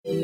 Welcome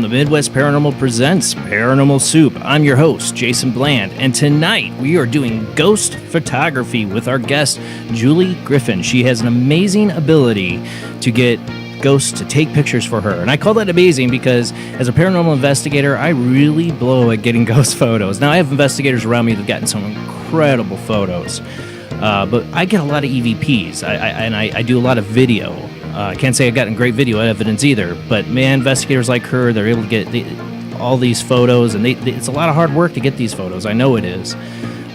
to Midwest Paranormal Presents Paranormal Soup. I'm your host, Jason Bland, and tonight we are doing ghost photography with our guest, Julie Griffin. She has an amazing ability to get ghosts to take pictures for her, and I call that amazing because as a paranormal investigator, I really blow at getting ghost photos. Now, I have investigators around me that have gotten some incredible photos, but I get a lot of EVPs, I do a lot of video. I can't say I've gotten great video evidence either, but man, investigators like her, they're able to get all these photos, and it's a lot of hard work to get these photos. I know it is.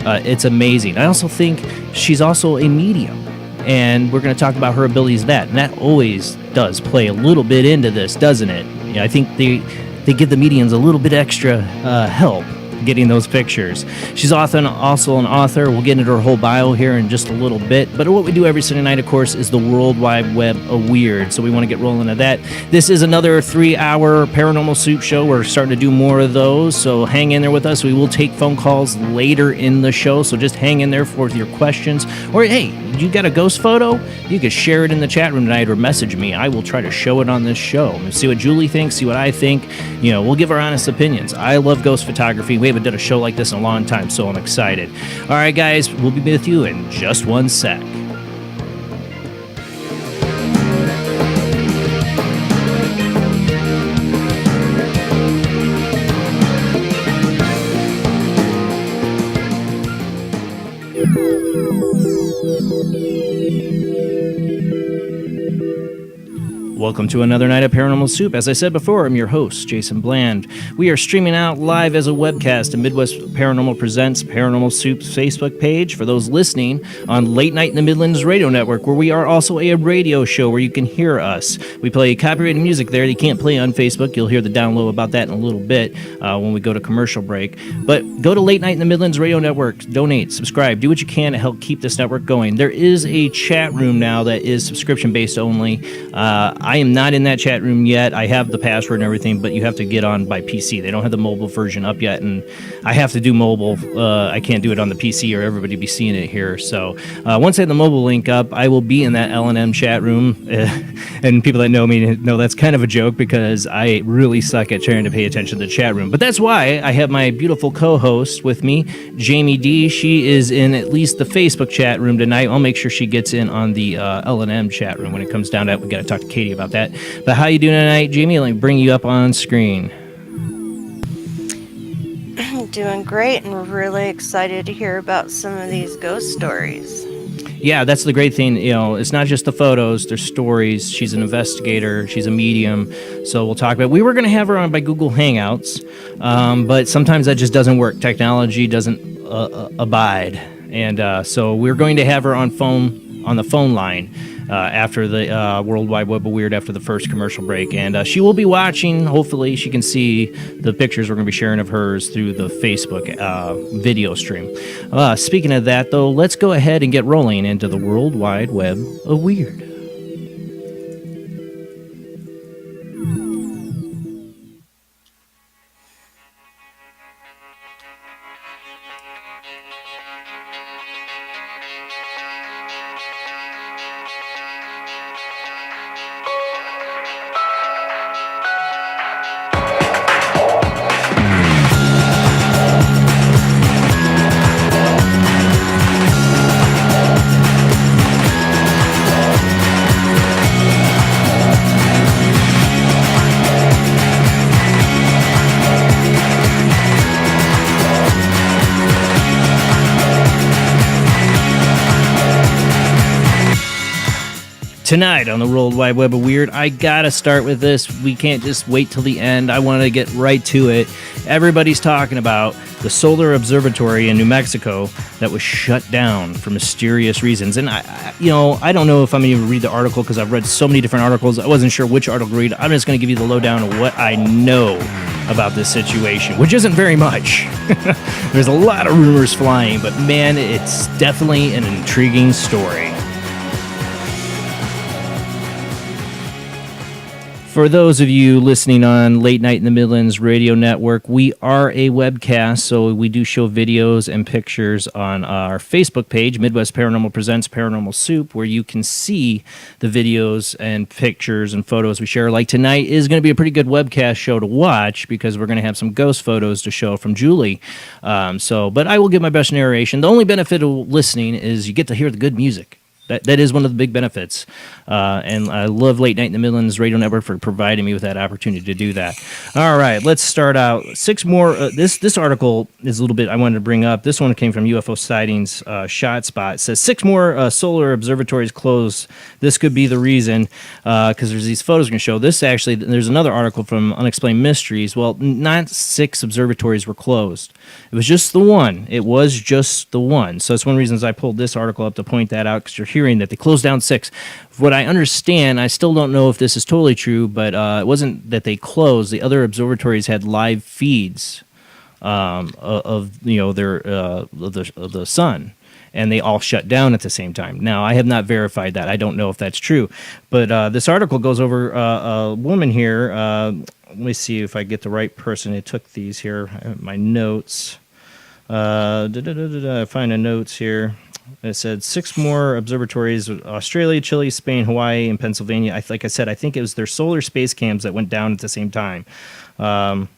It's amazing. I also think she's also a medium, and we're going to talk about her abilities and that always does play a little bit into this, doesn't it? I think they give the mediums a little bit extra help getting those pictures. She's also an author. We'll get into her whole bio here in just a little bit. But what we do every Sunday night, of course, is the World Wide Web of Weird. So we want to get rolling at that. This is another 3-hour Paranormal Soup show. We're starting to do more of those. So hang in there with us. We will take phone calls later in the show. So just hang in there for your questions. Or, hey, you got a ghost photo? You can share it in the chat room tonight or message me. I will try to show it on this show. See what Julie thinks, see what I think. We'll give our honest opinions. I love ghost photography. We haven't done a show like this in a long time, so I'm excited. All right, guys, we'll be with you in just one sec. Welcome to another night of Paranormal Soup. As I said before, I'm your host, Jason Bland. We are streaming out live as a webcast at Midwest Paranormal Presents Paranormal Soup's Facebook page. For those listening on Late Night in the Midlands Radio Network, where we are also a radio show where you can hear us. We play copyrighted music there that you can't play on Facebook. You'll hear the down low about that in a little bit when we go to commercial break. But go to Late Night in the Midlands Radio Network, donate, subscribe, do what you can to help keep this network going. There is a chat room now that is subscription-based only. I am not in that chat room yet. I have the password and everything, but you have to get on by PC. They don't have the mobile version up yet, and I have to do mobile. I can't do it on the PC or everybody be seeing it here. So once I have the mobile link up, I will be in that L&M chat room. And people that know me know that's kind of a joke because I really suck at trying to pay attention to the chat room. But that's why I have my beautiful co-host with me, Jamie D. She is in at least the Facebook chat room tonight. I'll make sure she gets in on the L&M chat room when it comes down to that. We got to talk to Katie about that. But how you doing tonight, Jamie? Let me bring you up on screen. Doing great, and really excited to hear about some of these ghost stories. Yeah, that's the great thing. It's not just the photos, there's stories. She's an investigator, she's a medium. So we'll talk about it. We were going to have her on by Google Hangouts, but sometimes that just doesn't work. Technology doesn't abide. And so we're going to have her on the phone line after the World Wide Web of Weird, after the first commercial break. And she will be watching. Hopefully she can see the pictures we're going to be sharing of hers through the Facebook video stream. Speaking of that, though, let's go ahead and get rolling into the World Wide Web of Weird. Tonight on the World Wide Web of Weird, I gotta start with this. We can't just wait till the end. I wanted to get right to it. Everybody's talking about the Solar Observatory in New Mexico that was shut down for mysterious reasons. And I don't know if I'm going to even read the article because I've read so many different articles. I wasn't sure which article to read. I'm just going to give you the lowdown of what I know about this situation, which isn't very much. There's a lot of rumors flying, but man, it's definitely an intriguing story. For those of you listening on Late Night in the Midlands Radio Network, we are a webcast, so we do show videos and pictures on our Facebook page, Midwest Paranormal Presents Paranormal Soup, where you can see the videos and pictures and photos we share. Like tonight is going to be a pretty good webcast show to watch because we're going to have some ghost photos to show from Julie. But I will give my best narration. The only benefit of listening is you get to hear the good music. That is one of the big benefits, and I love Late Night in the Midlands Radio Network for providing me with that opportunity to do that. All right, let's start out. 6 more. This article is a little bit I wanted to bring up. This one came from UFO Sightings Shot Spot. It says 6 more solar observatories closed. This could be the reason because there's these photos we're going to show. This actually, there's another article from Unexplained Mysteries. Well, not 6 observatories were closed. It was just the one. It was just the one. So that's one of the reasons I pulled this article up to point that out because you're hearing that they closed down 6. What I understand, I still don't know if this is totally true, but it wasn't that they closed. The other observatories had live feeds of the sun, and they all shut down at the same time. Now, I have not verified that. I don't know if that's true, but this article goes over a woman here. Let me see if I get the right person. I took these here. I have my notes. I find the notes here. It said 6 more observatories: Australia, Chile, Spain, Hawaii, and Pennsylvania. Like I said, I think it was their solar space cams that went down at the same time. The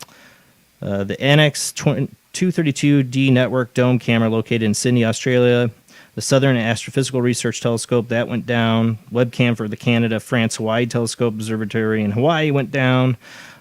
NX 232D network dome camera located in Sydney, Australia. The Southern Astrophysical Research Telescope, that went down. Webcam for the Canada, France, Hawaii Telescope Observatory in Hawaii went down.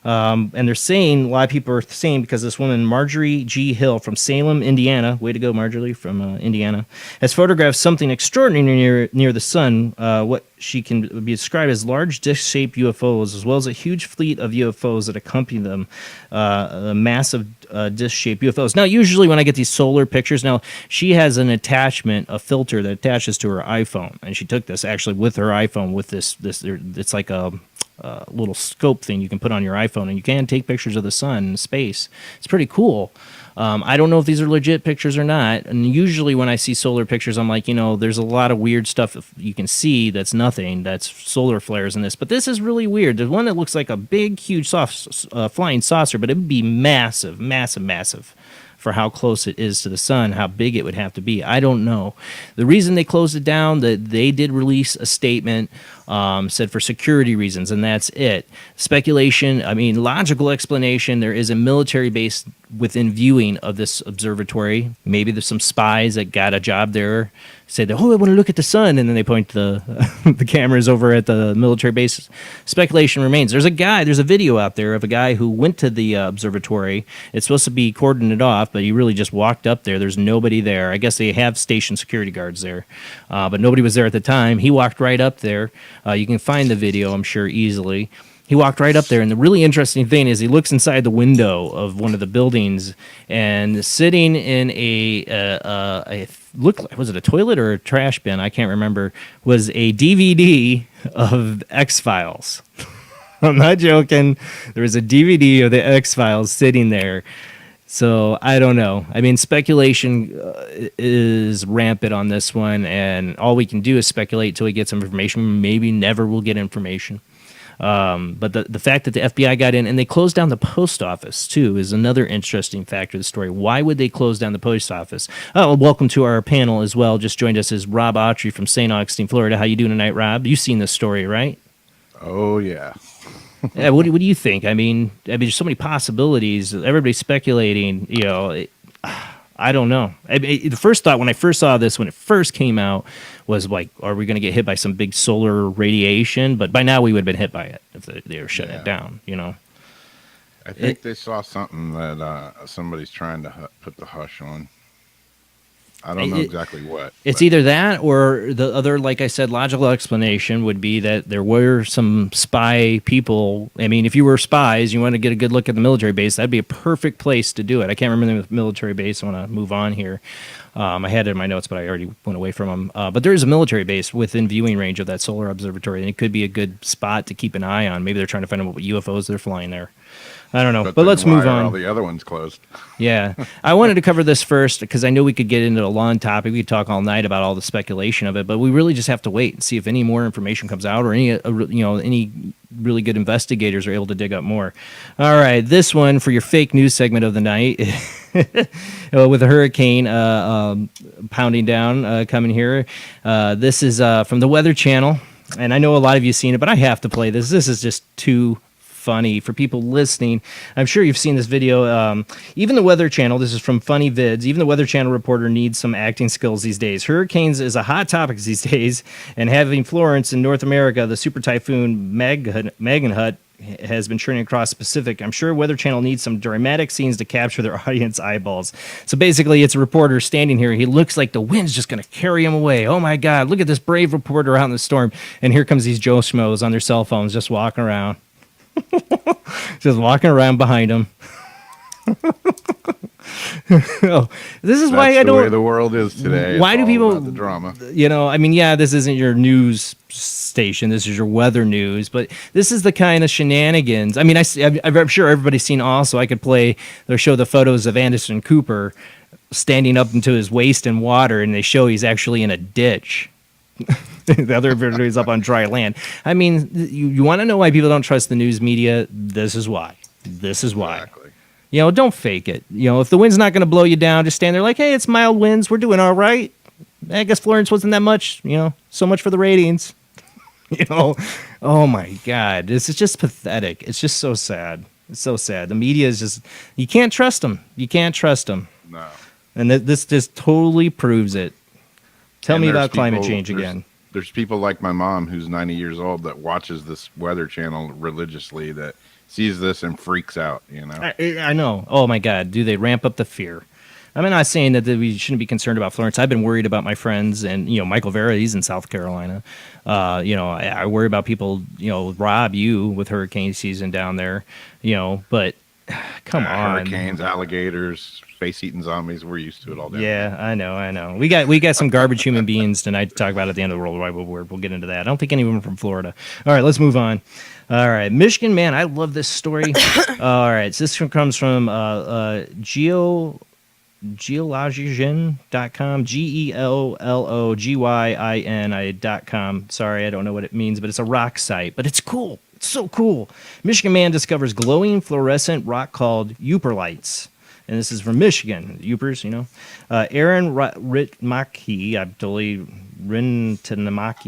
And they're saying, a lot of people are saying, because this woman, Marjorie G. Hill from Salem, Indiana, way to go, Marjorie, from Indiana, has photographed something extraordinary near the sun, what she can be described as large disc-shaped UFOs, as well as a huge fleet of UFOs that accompany them, massive disc-shaped UFOs. Now, usually when I get these solar pictures, now, she has an attachment, a filter that attaches to her iPhone, and she took this actually with her iPhone with this it's like a little scope thing you can put on your iPhone, and you can take pictures of the sun and space. It's pretty cool. I don't know if these are legit pictures or not, and usually when I see solar pictures, I'm like, there's a lot of weird stuff you can see that's nothing, that's solar flares in this, but this is really weird. There's one that looks like a big, huge flying saucer, but it would be massive, massive, massive for how close it is to the sun, how big it would have to be. I don't know. The reason they closed it down, that they did release a statement, said for security reasons, and that's it. Speculation, logical explanation, there is a military base within viewing of this observatory. Maybe there's some spies that got a job there, say that, I want to look at the sun, and then they point the cameras over at the military base. Speculation remains. There's a video out there of a guy who went to the observatory. It's supposed to be cordoned off, but he really just walked up there. There's nobody there. I guess they have stationed security guards there, but nobody was there at the time. He walked right up there. You can find the video, I'm sure, easily. He walked right up there, and the really interesting thing is he looks inside the window of one of the buildings, and sitting in was it a toilet or a trash bin? I can't remember. Was a DVD of X-Files. I'm not joking. There was a DVD of the X-Files sitting there. So I don't know. Speculation is rampant on this one, and all we can do is speculate until we get some information. Maybe never will get information. But the fact that the FBI got in and they closed down the post office too is another interesting factor of the story. Why would they close down the post office? Oh, welcome to our panel as well. Just joined us is Rob Autry from St. Augustine, Florida. How you doing tonight, Rob? You've seen this story, right? Oh yeah. Yeah. What do you think? There's so many possibilities. Everybody's speculating. I don't know. The first thought when I first saw this, when it first came out, was like, are we going to get hit by some big solar radiation? But by now we would have been hit by it if they were shutting it down, I think they saw something that somebody's trying to put the hush on. I don't know exactly what. It's either that or the other, like I said, logical explanation would be that there were some spy people. If you were spies, you want to get a good look at the military base, that'd be a perfect place to do it. I can't remember the military base. I want to move on here. I had it in my notes, but I already went away from them. But there is a military base within viewing range of that solar observatory, and it could be a good spot to keep an eye on. Maybe they're trying to find out what UFOs they're flying there. I don't know, but let's move on. All the other ones closed. Yeah, I wanted to cover this first because I know we could get into a long topic. We could talk all night about all the speculation of it, but we really just have to wait and see if any more information comes out or any really good investigators are able to dig up more. All right, this one for your fake news segment of the night. With a hurricane pounding down, coming here. This is from the Weather Channel, and I know a lot of you have seen it, but I have to play this. This is just too funny for people listening. I'm sure you've seen this video. Even the Weather Channel, this is from Funny Vids, even the Weather Channel reporter needs some acting skills these days. Hurricanes is a hot topic these days, and having Florence in North America, the super typhoon Megan has been churning across the Pacific. I'm sure Weather Channel needs some dramatic scenes to capture their audience eyeballs. So basically, it's a reporter standing here. He looks like the wind's just going to carry him away. Oh my God, look at this brave reporter out in the storm. And here comes these Joe Schmoes on their cell phones just walking around. Just walking around behind him. Oh, this is why I don't. That's the way the world is today. Why do people the drama? I mean, yeah, this isn't your news station. This is your weather news, but this is the kind of shenanigans. I mean, I'm sure everybody's seen. Also, I could play. They'll show the photos of Anderson Cooper standing up into his waist in water, and they show he's actually in a ditch. The other video is up on dry land. I mean, you want to know why people don't trust the news media? This is why. Exactly. Don't fake it. If the wind's not going to blow you down, just stand there like, hey, it's mild winds. We're doing all right. I guess Florence wasn't that much, so much for the ratings. Oh my God. This is just pathetic. It's just so sad. It's so sad. The media is just, you can't trust them. You can't trust them. No. And this just totally proves it. Tell me about climate change again. There's people like my mom who's 90 years old that watches this Weather Channel religiously that sees this and freaks out, I know. Oh, my God. Do they ramp up the fear? I'm not saying that we shouldn't be concerned about Florence. I've been worried about my friends and, Michael Vera, he's in South Carolina. I worry about people, Rob, you with hurricane season down there, but come on. Hurricanes, alligators, face-eating zombies. We're used to it all day. Yeah, I know. We got some garbage human beings tonight to talk about at the end of the World Wide Web. We'll get into that. I don't think anyone from Florida. All right, let's move on. All right, Michigan, man, I love this story. All right, so this one comes from geologian.com, GELLOGYIN.com. Sorry, I don't know what it means, but it's a rock site, but it's cool. It's so cool. Michigan man discovers glowing fluorescent rock called Uperlites. And this is from Michigan. Upers, Aaron Ritmaki,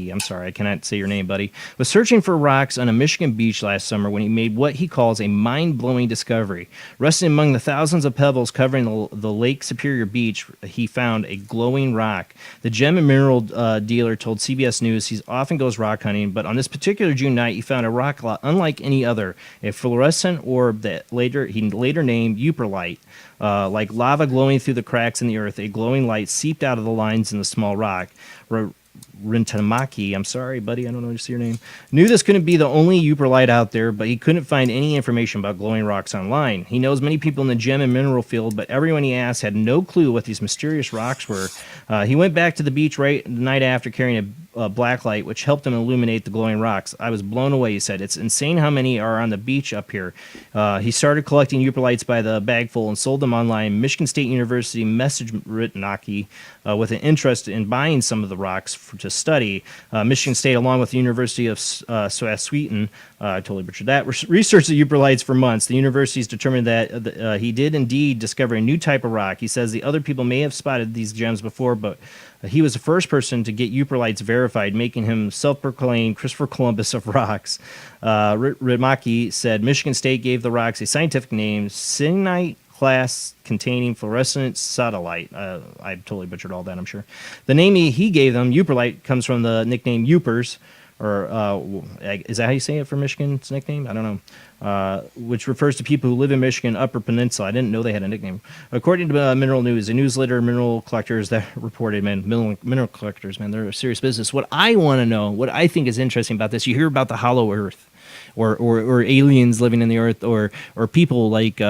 I'm sorry, I cannot say your name, buddy, was searching for rocks on a Michigan beach last summer when he made what he calls a mind-blowing discovery. Resting among the thousands of pebbles covering the Lake Superior beach, he found a glowing rock. The gem and mineral dealer told CBS News he often goes rock hunting, but on this particular June night, he found a rock unlike any other, a fluorescent orb that he later named Uperlite. Like lava glowing through the cracks in the earth, a glowing light seeped out of the lines in the small rock. Rintamaki, I'm sorry, buddy, I don't know how to say your name, knew this couldn't be the only Uperlite out there, but he couldn't find any information about glowing rocks online. He knows many people in the gem and mineral field, but everyone he asked had no clue what these mysterious rocks were. He went back to the beach right the night after carrying a black light, which helped him illuminate the glowing rocks. I was blown away, he said. It's insane how many are on the beach up here. He started collecting Uperlites by the bagful and sold them online. Michigan State University messaged Ritnaki with an interest in buying some of the rocks to study. Michigan State, along with the University of Sweden, I totally butchered that, researched the Uperlites for months. The universities determined that he did indeed discover a new type of rock. He says the other people may have spotted these gems before, but he was the first person to get Uperlites verified, making him self-proclaimed Christopher Columbus of rocks. Ritmaki said Michigan State gave the rocks a scientific name, Sienite class containing fluorescent satellite. I totally butchered all that, I'm sure. The name he gave them, Uperlite, comes from the nickname Upers, or is that how you say it for Michigan's nickname? I don't know. Which refers to people who live in Michigan Upper Peninsula. I didn't know they had a nickname. According to Mineral News, a newsletter, mineral collectors that reported, mineral collectors, they're a serious business. What I want to know, what I think is interesting about this, you hear about the hollow earth, or aliens living in the earth, or people like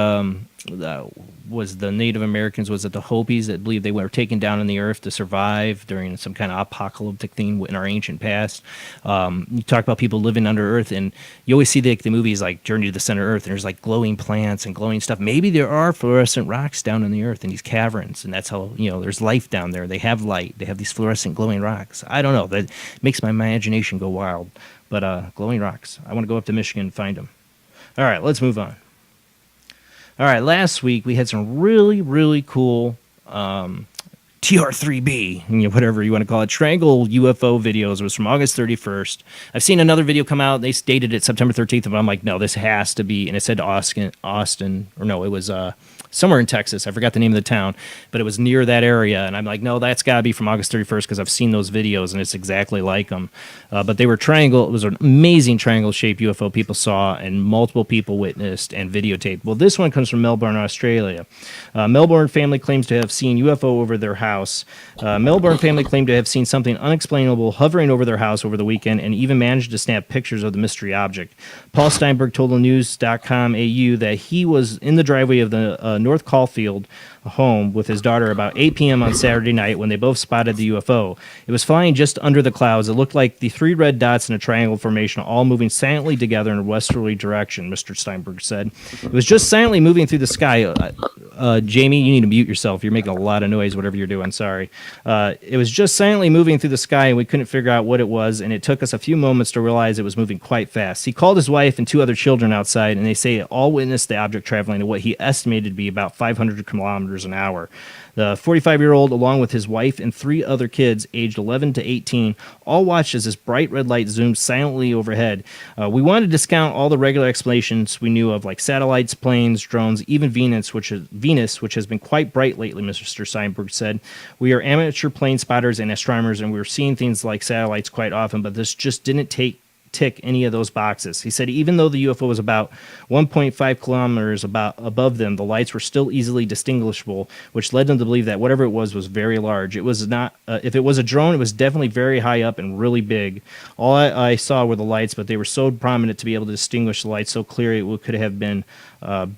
was the Native Americans, was it the Hopis that believed they were taken down in the earth to survive during some kind of apocalyptic thing in our ancient past. You talk about people living under earth, and you always see the movies like Journey to the Center of Earth, and there's like glowing plants and glowing stuff. Maybe there are fluorescent rocks down in the earth in these caverns, and that's how, there's life down there. They have light. They have these fluorescent glowing rocks. I don't know. That makes my imagination go wild. But glowing rocks. I want to go up to Michigan and find them. All right, let's move on. All right, last week we had some really, really cool TR3B, whatever you want to call it, triangle UFO videos. It was from August 31st. I've seen another video come out. They dated it September 13th, and I'm like, no, this has to be. And it said Austin, or no, it was somewhere in Texas. I forgot the name of the town, but it was near that area. And I'm like, no, that's got to be from August 31st because I've seen those videos, and it's exactly like them. But they were triangle. It was an amazing triangle-shaped UFO people saw, and multiple people witnessed and videotaped. Well, this one comes from Melbourne, Australia. Melbourne family claims to have seen UFO over their house. Melbourne family claimed to have seen something unexplainable hovering over their house over the weekend and even managed to snap pictures of the mystery object. Paul Steinberg told the news.com AU that he was in the driveway of the North Caulfield home with his daughter about 8 p.m. on Saturday night when they both spotted the UFO. It was flying just under the clouds. It looked like the three red dots in a triangle formation, all moving silently together in a westerly direction, Mr. Steinberg said. It was just silently moving through the sky. Jamie, you need to mute yourself. You're making a lot of noise, whatever you're doing. Sorry. It was just silently moving through the sky, and we couldn't figure out what it was, and it took us a few moments to realize it was moving quite fast. He called his wife and two other children outside, and they say all witnessed the object traveling at what he estimated to be about 500 kilometers an hour. The 45-year-old, along with his wife and three other kids, aged 11 to 18, all watched as this bright red light zoomed silently overhead. We wanted to discount all the regular explanations we knew of, like satellites, planes, drones, even Venus, which has been quite bright lately, Mr. Steinberg said. We are amateur plane spotters and astronomers, and we were seeing things like satellites quite often, but this just didn't tick any of those boxes. He said even though the UFO was about 1.5 kilometers above them, the lights were still easily distinguishable, which led them to believe that whatever it was very large. It was not, if it was a drone, it was definitely very high up and really big. All I saw were the lights, but they were so prominent to be able to distinguish the lights so clearly it could have been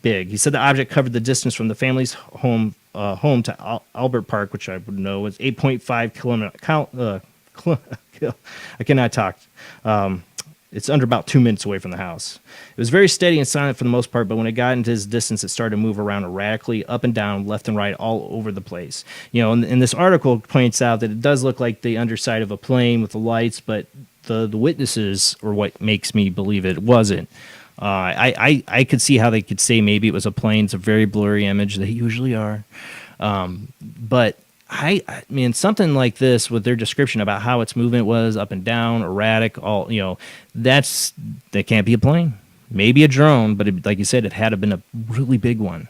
big. He said the object covered the distance from the family's home to Albert Park, which I would know was 8.5 kilometers. I cannot talk. It's under about 2 minutes away from the house. It was very steady and silent for the most part, but when it got into his distance, it started to move around erratically, up and down, left and right, all over the place. And this article points out that it does look like the underside of a plane with the lights, but the witnesses, or what makes me believe it wasn't. I could see how they could say maybe it was a plane. It's a very blurry image. They usually are. But I mean, something like this with their description about how its movement was up and down, erratic, that can't be a plane. Maybe a drone, but like you said, it had to have been a really big one.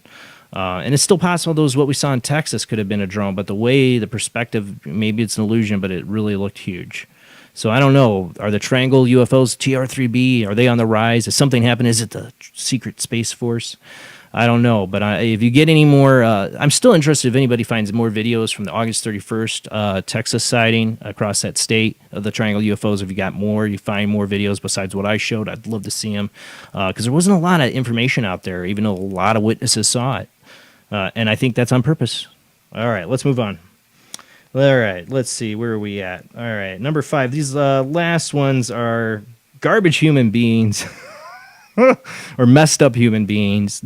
And it's still possible what we saw in Texas could have been a drone, but the perspective, maybe it's an illusion, but it really looked huge. So I don't know. Are the triangle UFOs TR3B? Are they on the rise? Has something happened? Is it the secret Space Force? I don't know, but if you get any more, I'm still interested if anybody finds more videos from the August 31st Texas sighting across that state of the triangle UFOs. If you got more, you find more videos besides what I showed, I'd love to see them because there wasn't a lot of information out there, even though a lot of witnesses saw it. And I think that's on purpose. All right, let's move on. All right, let's see. Where are we at? All right, number 5. These last ones are garbage human beings. Or messed up human beings.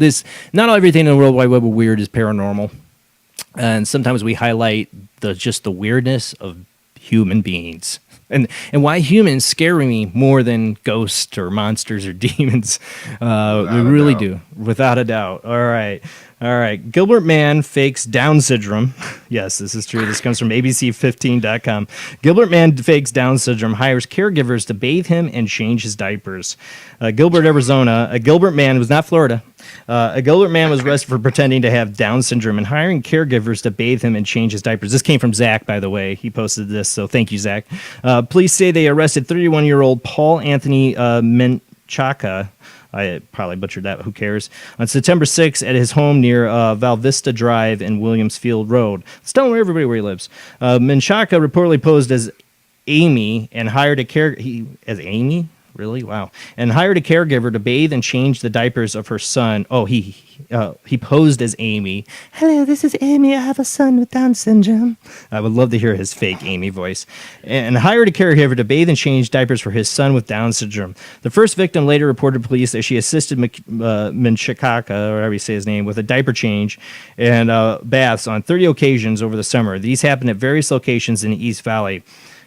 Not everything in the World Wide Web of weird is paranormal, and sometimes we highlight the weirdness of human beings, and why humans scare me more than ghosts or monsters or demons. We really do, without a doubt. All right. Gilbert man fakes Down syndrome. Yes, this is true. This comes from ABC15.com. Gilbert man fakes Down syndrome, hires caregivers to bathe him and change his diapers. Gilbert, Arizona. A Gilbert man was not Florida. A Gilbert man was arrested for pretending to have Down syndrome and hiring caregivers to bathe him and change his diapers. This came from Zach, by the way. He posted this, so thank you, Zach. Police say they arrested 31-year-old Paul Anthony Menchaca. I probably butchered that. Who cares? On September 6th at his home near Val Vista Drive and Williamsfield Road. Let's tell everybody where he lives. Menchaca reportedly posed as Amy and hired as Amy? Really? Wow. And hired a caregiver to bathe and change the diapers of her son. Oh, he posed as Amy. Hello, this is Amy. I have a son with Down syndrome. I would love to hear his fake Amy voice. And hired a caregiver to bathe and change diapers for his son with Down syndrome. The first victim later reported to police that she assisted Menchaca, or however you say his name, with a diaper change and baths on 30 occasions over the summer. These happened at various locations in the East Valley.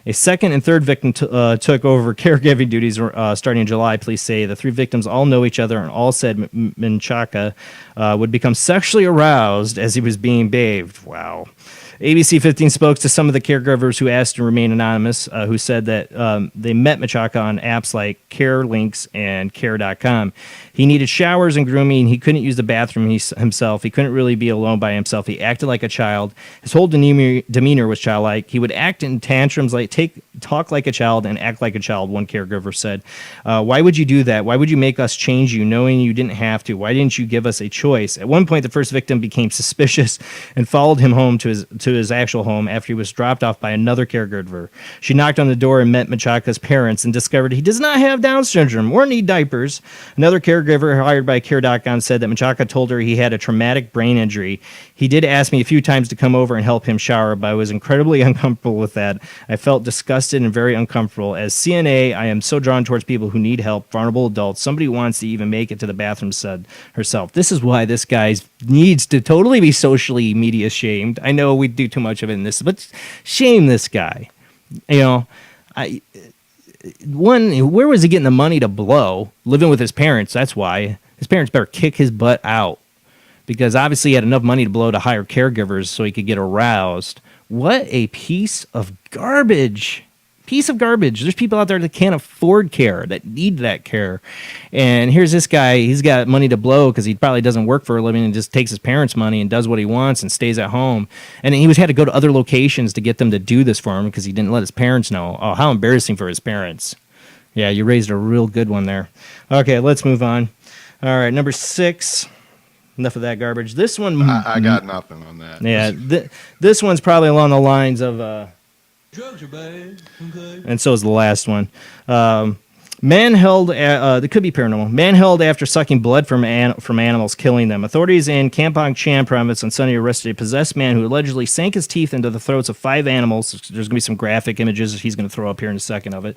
A second and third victim took over caregiving duties starting in July. Police say the 3 victims all know each other and all said Menchaca would become sexually aroused as he was being bathed. Wow. ABC 15 spoke to some of the caregivers who asked to remain anonymous, who said that they met Menchaca on apps like CareLinks and Care.com. He needed showers and grooming. He couldn't use the bathroom himself. He couldn't really be alone by himself. He acted like a child. His whole demeanor was childlike. He would act in tantrums, talk like a child and act like a child, one caregiver said. Why would you do that? Why would you make us change you knowing you didn't have to? Why didn't you give us a choice? At one point, the first victim became suspicious and followed him home to his actual home after he was dropped off by another caregiver. She knocked on the door and met Menchaca's parents and discovered he does not have Down syndrome or need diapers. Another caregiver hired by Care.com said that Menchaca told her he had a traumatic brain injury. He did ask me a few times to come over and help him shower, but I was incredibly uncomfortable with that. I felt disgusted and very uncomfortable. As CNA, I am so drawn towards people who need help, vulnerable adults, somebody who wants to even make it to the bathroom, said herself. This is why this guy needs to totally be socially media shamed. I know we do too much of it in this, but shame this guy. You know, where was he getting the money to blow? Living with his parents, that's why. His parents better kick his butt out, because obviously he had enough money to blow to hire caregivers so he could get aroused. What a piece of garbage. Piece of garbage. There's people out there that can't afford care, that need that care. And here's this guy, he's got money to blow because he probably doesn't work for a living and just takes his parents' money and does what he wants and stays at home. And he had to go to other locations to get them to do this for him because he didn't let his parents know. Oh, how embarrassing for his parents. Yeah, you raised a real good one there. Okay, let's move on. All right, number 6. Enough of that garbage. This one... I got nothing on that. Yeah, this one's probably along the lines of... Drugs are bad. Okay. And so is the last one. Man held, it could be paranormal. Man held after sucking blood from animals, killing them. Authorities in Kampong Chan province on Sunday arrested a possessed man who allegedly sank his teeth into the throats of 5 animals. There's going to be some graphic images he's going to throw up here in a second of it,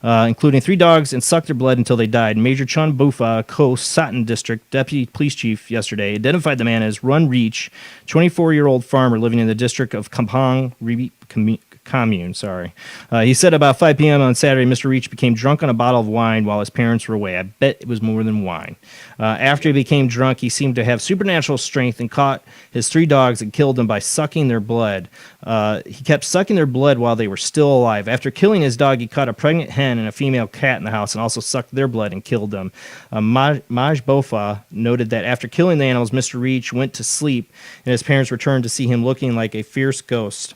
including 3 dogs, and sucked their blood until they died. Major Chun Bufa, Ko Satan District Deputy Police Chief yesterday identified the man as Run Reach, 24-year-old farmer living in the district of Kampong Commune. He said about 5 p.m. on Saturday, Mr. Reach became drunk on a bottle of wine while his parents were away. I bet it was more than wine. After he became drunk, he seemed to have supernatural strength and caught his 3 dogs and killed them by sucking their blood. He kept sucking their blood while they were still alive. After killing his dog, he caught a pregnant hen and a female cat in the house and also sucked their blood and killed them. Maj Bofa noted that after killing the animals, Mr. Reach went to sleep and his parents returned to see him looking like a fierce ghost.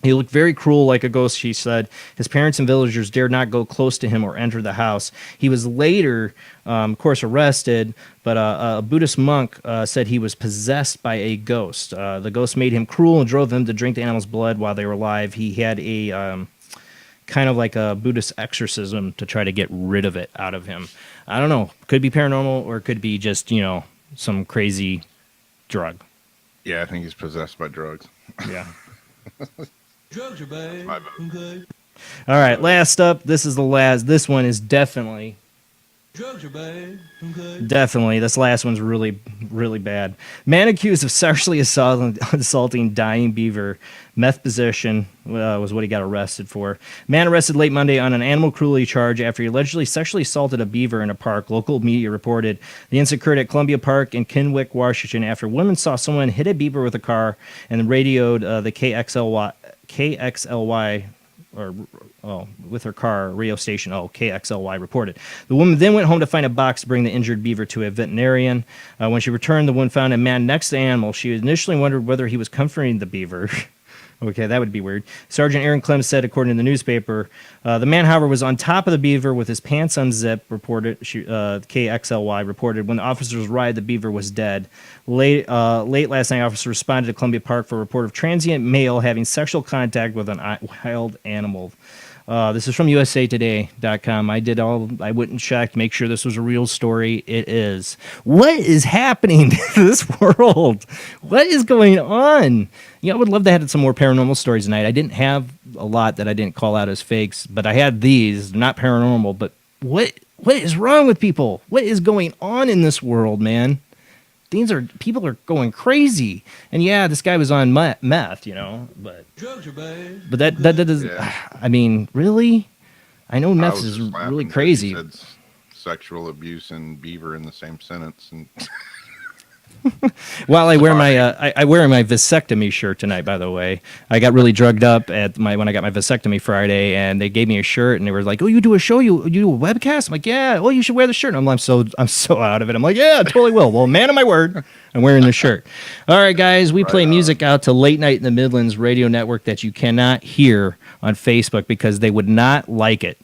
He looked very cruel like a ghost, she said. His parents and villagers dared not go close to him or enter the house. He was later, of course, arrested, but a Buddhist monk said he was possessed by a ghost. The ghost made him cruel and drove them to drink the animal's blood while they were alive. He had a kind of like a Buddhist exorcism to try to get rid of it out of him. I don't know. Could be paranormal or it could be just, some crazy drug. Yeah, I think he's possessed by drugs. Yeah. Drugs are bad. My vote. Okay. All right, last up. This is the last. This one is definitely. Drugs are bad. Okay. Definitely. This last one's really, really bad. Man accused of sexually assaulting dying beaver. Meth possession was what he got arrested for. Man arrested late Monday on an animal cruelty charge after he allegedly sexually assaulted a beaver in a park. Local media reported the incident occurred at Columbia Park in Kennewick, Washington, after women saw someone hit a beaver with a car and radioed the KXLY with her car, radio station, KXLY reported. The woman then went home to find a box to bring the injured beaver to a veterinarian. When she returned, the woman found a man next to the animal. She initially wondered whether he was comforting the beaver. Okay, that would be weird. Sergeant Aaron Clem said, according to the newspaper, the man, however, was on top of the beaver with his pants unzipped, KXLY reported. When the officers arrived, the beaver was dead. Late last night, officers responded to Columbia Park for a report of transient male having sexual contact with a wild animal. This is from usatoday.com. I went and checked, make sure this was a real story. It is. What is happening to this world? What is going on? I would love to have some more paranormal stories tonight. I didn't have a lot that I didn't call out as fakes, but I had these. Not paranormal, but what is wrong with people? What is going on in this world, man? people are going crazy. And yeah, this guy was on meth, but Drugs are bad. but that does. Yeah. I mean, really, I know I meth was is just really laughing 'cause crazy. you said sexual abuse and beaver in the same sentence, and While I wear Sorry. my I wear my vasectomy shirt tonight. By the way, I got really drugged up when I got my vasectomy Friday, and they gave me a shirt, and they were like, "Oh, you do a show? You do a webcast?" I'm like, "Yeah." "Oh, you should wear the shirt." I'm so out of it. I'm like, "Yeah, I totally will." Well, man of my word, I'm wearing the shirt. All right, guys, we play music out to Late Night in the Midlands radio network that you cannot hear on Facebook because they would not like it.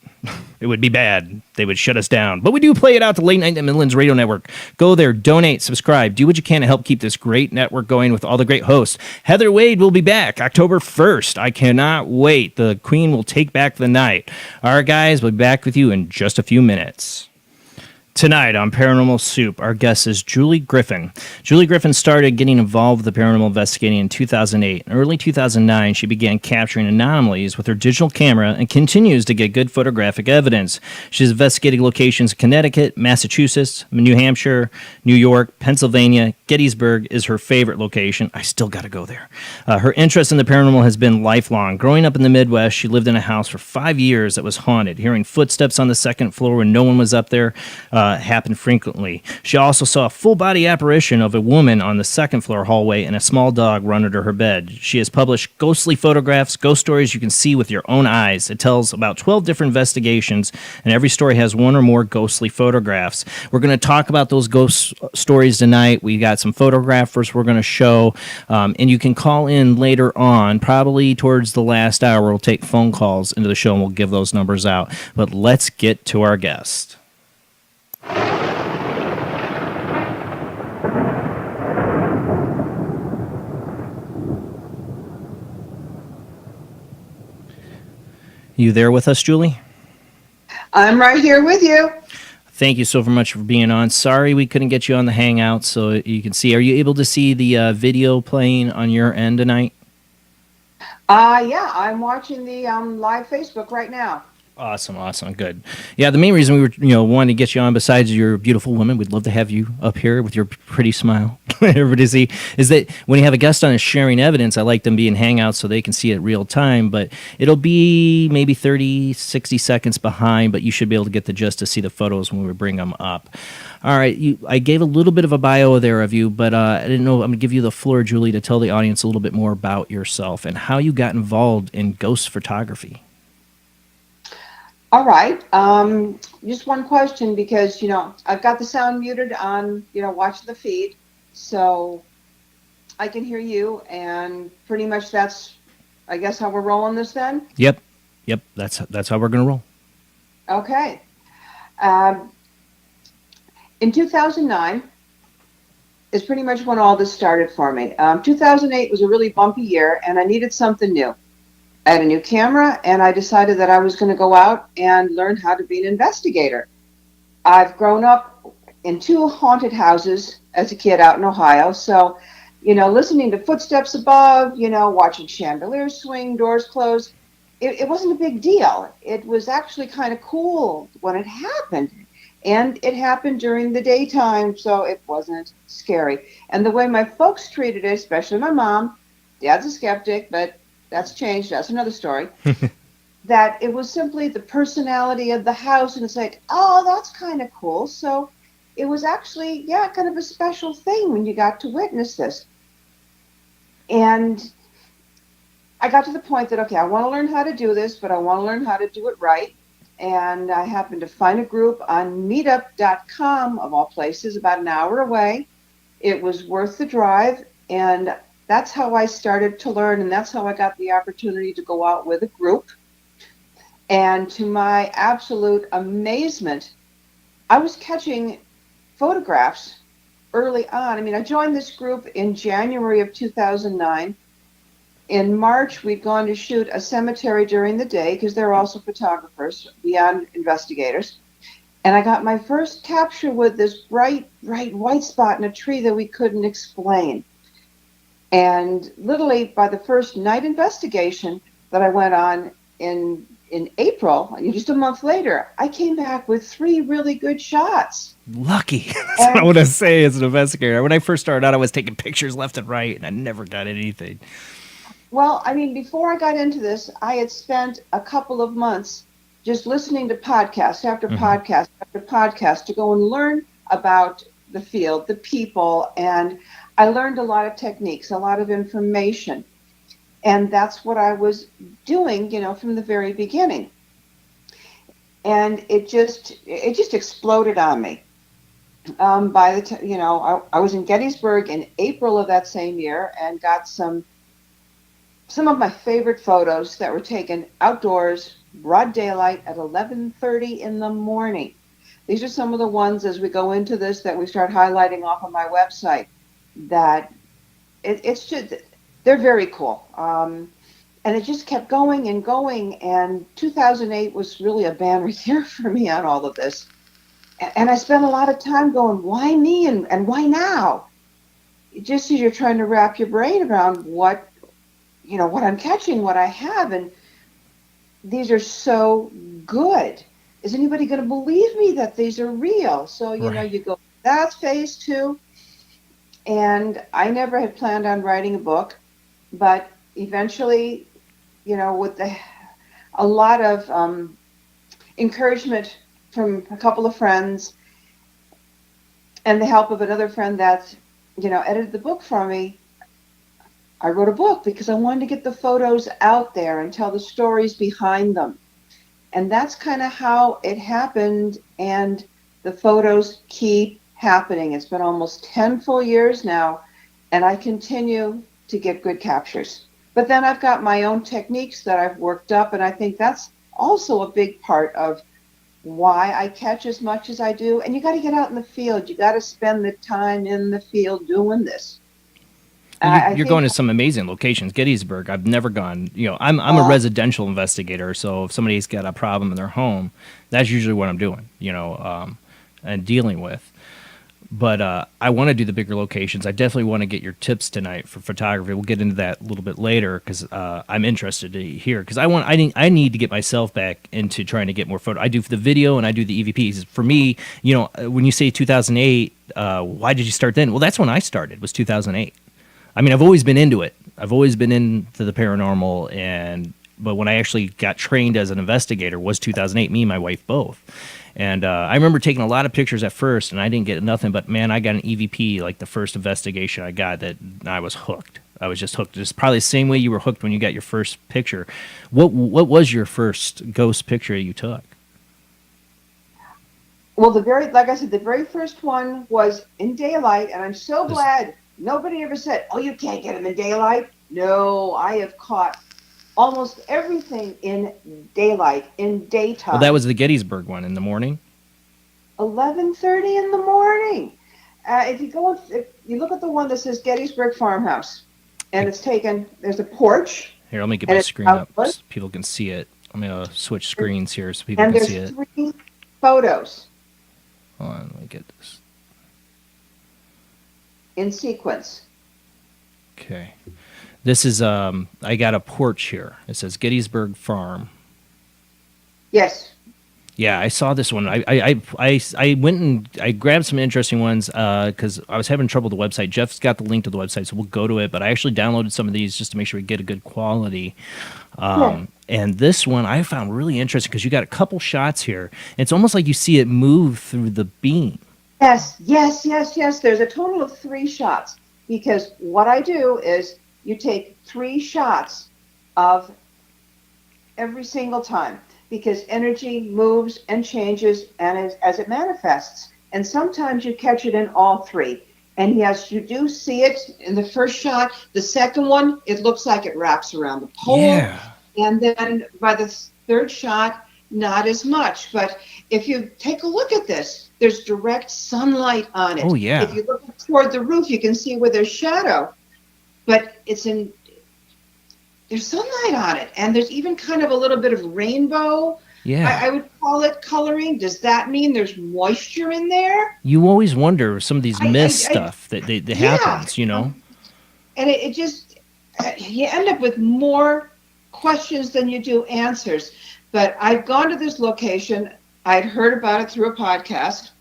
It would be bad. They would shut us down. But we do play it out to Late Night in the Midlands Radio Network. Go there, donate, subscribe, do what you can to help keep this great network going with all the great hosts. Heather Wade will be back October 1st. I cannot wait. The Queen will take back the night. All right, guys, we'll be back with you in just a few minutes. Tonight on Paranormal Soup, our guest is Julie Griffin. Julie Griffin started getting involved with the paranormal investigating in 2008. In early 2009, she began capturing anomalies with her digital camera and continues to get good photographic evidence. She's investigated locations in Connecticut, Massachusetts, New Hampshire, New York, Pennsylvania. Gettysburg is her favorite location. I still got to go there. Her interest in the paranormal has been lifelong. Growing up in the Midwest, she lived in a house for 5 years that was haunted. Hearing footsteps on the second floor when no one was up there happened frequently. She also saw a full-body apparition of a woman on the second-floor hallway and a small dog run under her bed. She has published ghostly photographs, ghost stories you can see with your own eyes. It tells about 12 different investigations, and every story has one or more ghostly photographs. We're going to talk about those ghost stories tonight. We got some photographers we're going to show, and you can call in later on, probably towards the last hour. We'll take phone calls into the show, and we'll give those numbers out. But let's get to our guest. You there with us, Julie? I'm right here with you. Thank you so much for being on. Sorry we couldn't get you on the Hangout so you can see. Are you able to see the video playing on your end tonight? Yeah, I'm watching the live Facebook right now. Awesome, good. Yeah, the main reason we were, wanting to get you on, besides you're a beautiful woman, we'd love to have you up here with your pretty smile, everybody see, is that when you have a guest on and sharing evidence, I like them being hangouts so they can see it real time, but it'll be maybe 30, 60 seconds behind, but you should be able to get the gist to see the photos when we bring them up. All right, I gave a little bit of a bio there of you, but I didn't know. I'm going to give you the floor, Julie, to tell the audience a little bit more about yourself and how you got involved in ghost photography. All right. Just one question because, I've got the sound muted on, watching the feed. So I can hear you. And pretty much that's, I guess, how we're rolling this then? Yep. That's how we're going to roll. Okay. In 2009 is pretty much when all this started for me. 2008 was a really bumpy year, and I needed something new. I had a new camera, and I decided that I was going to go out and learn how to be an investigator. I've grown up in 2 haunted houses as a kid out in Ohio, so, listening to footsteps above, watching chandeliers swing, doors close, it wasn't a big deal. It was actually kind of cool when it happened, and it happened during the daytime, so it wasn't scary. And the way my folks treated it, especially my mom, Dad's a skeptic, but that's changed. That's another story. That it was simply the personality of the house, and it's like, oh, that's kind of cool. So it was actually, kind of a special thing when you got to witness this. And I got to the point that, okay, I want to learn how to do this, but I want to learn how to do it right. And I happened to find a group on meetup.com, of all places, about an hour away. It was worth the drive, and that's how I started to learn, and that's how I got the opportunity to go out with a group. And to my absolute amazement, I was catching photographs early on. I mean, I joined this group in January of 2009. In March, we'd gone to shoot a cemetery during the day because they're also photographers beyond investigators. And I got my first capture with this bright white spot in a tree that we couldn't explain. And literally by the first night investigation that I went on in in April, just a month later, I came back with 3 really good shots. Lucky. That's what I want to say as an investigator. When I first started out, I was taking pictures left and right, and I never got anything. Well, I mean, before I got into this, I had spent a couple of months just listening to podcast after podcast after podcast to go and learn about the field, the people, and I learned a lot of techniques, a lot of information. And that's what I was doing, from the very beginning. And it just exploded on me. By the time, I was in Gettysburg in April of that same year and got some of my favorite photos that were taken outdoors, broad daylight at 11:30 in the morning. These are some of the ones as we go into this that we start highlighting off of my website. That it's just, they're very cool. And it just kept going and going. And 2008 was really a banner year for me on all of this. And I spent a lot of time going, why me and why now? Just as you're trying to wrap your brain around what I'm catching, what I have. And these are so good. Is anybody going to believe me that these are real? So, you go, that's phase 2. And I never had planned on writing a book, but eventually, with a lot of encouragement from a couple of friends and the help of another friend that, edited the book for me, I wrote a book because I wanted to get the photos out there and tell the stories behind them. And that's kind of how it happened. And the photos keep happening. It's been almost 10 full years now, and I continue to get good captures. But then I've got my own techniques that I've worked up, and I think that's also a big part of why I catch as much as I do. And you got to get out in the field. You got to spend the time in the field doing this. You're going to some amazing locations. Gettysburg, I've never gone. I'm a residential investigator, so if somebody's got a problem in their home, that's usually what I'm doing, and dealing with. But I want to do the bigger locations. I definitely want to get your tips tonight for photography. We'll get into that a little bit later because I'm interested to hear. Because I need to get myself back into trying to get more photo. I do the video and I do the EVPs. For me, when you say 2008, why did you start then? Well, that's when I started. Was 2008. I mean, I've always been into it. I've always been into the paranormal, but when I actually got trained as an investigator was 2008. Me and my wife both. And I remember taking a lot of pictures at first, and I didn't get nothing. But man, I got an EVP like the first investigation I got that I was hooked. I was just hooked. It's probably the same way you were hooked when you got your first picture. What was your first ghost picture you took? Well, like I said, the very first one was in daylight, and I'm so glad nobody ever said, "Oh, you can't get them in daylight." No, I have caught almost everything in daylight, in daytime. Well, that was the Gettysburg one in the morning. 11:30 in the morning. If you look at the one that says Gettysburg Farmhouse, and it's taken. There's a porch. Here, let me get my screen up so people can see it. I'm gonna switch screens here so people can see it. And there's 3 photos. Hold on, let me get this. In sequence. Okay. This is, I got a porch here. It says Gettysburg Farm. Yes. Yeah, I saw this one. I went and I grabbed some interesting ones because I was having trouble with the website. Jeff's got the link to the website, so we'll go to it. But I actually downloaded some of these just to make sure we get a good quality. And this one I found really interesting because you got a couple shots here. It's almost like you see it move through the beam. Yes. There's a total of 3 shots because what I do is you take 3 shots of every single time because energy moves and changes and as it manifests. And sometimes you catch it in all 3. And yes, you do see it in the first shot. The second one, it looks like it wraps around the pole. Yeah. And then by the third shot, not as much. But if you take a look at this, there's direct sunlight on it. Oh, yeah. If you look toward the roof, you can see where there's shadow. But there's sunlight on it. And there's even kind of a little bit of rainbow. Yeah. I would call it coloring. Does that mean there's moisture in there? You always wonder some of these mist stuff that happens, And it just, you end up with more questions than you do answers. But I'd gone to this location. I'd heard about it through a podcast.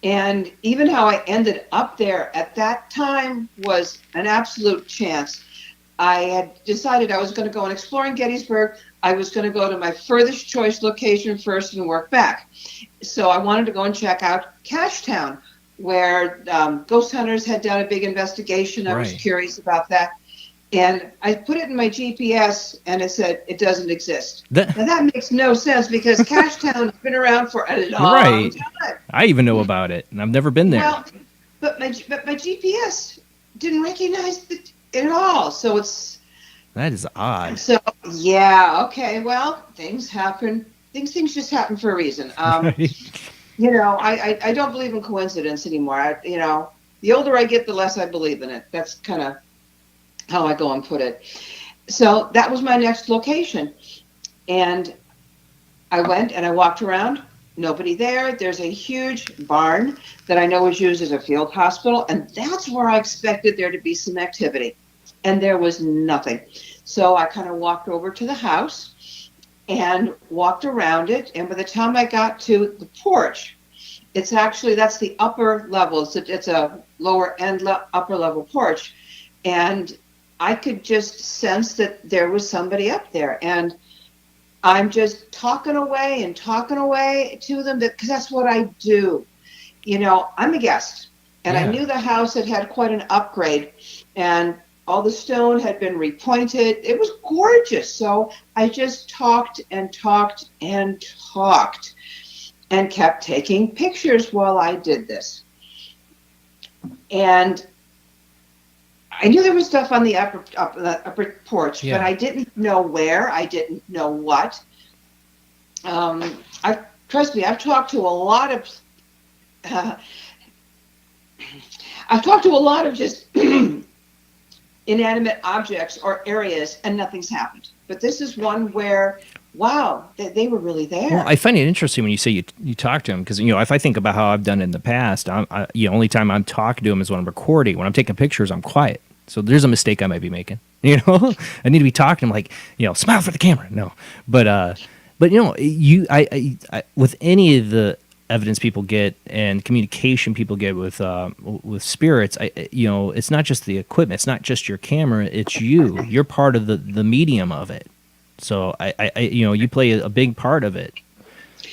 And even how I ended up there at that time was an absolute chance. I had decided I was going to go and explore in Gettysburg. I was going to go to my furthest choice location first and work back. So I wanted to go and check out Cashtown, where ghost hunters had done a big investigation. I was curious about that. And I put it in my GPS, and it said it doesn't exist. Now, that makes no sense because Cashtown has been around for a long time. I even know about it, and I've never been there. Well, but my GPS didn't recognize it at all. So it's... That is odd. So, yeah, okay, well, things happen. Things just happen for a reason. You know, I don't believe in coincidence anymore. You know, the older I get, the less I believe in it. That's kind of how I go and put it. So that was my next location. And I went and I walked around. Nobody there. There's a huge barn that I know is used as a field hospital. And that's where I expected there to be some activity. And there was nothing. So I kind of walked over to the house and walked around it. And by the time I got to the porch, it's actually, that's the upper level. It's a lower and upper level porch. And I could just sense that there was somebody up there. And I'm just talking away to them because that's what I do. You know, I'm a guest. And I knew the house had quite an upgrade. And all the stone had been repointed. It was gorgeous. So I just talked and kept taking pictures while I did this. And I knew there was stuff on the upper porch, but I didn't know where. I didn't know what. Trust me, I've talked to a lot of just inanimate objects or areas, and nothing's happened. But this is one where, wow, they were really there. Well, I find it interesting when you say you talk to them, because, you know, if I think about how I've done it in the past, only time I'm talking to them is when I'm recording. When I'm taking pictures, I'm quiet. So there's a mistake I might be making. You know, I need to be talking to them like, you know, smile for the camera. No, but you know, I with any of the evidence people get and communication people get with spirits, you know, it's not just the equipment, it's not just your camera, it's you. You're part of the medium of it. So I you know, you play a big part of it.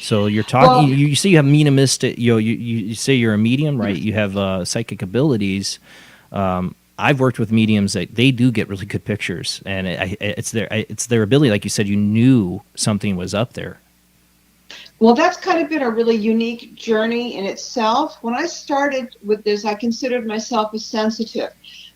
So you're talking. Well, you say you have mediumistic. You know, you say you're a medium, right? You have psychic abilities. I've worked with mediums that they do get really good pictures, and it's their ability. Like you said, you knew something was up there. Well, that's kind of been a really unique journey in itself. When I started with this, I considered myself a sensitive.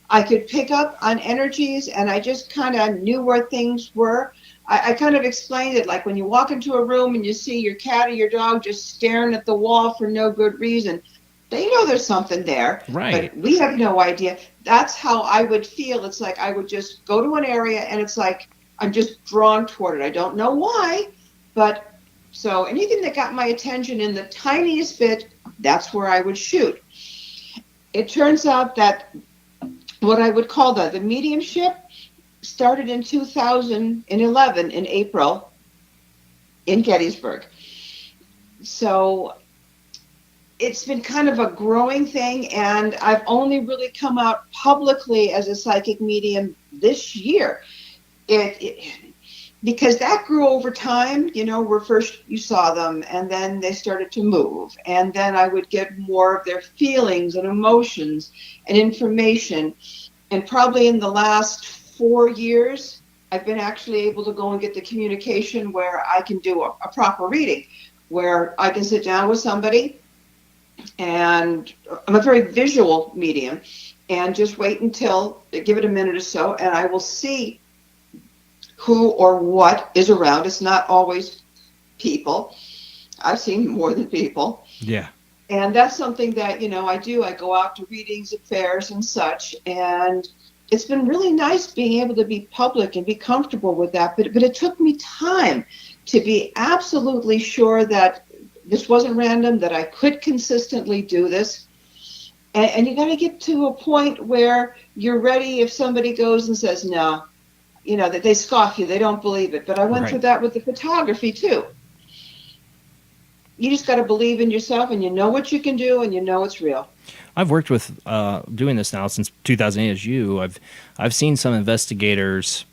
I could pick up on energies, and I just kind of knew where things were. I kind of explained it like when you walk into a room and you see your cat or your dog just staring at the wall for no good reason. They know there's something there, right? But we have no idea. That's how I would feel. It's like I would just go to an area, and it's like I'm just drawn toward it. I don't know why, but so anything that got my attention in the tiniest bit, that's where I would shoot. It turns out that what I would call the mediumship started in 2011 in April in Gettysburg. So it's been kind of a growing thing, and I've only really come out publicly as a psychic medium this year. Because that grew over time, you know, where first you saw them and then they started to move. And then I would get more of their feelings and emotions and information. And probably in the last 4 years, I've been actually able to go and get the communication where I can do a proper reading, where I can sit down with somebody, and I'm a very visual medium, and just wait until, give it a minute or so, and I will see who or what is around. It's not always people. I've seen more than people. Yeah. And that's something that, you know, I do. I go out to readings at fairs and such, and it's been really nice being able to be public and be comfortable with that. But it took me time to be absolutely sure that this wasn't random, that I could consistently do this. And you got to get to a point where you're ready if somebody goes and says, no, that they scoff you, they don't believe it. But I went Right. through that with the photography too. You just got to believe in yourself, and you know what you can do, and you know it's real. I've worked with doing this now since 2008 as you. I've seen some investigators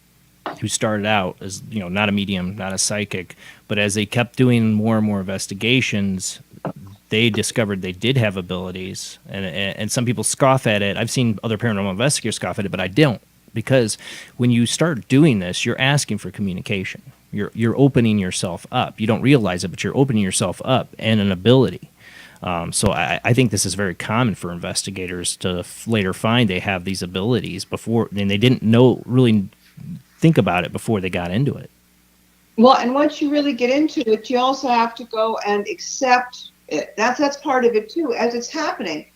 who started out as not a medium, not a psychic, but as they kept doing more and more investigations, they discovered they did have abilities, and some people scoff at it. I've seen other paranormal investigators scoff at it, but I don't, because when you start doing this, you're asking for communication. You're opening yourself up. You don't realize it, but you're opening yourself up and an ability. So I think this is very common for investigators to later find they have these abilities before, and they didn't really think about it before they got into it. Well, and once you really get into it, you also have to go and accept it. That's part of it too. As it's happening,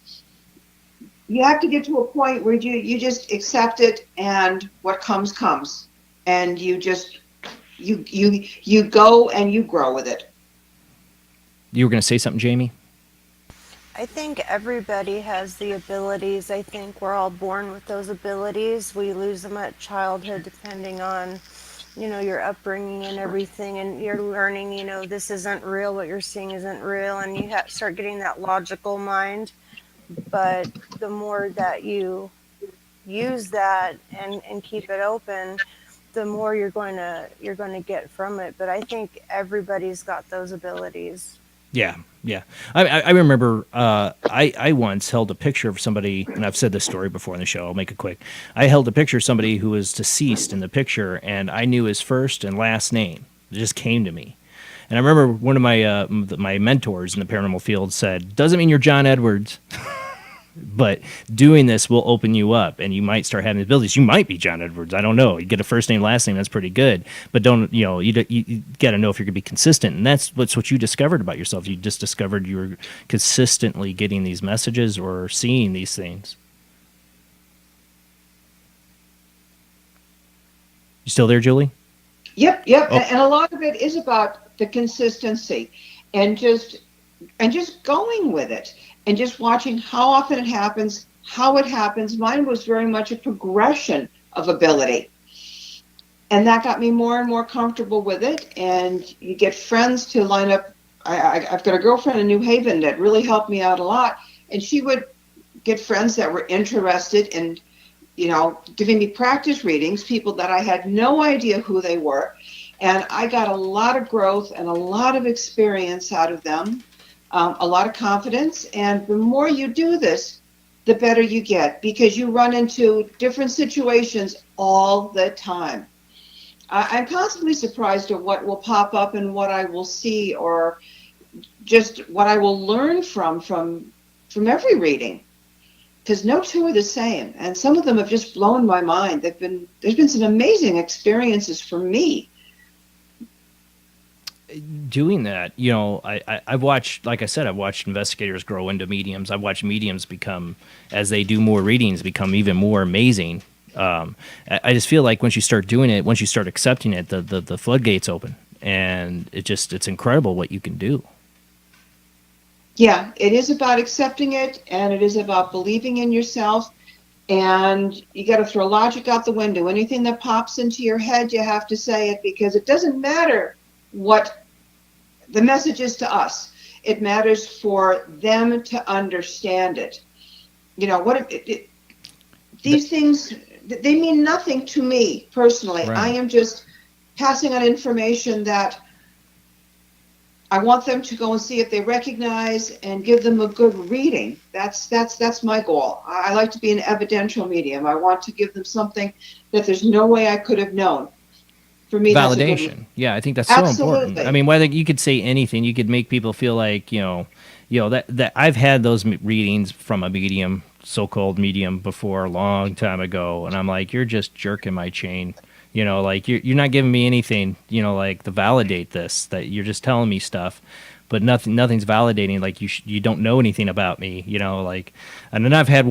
you have to get to a point where you just accept it, and what comes, and you just you go and you grow with it. You were going to say something, Jamie? I think everybody has the abilities. I think we're all born with those abilities. We lose them at childhood depending on, your upbringing and everything. And you're learning, this isn't real, what you're seeing isn't real. And you start getting that logical mind. But the more that you use that and keep it open, the more you're going to get from it. But I think everybody's got those abilities. Yeah. I remember I once held a picture of somebody, and I've said this story before in the show. I'll make it quick. I held a picture of somebody who was deceased in the picture, and I knew his first and last name. It just came to me. And I remember one of my mentors in the paranormal field said, "Doesn't mean you're John Edwards." But doing this will open you up, and you might start having abilities. You might be John Edwards. I don't know. You get a first name, last name. That's pretty good. But don't you got to know if you're going to be consistent, and that's what you discovered about yourself. You just discovered you were consistently getting these messages or seeing these things. You still there, Julie? Yep. Oh. And a lot of it is about the consistency, and just going with it. And just watching how often it happens, how it happens. Mine was very much a progression of ability. And that got me more and more comfortable with it. And you get friends to line up. I've got a girlfriend in New Haven that really helped me out a lot. And she would get friends that were interested in, giving me practice readings, people that I had no idea who they were. And I got a lot of growth and a lot of experience out of them. A lot of confidence, and the more you do this, the better you get, because you run into different situations all the time. I'm constantly surprised at what will pop up and what I will see, or just what I will learn from every reading, because no two are the same, and some of them have just blown my mind. There's been some amazing experiences for me. Doing that, I've watched, like I said, I've watched investigators grow into mediums. I've watched mediums become, as they do more readings, become even more amazing. I just feel like once you start doing it, once you start accepting it, the floodgates open, and it's incredible what you can do. Yeah, it is about accepting it, and it is about believing in yourself, and you got to throw logic out the window. Anything that pops into your head, you have to say it, because it doesn't matter what the message is to us. It matters for them to understand it. These things, they mean nothing to me personally. Right. I am just passing on information that I want them to go and see if they recognize, and give them a good reading. That's my goal. I like to be an evidential medium. I want to give them something that there's no way I could have known. For me, Validation. Yeah, I think that's so important. I mean, whether you could say anything, you could make people feel like, that I've had those readings from a medium, so-called medium, before a long time ago, and I'm like, you're just jerking my chain. Like you're not giving me anything, like to validate this, that you're just telling me stuff, but nothing's validating. Like you don't know anything about me, like, and then I've had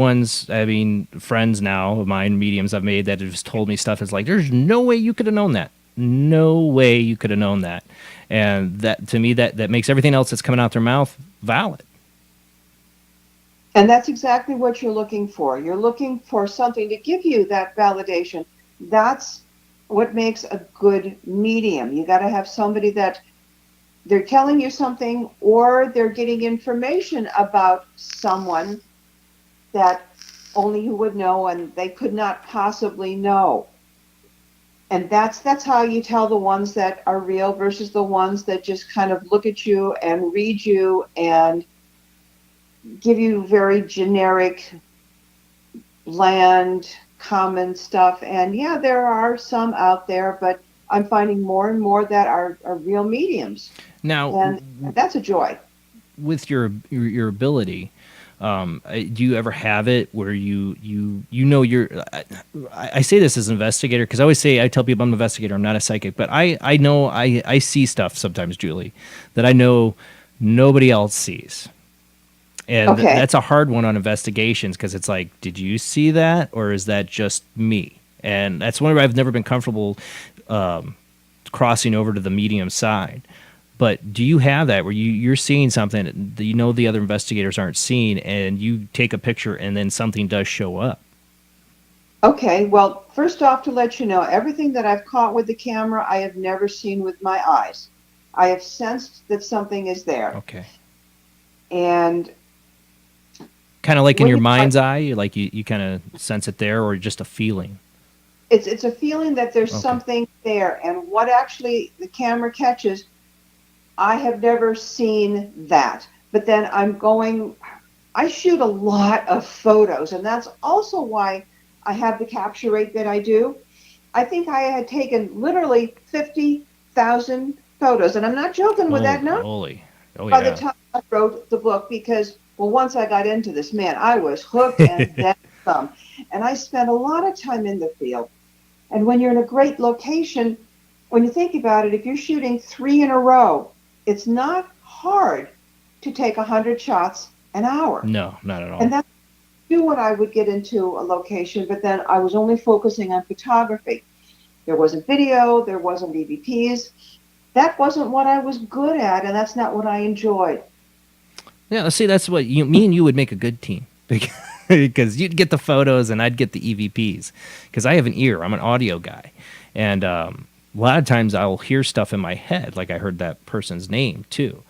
friends now of mine, mediums I've made, that have just told me stuff. It's like, there's no way you could have known that. No way you could have known that. And that, to me, that makes everything else that's coming out their mouth valid. And that's exactly what you're looking for. You're looking for something to give you that validation. That's what makes a good medium. You got to have somebody that they're telling you something, or they're getting information about someone that only you would know and they could not possibly know. And that's how you tell the ones that are real versus the ones that just kind of look at you and read you and give you very generic, bland, common stuff. And yeah, there are some out there, but I'm finding more and more that are real mediums. Now, And that's a joy. with your ability, do you ever have it where you know you're? I say this as an investigator because I tell people I'm an investigator. I'm not a psychic, but I know I see stuff sometimes, Julie, that I know nobody else sees. And Okay. that's a hard one on investigations because it's like, did you see that, or is that just me? And that's one where I've never been comfortable crossing over to the medium side. But do you have that where you're seeing something that you know the other investigators aren't seeing, and you take a picture and then something does show up? Okay, well, first off, to let you know, everything that I've caught with the camera, I have never seen with my eyes. I have sensed that something is there. Okay. And Kind of like in When your you- mind's eye, like you kind of sense it there, or just a feeling? it's a feeling that there's Okay. something there. And what actually the camera catches, I have never seen that. But then I shoot a lot of photos, and that's also why I have the capture rate that I do. I think I had taken literally 50,000 photos, and I'm not joking with that number. Holy. Oh, By yeah. the time I wrote the book, because, well, once I got into this, man, I was hooked and then some. And I spent a lot of time in the field. And when you're in a great location, when you think about it, if you're shooting 3 in a row, it's not hard to take 100 shots an hour. No, not at all. And that's when I would get into a location, but then I was only focusing on photography. There wasn't video, there wasn't EVPs. That wasn't what I was good at, and that's not what I enjoyed. Yeah, see, that's what me and you would make a good team because you'd get the photos and I'd get the EVPs because I have an ear. I'm an audio guy, and a lot of times I'll hear stuff in my head, like I heard that person's name too.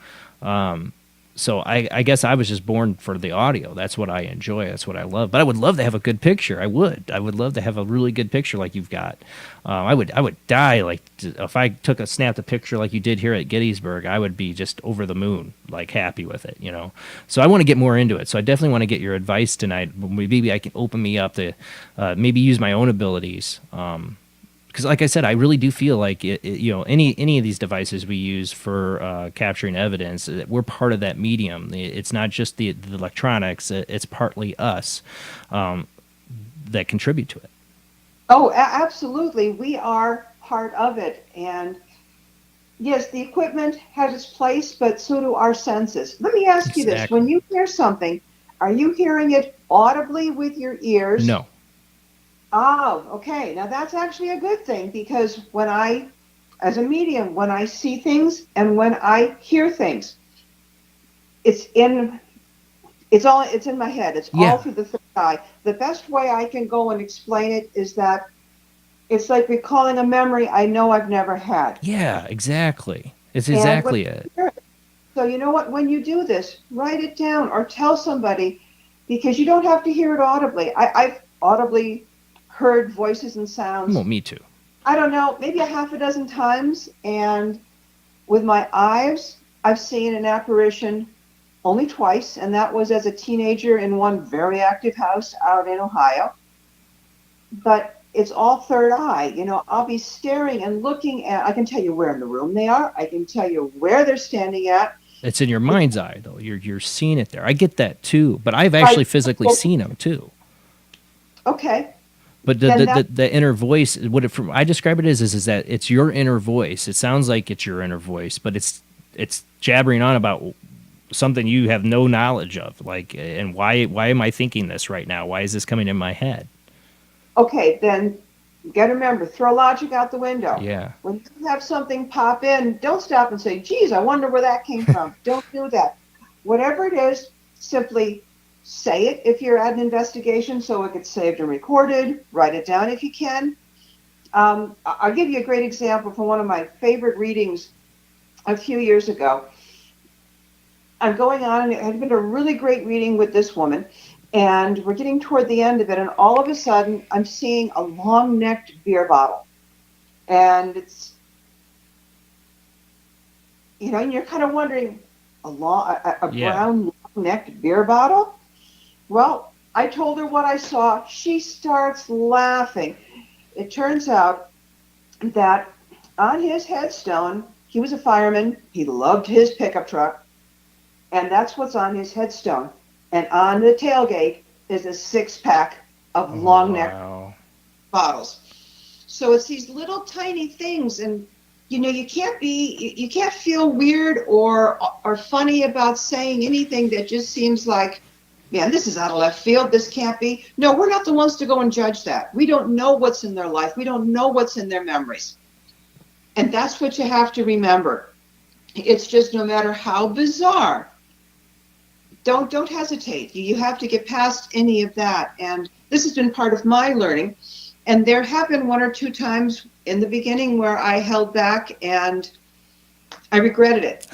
So I guess I was just born for the audio. That's what I enjoy. That's what I love. But I would love to have a good picture. I would love to have a really good picture like you've got. I would die like if I snapped a picture like you did here at Gettysburg. I would be just over the moon, like happy with it, you know. So I want to get more into it. So I definitely want to get your advice tonight. Maybe I can open me up to maybe use my own abilities. Because, like I said, I really do feel like any of these devices we use for capturing evidence, we're part of that medium. It's not just the electronics; it's partly us that contribute to it. Oh, absolutely. We are part of it. And yes, the equipment has its place, but so do our senses. Let me ask you this. Exactly. When you hear something, are you hearing it audibly with your ears? No. Oh, okay. Now that's actually a good thing, because as a medium, when I see things and when I hear things, it's in my head. It's all through the third eye. The best way I can go and explain it is that it's like recalling a memory I know I've never had. Yeah, exactly. It's exactly it. So you know what? When you do this, write it down or tell somebody, because you don't have to hear it audibly. I've audibly heard voices and sounds. Well, me too. I don't know, maybe a half a dozen times. And with my eyes, I've seen an apparition only twice, and that was as a teenager in one very active house out in Ohio. But it's all third eye. You know, I'll be staring and looking at, I can tell you where in the room they are. I can tell you where they're standing at. It's in your mind's eye, though. You're seeing it there. I get that too, but I've actually physically seen them too. Okay. But the inner voice, I describe it as that it's your inner voice. It sounds like it's your inner voice, but it's jabbering on about something you have no knowledge of. Like, and why am I thinking this right now? Why is this coming in my head? Okay, then you got to remember, throw logic out the window. Yeah. When you have something pop in, don't stop and say, geez, I wonder where that came from. Don't do that. Whatever it is, simply say it if you're at an investigation so it gets saved and recorded. Write it down if you can. I'll give you a great example from one of my favorite readings a few years ago. I'm going on, and it had been a really great reading with this woman, and we're getting toward the end of it, and all of a sudden, I'm seeing a long-necked beer bottle. And it's, and you're kind of wondering, a Yeah. brown long-necked beer bottle? Well, I told her what I saw. She starts laughing. It turns out that on his headstone, he was a fireman. He loved his pickup truck. And that's what's on his headstone. And on the tailgate is a 6-pack of long-neck bottles. So it's these little tiny things, and you can't feel weird or funny about saying anything that just seems like, man, this is out of left field. This can't be. No, we're not the ones to go and judge that. We don't know what's in their life. We don't know what's in their memories. And that's what you have to remember. It's just, no matter how bizarre, don't hesitate. You have to get past any of that. And this has been part of my learning. And there have been 1 or 2 times in the beginning where I held back, and I regretted it.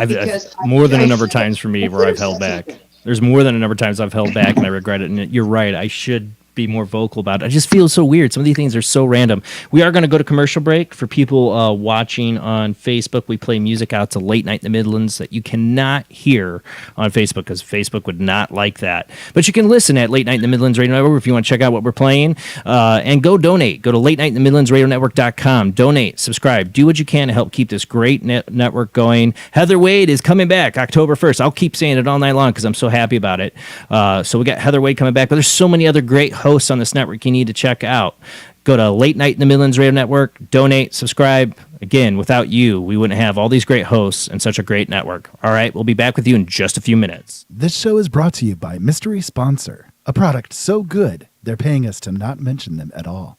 More than a number of times for me where I've held back. There's more than a number of times I've held back and I regret it. And you're right. I should be more vocal about it. I just feel so weird. Some of these things are so random. We are going to go to commercial break. For people watching on Facebook, we play music out to Late Night in the Midlands that you cannot hear on Facebook because Facebook would not like that. But you can listen at Late Night in the Midlands Radio Network if you want to check out what we're playing. And go donate. Go to latenightintthemidlandsradionetwork.com. Donate, subscribe, do what you can to help keep this great network going. Heather Wade is coming back October 1st. I'll keep saying it all night long because I'm so happy about it. So we got Heather Wade coming back, but there's so many other great hosts on this network you need to check out. Go to Late Night in the Midlands Radio Network, donate, subscribe. Again, without you, we wouldn't have all these great hosts and such a great network. All right, we'll be back with you in just a few minutes. This show is brought to you by Mystery Sponsor, a product so good they're paying us to not mention them at all.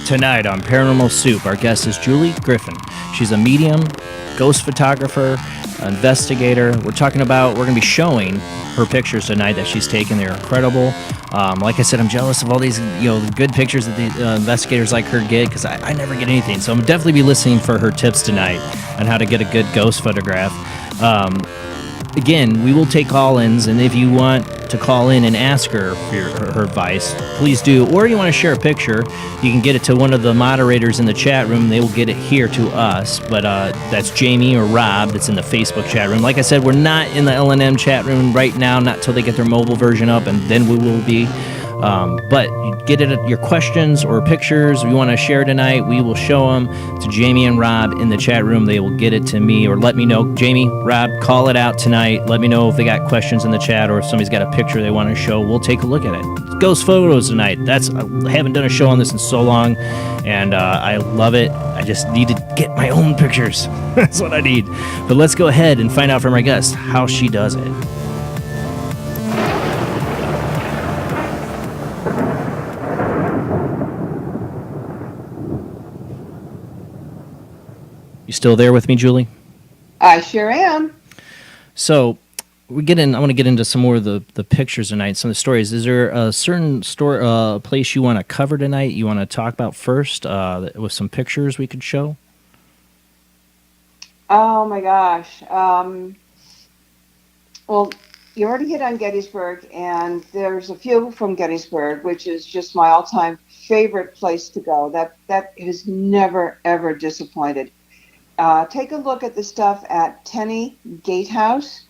Tonight on Paranormal Soup, our guest is Julie Griffin. She's a medium, ghost photographer, investigator. We're going to be showing her pictures tonight that she's taken. They're incredible. Like I said, I'm jealous of all these good pictures that the investigators like her get because I never get anything. So I'm definitely be listening for her tips tonight on how to get a good ghost photograph. Again, we will take call-ins, and if you want to call in and ask her for her advice, please do. Or you want to share a picture, you can get it to one of the moderators in the chat room. They will get it here to us, but that's Jamie or Rob that's in the Facebook chat room. Like I said, we're not in the LNM chat room right now, not till they get their mobile version up, and then we will be. But you get it, your questions or pictures we want to share tonight, we will show them to Jamie and Rob in the chat room. They will get it to me or let me know. Jamie, Rob, call it out tonight. Let me know if they got questions in the chat or if somebody's got a picture they want to show. We'll take a look at it. Ghost photos tonight. I haven't done a show on this in so long, and I love it. I just need to get my own pictures. That's what I need. But let's go ahead and find out from our guest how she does it. You still there with me, Julie? I sure am. So I want to get into some more of the pictures tonight, some of the stories. Is there a certain place you want to cover tonight? You want to talk about first with some pictures we could show? Oh my gosh. Well, you already hit on Gettysburg, and there's a few from Gettysburg, which is just my all-time favorite place to go. That has never ever disappointed. Take a look at the stuff at Tenney Gatehouse.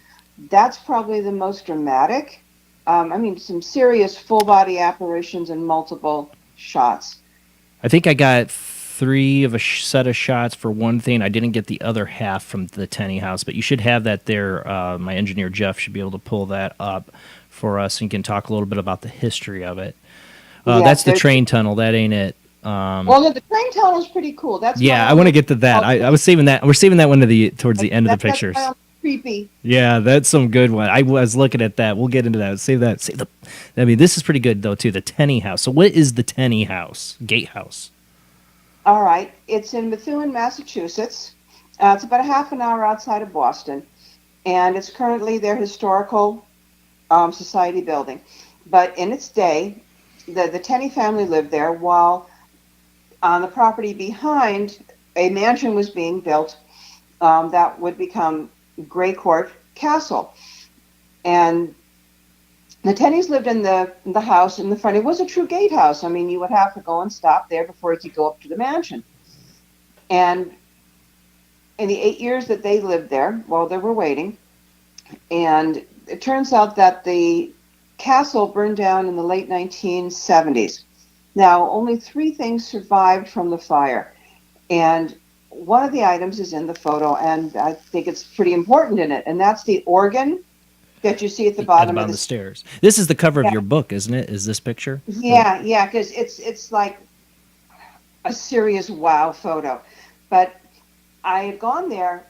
That's probably the most dramatic. Some serious full-body apparitions and multiple shots. I think I got 3 of a set of shots for one thing. I didn't get the other half from the Tenney house, but you should have that there. My engineer, Jeff, should be able to pull that up for us and can talk a little bit about the history of it. That's the train tunnel. That ain't it. No, the train tunnel is pretty cool. That's I want to get to that. I was saving that. We're saving that one towards the end of the pictures. creepy. Yeah, that's some good one. I was looking at that. We'll get into that. Save that. Save the. I mean, this is pretty good though too. The Tenney House. So, what is the Tenney House? Gatehouse. All right. It's in Methuen, Massachusetts. It's about a half an hour outside of Boston. And it's currently their historical society building. But in its day, the Tenney family lived there, while on the property behind, a mansion was being built that would become Grey Court Castle. And the Tenneys lived in the house in the front. It was a true gatehouse. I mean, you would have to go and stop there before you could go up to the mansion. And in the 8 years that they lived there, while they were waiting, and it turns out that the castle burned down in the late 1970s. Now, only 3 things survived from the fire. And one of the items is in the photo, and I think it's pretty important in it, and that's the organ that you see at the bottom of the stairs. This is the cover of your book, isn't it? Is this picture? Yeah, because it's like a serious wow photo. But I had gone there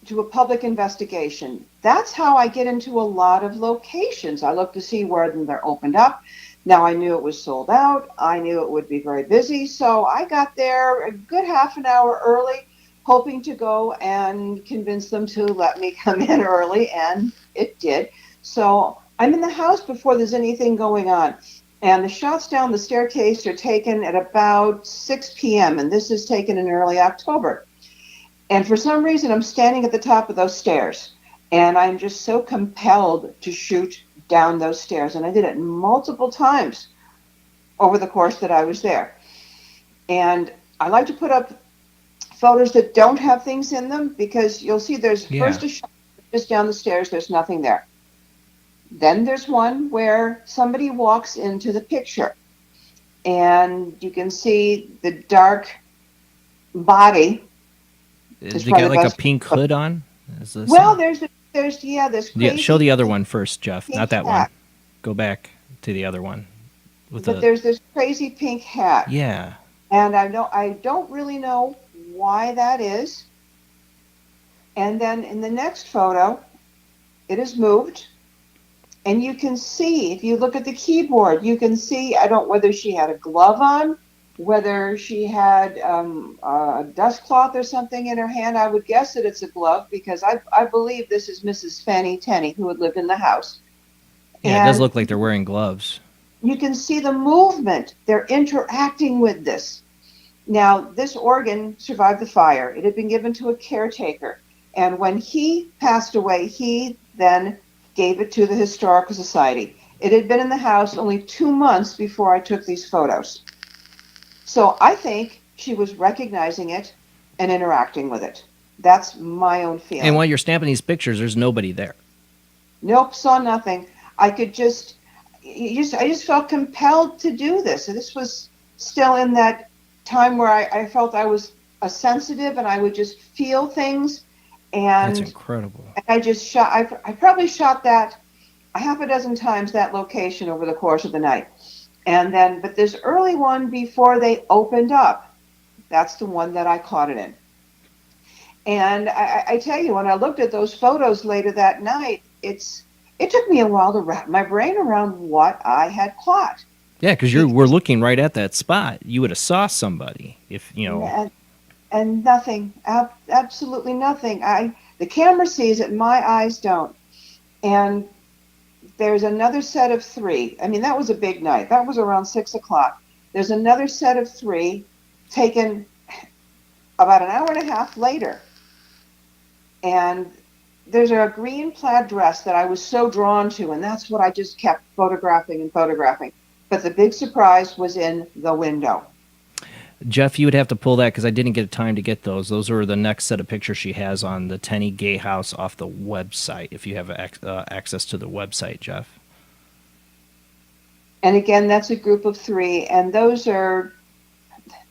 to a public investigation. That's how I get into a lot of locations. I look to see where they're opened up. Now, I knew it was sold out. I knew it would be very busy. So I got there a good half an hour early, hoping to go and convince them to let me come in early, and it did. So I'm in the house before there's anything going on. And the shots down the staircase are taken at about 6 p.m., and this is taken in early October. And for some reason, I'm standing at the top of those stairs, and I'm just so compelled to shoot down those stairs. And I did it multiple times over the course that I was there. And I like to put up photos that don't have things in them, because you'll see there's first a shot just down the stairs, there's nothing there. Then there's one where somebody walks into the picture, and you can see the dark body. Did you got like a pink hood on? Is this well, there's this crazy. Yeah, show the other one first, Jeff. pink Not that one. hat. Go back to the other one. But there's this crazy pink hat. Yeah. And I don't really know why that is. And then in the next photo, it is moved. And you can see, if you look at the keyboard, you can see, whether she had a glove on, whether she had a dust cloth or something in her hand. I would guess that it's a glove, because I believe this is Mrs. Fanny Tenney, who had lived in the house. Yeah, And it does look like they're wearing gloves. you can see the movement. They're interacting with this. Now, this organ survived the fire. It had been given to a caretaker. And when he passed away, he then gave it to the Historical Society. It had been in the house only 2 months before I took these photos. So I think she was recognizing it and interacting with it. That's my own feeling. And while you're snapping these pictures, there's nobody there. Nope, saw nothing. I just felt compelled to do this. And this was still in that time where I felt I was a sensitive, and I would just feel things. And That's incredible. I just shot. I probably shot that a half a dozen times, that location, over the course of the night. And then, but this early one before they opened up, that's the one that I caught it in. And I tell you, when I looked at those photos later that night, it took me a while to wrap my brain around what I had caught. Yeah, because we're looking right at that spot. You would have saw somebody if And nothing, absolutely nothing. The camera sees it, my eyes don't. And there's another set of 3. I mean, that was a big night. That was around 6 o'clock. There's another set of 3 taken about an hour and a half later. And there's a green plaid dress that I was so drawn to, and that's what I just kept photographing and photographing. But the big surprise was in the window. Jeff, you would have to pull that, because I didn't get time to get those. Those are the next set of pictures she has on the Tenney Gatehouse off the website, if you have access to the website, Jeff. And again, that's a group of 3, and those are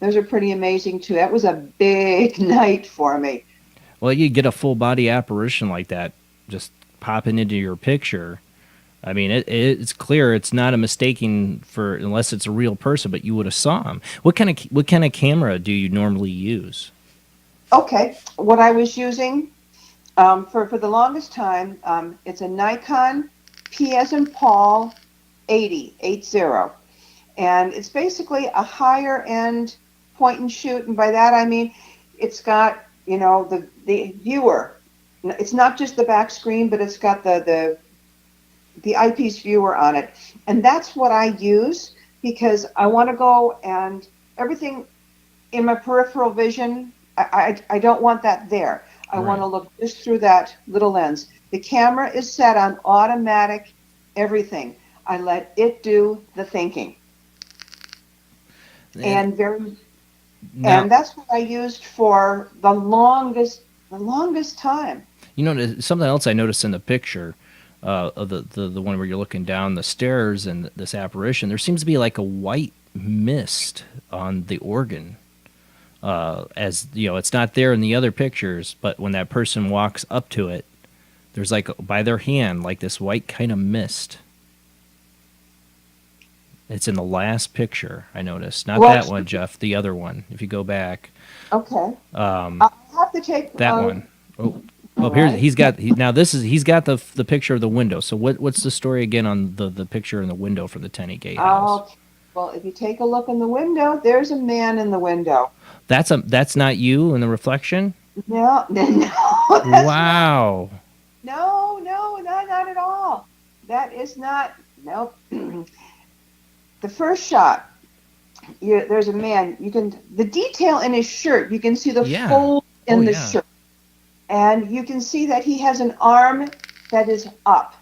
pretty amazing too. That was a big night for me. Well, you get a full body apparition like that just popping into your picture. I mean, it's clear it's not a mistaking for, unless it's a real person, but you would have saw him. What kind of camera do you normally use? Okay, what I was using, For the longest time, it's a Nikon P as in Paul 80. And it's basically a higher end point and shoot. And by that, I mean, it's got, the viewer. It's not just the back screen, but it's got the eyepiece viewer on it. And that's what I use because I want to go and everything in my peripheral vision, I don't want that there. I want to look just through that little lens. The camera is set on automatic everything. I let it do the thinking. And that's what I used for the longest time. Something else I noticed in the picture of the one where you're looking down the stairs and this apparition, there seems to be like a white mist on the organ. As it's not there in the other pictures, but when that person walks up to it, there's like by their hand like this white kind of mist. It's in the last picture, I noticed. Not that one, Jeff. The other one. If you go back. Okay. I'll have to take that one. Here's he's got the picture of the window. So what's the story again on the picture in the window for the Tenney Gatehouse? Well, if you take a look in the window, there's a man in the window. That's not you in the reflection? No. Wow. No, not at all. That is not. Nope. The first shot, there's a man. The detail in his shirt. You can see the fold in the shirt, and you can see that he has an arm that is up.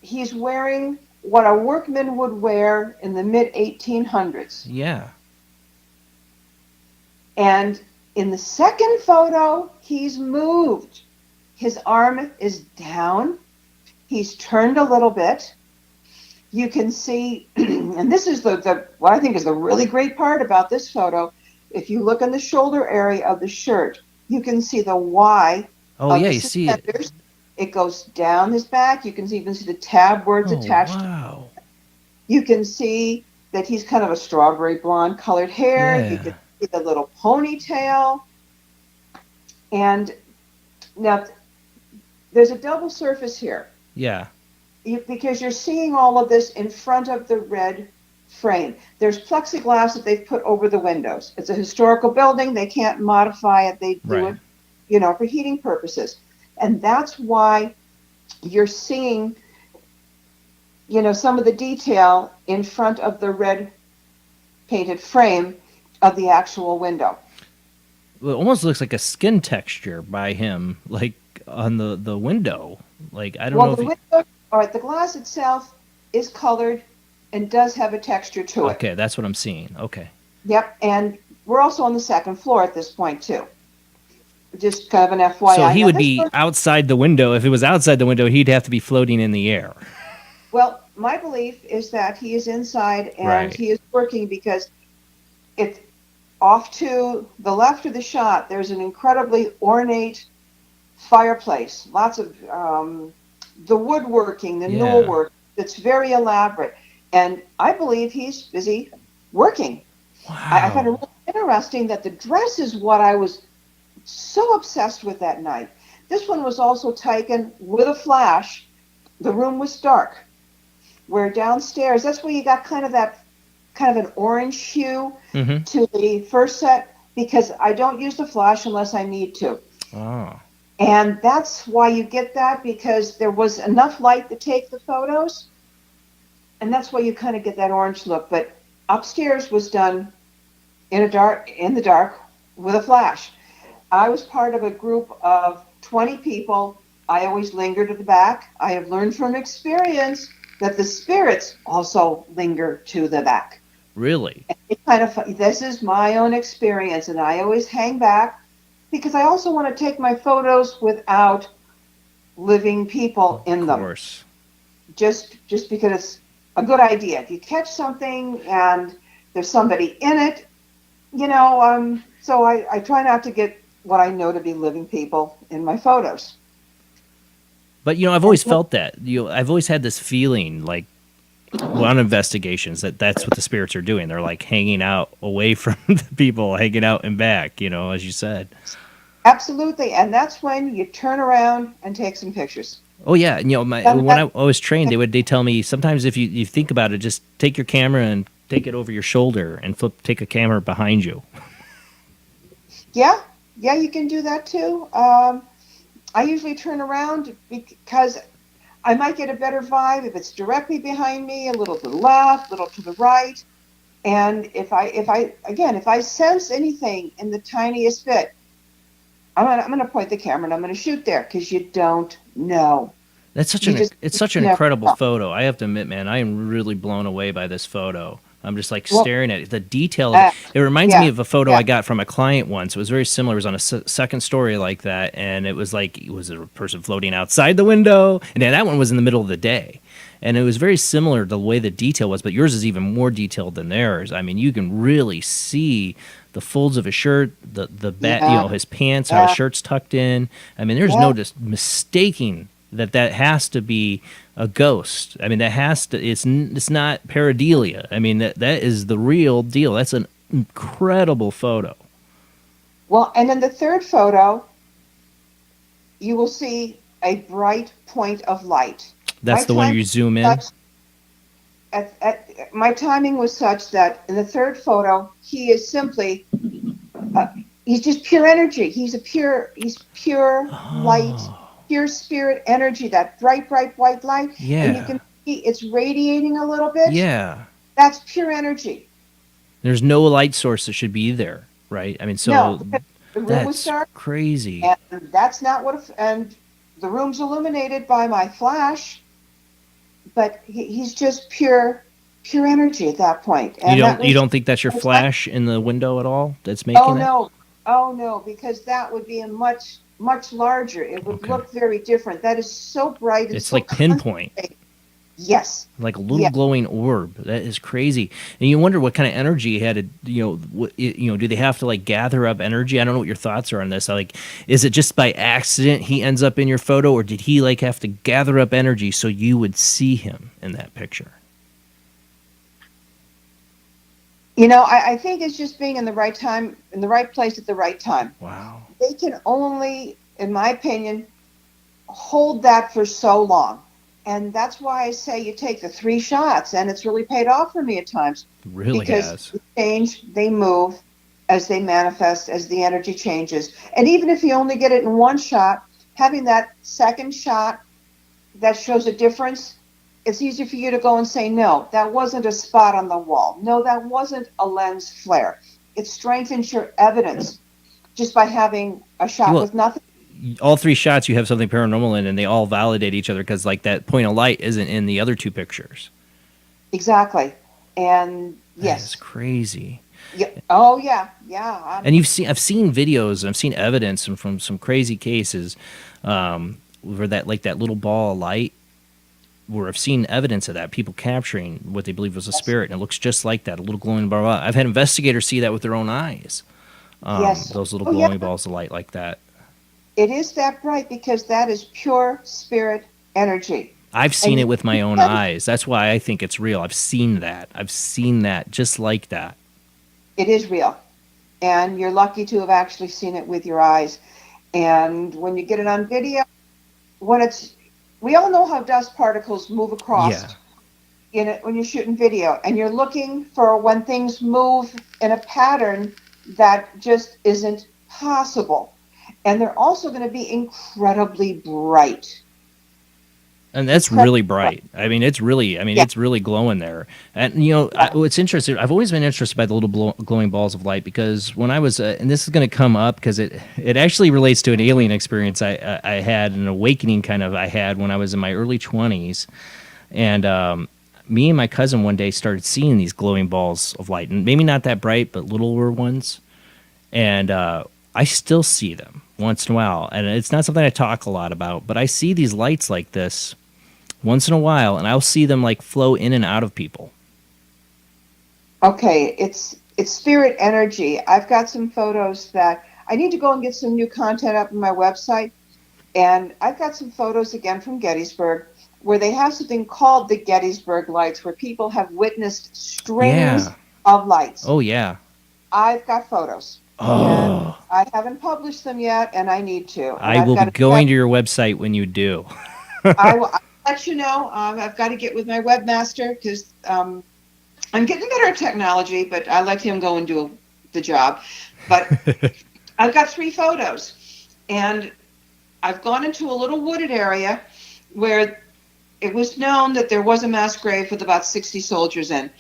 He's wearing what a workman would wear in the mid-1800s. Yeah. And in the second photo, he's moved. His arm is down. He's turned a little bit. You can see, and this is what I think is the really great part about this photo. If you look in the shoulder area of the shirt, you can see the Y. Oh, yeah, you see it. It goes down his back. You can even see the tab words attached. Wow. You can see that he's kind of a strawberry blonde colored hair. Yeah. You can see the little ponytail. And now there's a double surface here. Yeah. Because you're seeing all of this in front of the red frame. There's plexiglass that they've put over the windows. It's a historical building. They can't modify it. They do it, for heating purposes. And that's why you're seeing, some of the detail in front of the red painted frame of the actual window. Well, it almost looks like a skin texture by him, like on the window. Like, I don't know if window, all right, the glass itself is colored and does have a texture to it. Okay, that's what I'm seeing. Okay. Yep, and we're also on the second floor at this point, too. Just kind of an FYI. So he would be outside the window. If it was outside the window, he'd have to be floating in the air. Well, my belief is that he is inside and he is working because it's off to the left of the shot. There's an incredibly ornate fireplace. Lots of the woodworking, the newel work that's very elaborate. And I believe he's busy working. Wow. I find it really interesting that the dress is what I was so obsessed with that night. This one was also taken with a flash. The room was dark. Where downstairs, that's where you got kind of an orange hue to the first set, because I don't use the flash unless I need to. Oh. And that's why you get that, because there was enough light to take the photos. And that's why you kind of get that orange look. But upstairs was done in the dark with a flash. I was part of a group of 20 people. I always lingered at the back. I have learned from experience that the spirits also linger to the back. Really? This is my own experience, and I always hang back because I also want to take my photos without living people in them. Of course. Just because it's a good idea. If you catch something and there's somebody in it, so I try not to get what I know to be living people in my photos. But, I've always felt that. I've always had this feeling, like, on investigations, that's what the spirits are doing. They're, like, hanging out away from the people, hanging out and back, as you said. Absolutely, and that's when you turn around and take some pictures. Oh yeah, and, when I was trained, they tell me sometimes if you think about it, just take your camera and take it over your shoulder and take a camera behind you. Yeah, yeah, you can do that too. I usually turn around because I might get a better vibe if it's directly behind me, a little to the left, a little to the right. And if I sense anything in the tiniest bit, I'm gonna point the camera and I'm gonna shoot there because you don't know. That's such it's such an incredible photo. I have to admit, man, I am really blown away by this photo. I'm just like staring at it. The detail of it. It reminds me of a photo I got from a client once. It was very similar. It was on a second story like that, and it was like it was a person floating outside the window, and then that one was in the middle of the day. And it was very similar to the way the detail was, but yours is even more detailed than theirs. I mean, you can really see the folds of his shirt, the his pants, how his shirt's tucked in. I mean, there's no just mistaking that has to be a ghost. I mean, that has to. It's not pareidolia. I mean, that is the real deal. That's an incredible photo. Well, and in the third photo, you will see a bright point of light. That's the one you zoom in? My timing was such that in the third photo, he is simply, he's just pure energy. He's pure light, pure spirit energy, that bright white light. Yeah. And you can see it's radiating a little bit. Yeah. That's pure energy. There's no light source that should be there, right? I mean, so no, the room was that's dark, crazy. And that's not what, and the room's illuminated by my flash. But he's just pure energy at that point. And you don't think that's your flash in the window at all? That's making no, because that would be a much larger. It would look very different. That is so bright. It's so like pinpoint. Yes. Like a little glowing orb. That is crazy. And you wonder what kind of energy he had to, do they have to like gather up energy? I don't know what your thoughts are on this. Like, is it just by accident he ends up in your photo, or did he like have to gather up energy so you would see him in that picture? I think it's just being in the right time, in the right place at the right time. Wow. They can only, in my opinion, hold that for so long. And that's why I say you take the 3 shots, and it's really paid off for me at times. Really because they change, they move as they manifest, as the energy changes. And even if you only get it in 1 shot, having that second shot that shows a difference, it's easy for you to go and say, no, that wasn't a spot on the wall. No, that wasn't a lens flare. It strengthens your evidence just by having a shot with nothing. All 3 shots you have something paranormal in, and they all validate each other because like that point of light isn't in the other 2 pictures. Exactly. And yes, that's crazy. Yeah. Oh yeah. And I've seen videos, I've seen evidence from some crazy cases where that little ball of light, where I've seen evidence of that, people capturing what they believe was a spirit, and it looks just like that, a little glowing ball. I've had investigators see that with their own eyes. Those little glowing balls of light like that. It is that bright because that is pure spirit energy. I've seen it with my own eyes. That's why I think it's real. I've seen that just like that. It is real. And you're lucky to have actually seen it with your eyes. And when you get it on video, we all know how dust particles move across when you're shooting video. And you're looking for when things move in a pattern that just isn't possible. And they're also going to be incredibly bright. And that's really bright. I mean, it's really glowing there. And, what's interesting, I've always been interested by the little glowing balls of light because when I was, and this is going to come up because it actually relates to an alien experience I had, an awakening I had when I was in my early 20s. And me and my cousin one day started seeing these glowing balls of light, and maybe not that bright, but littler ones. And I still see them once in a while, and it's not something I talk a lot about, but I see these lights like this once in a while, and I'll see them like flow in and out of people. Okay, it's spirit energy. I've got some photos that I need to go and get some new content up on my website, and I've got some photos again from Gettysburg where they have something called the Gettysburg lights, where people have witnessed strings of lights. Oh yeah. I've got photos. Oh, I haven't published them yet, and I need to. And I I've will got be to going to your website when you do. I'll let you know. I've got to get with my webmaster because I'm getting better at technology, but I let him go and do the job. But I've got 3 photos, and I've gone into a little wooded area where it was known that there was a mass grave with about 60 soldiers in.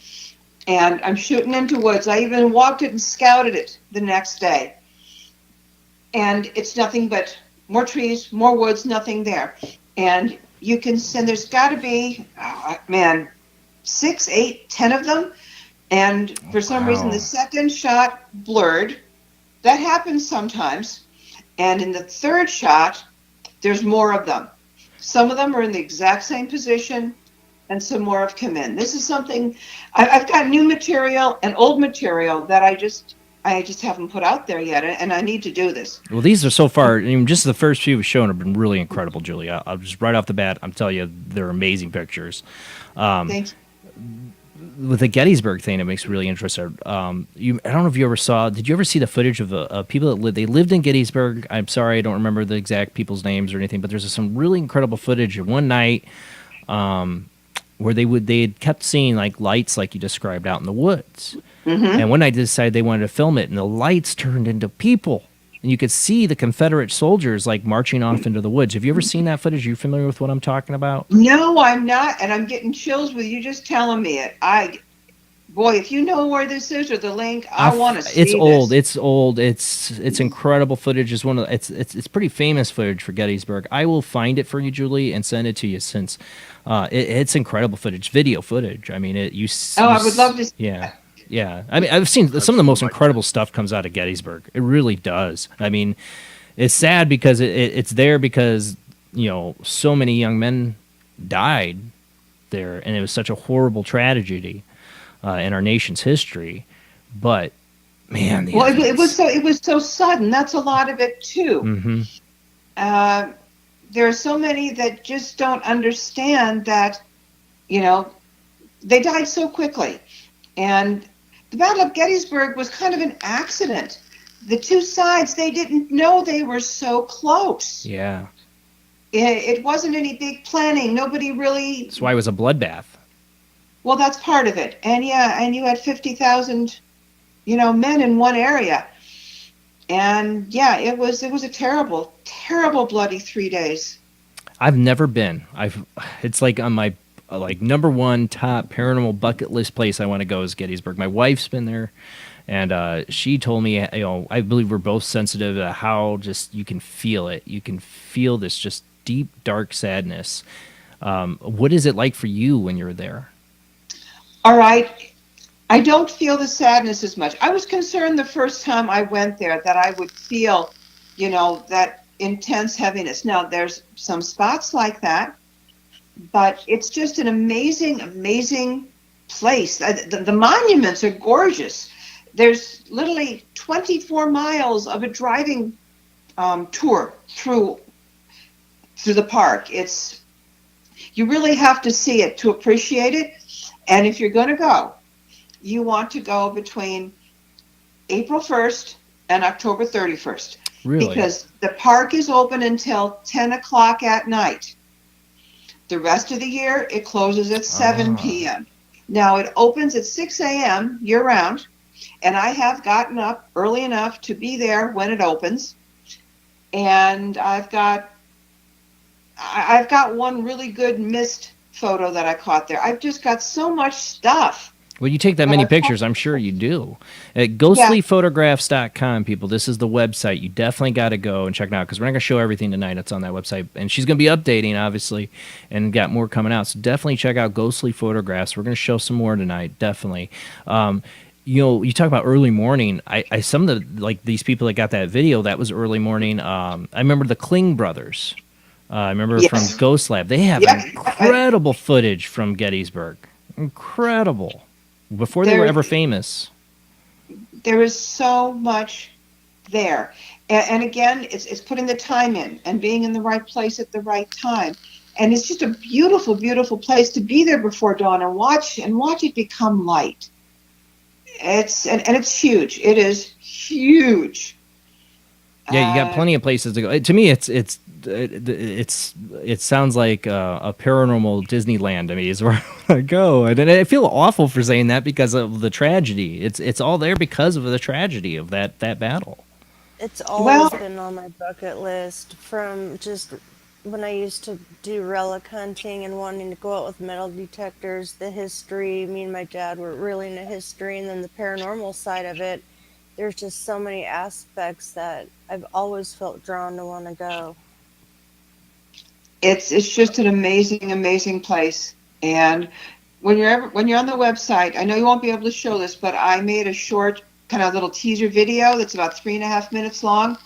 And I'm shooting into woods. I even walked it and scouted it the next day. And it's nothing but more trees, more woods, nothing there. And you can send, there's got to be, 6, 8, 10 of them. And for some reason, the second shot blurred. That happens sometimes. And in the third shot, there's more of them. Some of them are in the exact same position, and some more have come in. This is something, I've got new material and old material that I just haven't put out there yet, and I need to do this. Well, these are so far, just the first few we've shown have been really incredible, Julie. I'll just right off the bat, I'm telling you, they're amazing pictures. Thank you. With the Gettysburg thing, it makes me really interesting. I don't know if you ever saw. Did you ever see the footage of people that lived in Gettysburg? I'm sorry, I don't remember the exact people's names or anything, but there's some really incredible footage of one night where they had kept seeing like lights, like you described, out in the woods. Mm-hmm. And one night they decided they wanted to film it, and the lights turned into people. And you could see the Confederate soldiers like marching off into the woods. Have you ever seen that footage? Are you familiar with what I'm talking about? No, I'm not, and I'm getting chills with you just telling me it. Boy, if you know where this is or the link, I want to see It's old. this. It's old. It's incredible footage. It's one of it's pretty famous footage for Gettysburg. I will find it for you, Julie, and send it to you since it's incredible footage, video footage. I mean, I would love to see Yeah. that. Yeah, I mean, I've seen some of the most incredible stuff comes out of Gettysburg. It really does. I mean, it's sad because it's there because so many young men died there, and it was such a horrible tragedy in our nation's history. But man, it was so sudden. That's a lot of it too. Mm-hmm. There are so many that just don't understand that, they died so quickly, and the Battle of Gettysburg was kind of an accident. The two sides, they didn't know they were so close. Yeah. It wasn't any big planning. Nobody really... That's why it was a bloodbath. Well, that's part of it. And you had 50,000, men in one area. And yeah, it was a terrible, terrible, bloody 3 days. I've never been. It's like on my number one top paranormal bucket list place I want to go is Gettysburg. My wife's been there, and she told me, I believe we're both sensitive to how just you can feel it. You can feel this just deep, dark sadness. What is it like for you when you're there? All right. I don't feel the sadness as much. I was concerned the first time I went there that I would feel, that intense heaviness. Now, there's some spots like that, but it's just an amazing, amazing place. The monuments are gorgeous. There's literally 24 miles of a driving tour through the park. You really have to see it to appreciate it. And if you're going to go, you want to go between April 1st and October 31st. Really? Because the park is open until 10 o'clock at night. The rest of the year, it closes at 7 p.m. Now, it opens at 6 a.m. year-round, and I have gotten up early enough to be there when it opens. And I've got one really good missed photo that I caught there. I've just got so much stuff. Well, you take that many pictures, I'm sure you do. At ghostlyphotographs.com, people, this is the website. You definitely got to go and check it out because we're not going to show everything tonight. It's on that website. And she's going to be updating, obviously, and got more coming out. So definitely check out Ghostly Photographs. We're going to show some more tonight, definitely. You talk about early morning. I some of the, these people that got that video, that was early morning. I remember the Kling brothers. I remember from Ghost Lab. They have incredible footage from Gettysburg. Incredible. Before they were ever famous. There is so much there. And again, it's putting the time in and being in the right place at the right time. And it's just a beautiful, beautiful place to be there before dawn and watch it become light. and it's huge. It is huge. Yeah, you got plenty of places to go. To me, it sounds like a paranormal Disneyland to me is where I go, and I feel awful for saying that because of the tragedy. It's all there because of the tragedy of that battle. It's always Well, been on my bucket list from just when I used to do relic hunting and wanting to go out with metal detectors, the history. Me and my dad were really into history, and then the paranormal side of it. There's just so many aspects that I've always felt drawn to want to go. it's just an amazing place. And when you're on the website, I know you won't be able to show this, but I made a short kind of little teaser video that's about 3.5 minutes long,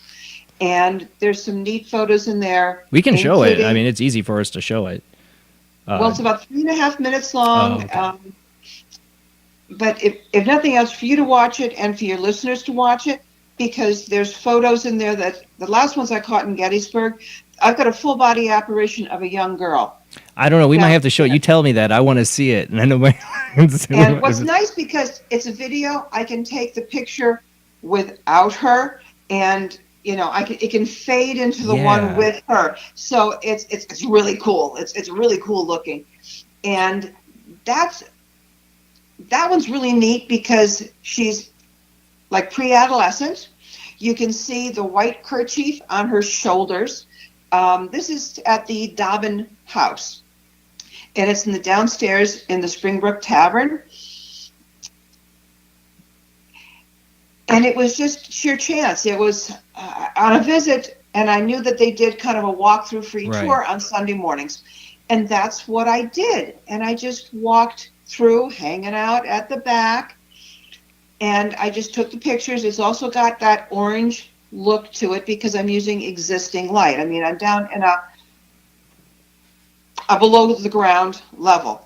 and there's some neat photos in there. We can show it. I including- mean, it's easy for us to show it. well, it's about 3.5 minutes long. Okay. But if nothing else, for you to watch it and for your listeners to watch it, because there's photos in there that the last ones I caught in Gettysburg, I've got a full body apparition of a young girl. I don't know. We might Now- have to show it. You tell me that. I want to see it, and I know my. And what's nice, because it's a video, I can take the picture without her, and it can fade into the Yeah. one with her. So it's really cool. It's really cool looking, and that one's really neat because she's like pre-adolescent. You can see the white kerchief on her shoulders. This is at the Dobbin house, and it's in the downstairs in the Springbrook Tavern. And it was just sheer chance. It was on a visit, and I knew that they did kind of a walkthrough free Right. tour on Sunday mornings. And that's what I did. And I just walked through, hanging out at the back, and I just took the pictures. It's also got that orange look to it because I'm using existing light. I mean, I'm down in a below the ground level.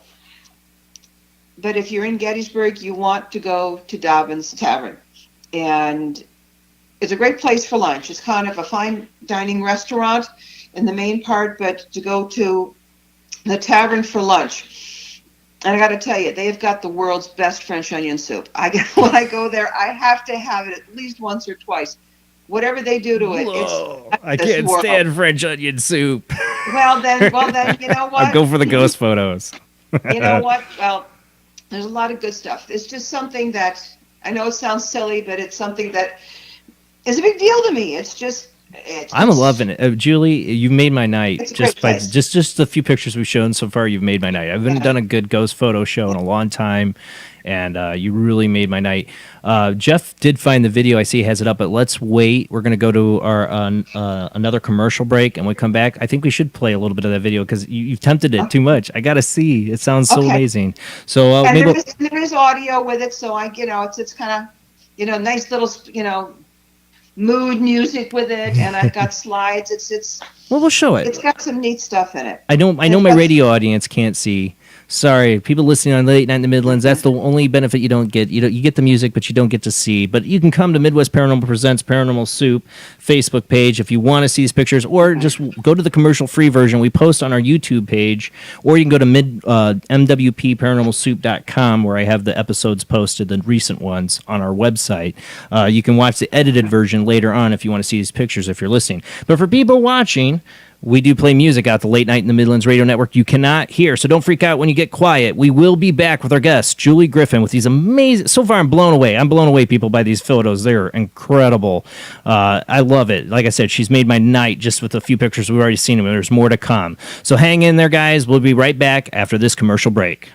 But if you're in Gettysburg, you want to go to Dobbin's Tavern. And it's a great place for lunch. It's kind of a fine dining restaurant in the main part, but to go to the tavern for lunch. And I got to tell you, they've got the world's best French onion soup. When I go there, I have to have it at least once or twice. Whatever they do to it, Whoa, it's I this can't world. stand French onion soup. Well then, you know what? I'll go for the ghost photos. You know what? Well, there's a lot of good stuff. It's just something that, I know it sounds silly, but it's something that is a big deal to me. I'm loving it, Julie. You've made my night It's a just great by place. just the few pictures we've shown so far. You've made my night. I haven't done a good ghost photo show in a long time, and you really made my night. Jeff did find the video. I see he has it up, but let's wait. We're going to go to our another commercial break, and when we come back, I think we should play a little bit of that video because you've tempted it too much. I got to see. It sounds so Okay. amazing. So And maybe there is audio with it, so it's kind of, nice little, mood music with it, and I've got slides. we'll show it. It's got some neat stuff in it. I know my radio audience can't see. Sorry, people listening on Late Night in the Midlands, that's the only benefit you don't get. You get the music, but you don't get to see. But you can come to Midwest Paranormal Presents Paranormal Soup Facebook page if you want to see these pictures, or just go to the commercial-free version we post on our YouTube page, or you can go to mwpparanormalsoup.com where I have the episodes posted, the recent ones, on our website. You can watch the edited version later on if you want to see these pictures if you're listening. But for people watching, we do play music out the Late Night in the Midlands Radio Network you cannot hear, so don't freak out when you get quiet. We will be back with our guest, Julie Griffin, with these amazing... So far, I'm blown away. I'm blown away, people, by these photos. They're incredible. I love it. Like I said, she's made my night just with a few pictures we've already seen, and there's more to come. So hang in there, guys. We'll be right back after this commercial break.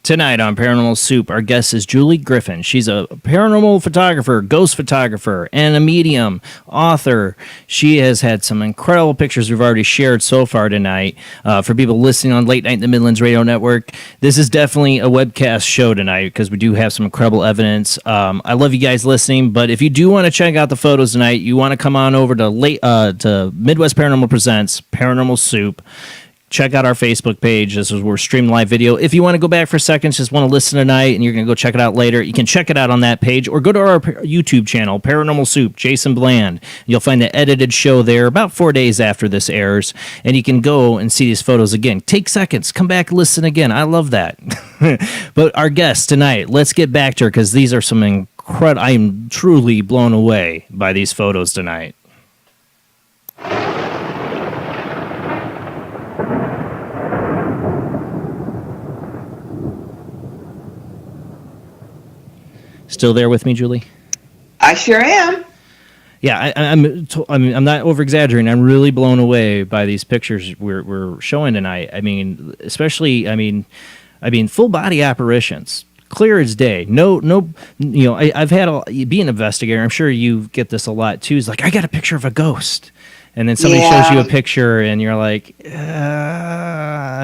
Tonight on Paranormal Soup, our guest is Julie Griffin. She's a paranormal photographer, ghost photographer, and a medium, author. She has had some incredible pictures we've already shared so far tonight. For people listening on Late Night in the Midlands Radio Network, this is definitely a webcast show tonight because we do have some incredible evidence. I love you guys listening, but if you do want to check out the photos tonight, you want to come on over to Midwest Paranormal Presents Paranormal Soup. check out our Facebook page. This is where we're streaming live video. If you want to go back for seconds, just want to listen tonight, and you're going to go check it out later, you can check it out on that page, or go to our YouTube channel, Paranormal Soup, Jason Bland. You'll find the edited show there about 4 days after this airs, and you can go and see these photos again. Take seconds, come back, listen again. I love that. But our guest tonight, let's get back to her, because these are some incredible. I am truly blown away by these photos tonight. Still there with me, Julie? I sure am. Yeah, I'm not over exaggerating. I'm really blown away by these pictures we're showing tonight. I mean, especially, full body apparitions, clear as day. No, I've had be an investigator. I'm sure you get this a lot too. It's like, I got a picture of a ghost. And then somebody shows you a picture, and you're like,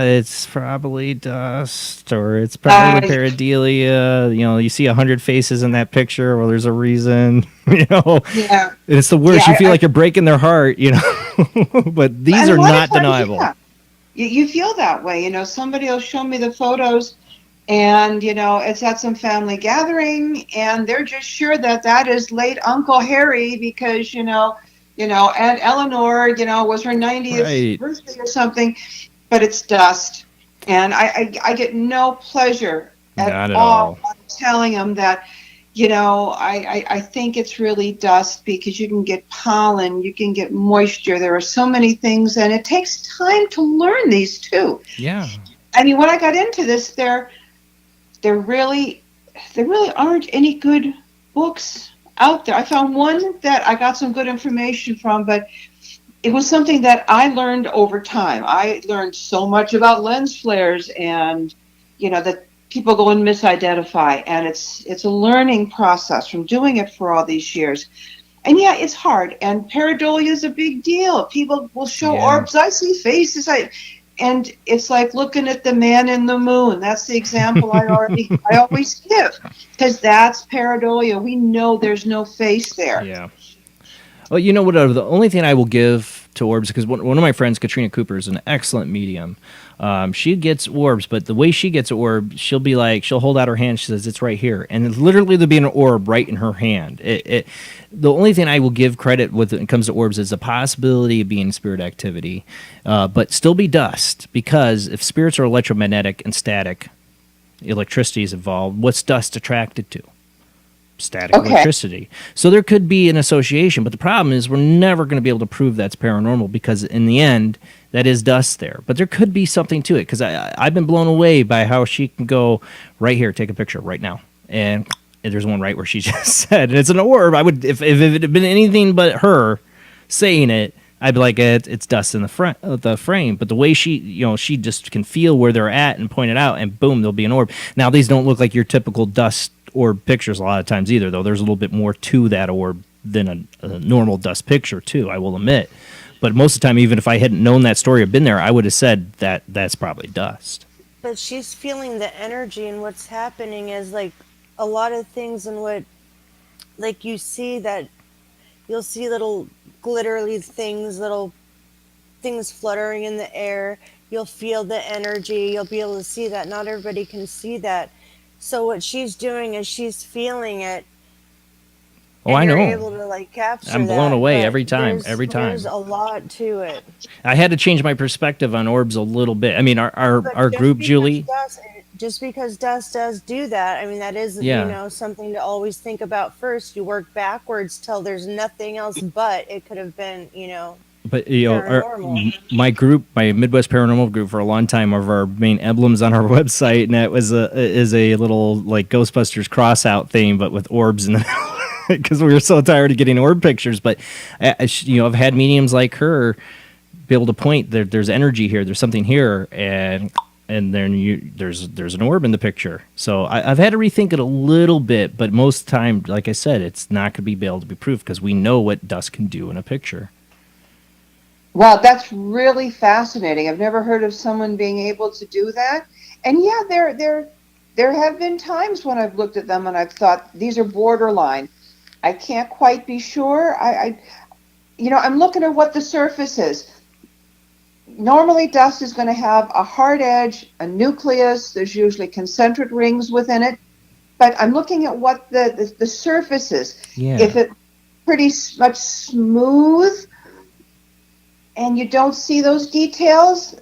it's probably dust, or it's probably pareidolia. You see 100 faces in that picture. Well, there's a reason. Yeah. It's the worst. You feel like you're breaking their heart. But these are not deniable. Yeah. You feel that way. Somebody will show me the photos, and it's at some family gathering, and they're just sure that is late Uncle Harry because Aunt Eleanor, was her 90th birthday or something, but it's dust. And I get no pleasure at all telling them that, I think it's really dust because you can get pollen, you can get moisture. There are so many things, and it takes time to learn these too. Yeah. I mean, when I got into this, there really aren't any good books out there. I found one that I got some good information from, but it was something that I learned over time. I learned so much about lens flares, and that people go and misidentify, and it's a learning process from doing it for all these years. And yeah, it's hard, and pareidolia is a big deal. People will show orbs. I see faces. And it's like looking at the man in the moon. That's the example I always give, because that's pareidolia. We know there's no face there. Yeah. Well, you know what? The only thing I will give to orbs, because one of my friends, Katrina Cooper, is an excellent medium. She gets orbs, but the way she gets an orb, she'll hold out her hand. She says, "It's right here," and literally there'll be an orb right in her hand. The only thing I will give credit when it comes to orbs is the possibility of being spirit activity, but still be dust, because if spirits are electromagnetic and static, electricity is involved. What's dust attracted to? Static electricity. So there could be an association, but the problem is we're never going to be able to prove that's paranormal, because in the end, that is dust there. But there could be something to it, because I've been blown away by how she can go right here, take a picture right now, and there's one right where she just said, and it's an orb. I would, if it had been anything but her saying it, I'd be like, it's dust in the frame. But the way she just can feel where they're at and point it out, and boom, there'll be an orb. Now, these don't look like your typical dust orb pictures a lot of times either, though. There's a little bit more to that orb than a normal dust picture, too, I will admit. But most of the time, even if I hadn't known that story or been there, I would have said that that's probably dust. But she's feeling the energy, and what's happening is like a lot of things, and what, like, you see that you'll see little glittery things, little things fluttering in the air. You'll feel the energy. You'll be able to see that. Not everybody can see that. So what she's doing is she's feeling it. Oh, I know. You're able to capture I'm blown away every time. There's a lot to it. I had to change my perspective on orbs a little bit. I mean, our group, Julie. Just because dust does do that, I mean, that is something to always think about first. You work backwards till there's nothing else, but it could have been But my group, my Midwest Paranormal group, for a long time, one of our main emblems on our website, and that is a little like Ghostbusters cross-out thing, but with orbs in the middle, because we were so tired of getting orb pictures. But I've had mediums like her be able to point there's energy here, there's something here, and then there's an orb in the picture. So I've had to rethink it a little bit, but most of the time, like I said, it's not going to be able to be proved, because we know what dust can do in a picture. Wow, that's really fascinating. I've never heard of someone being able to do that. And yeah, there have been times when I've looked at them and I've thought, these are borderline. I can't quite be sure. I'm looking at what the surface is. Normally, dust is going to have a hard edge, a nucleus. There's usually concentric rings within it. But I'm looking at what the surface is. Yeah. If it's pretty much smooth and you don't see those details,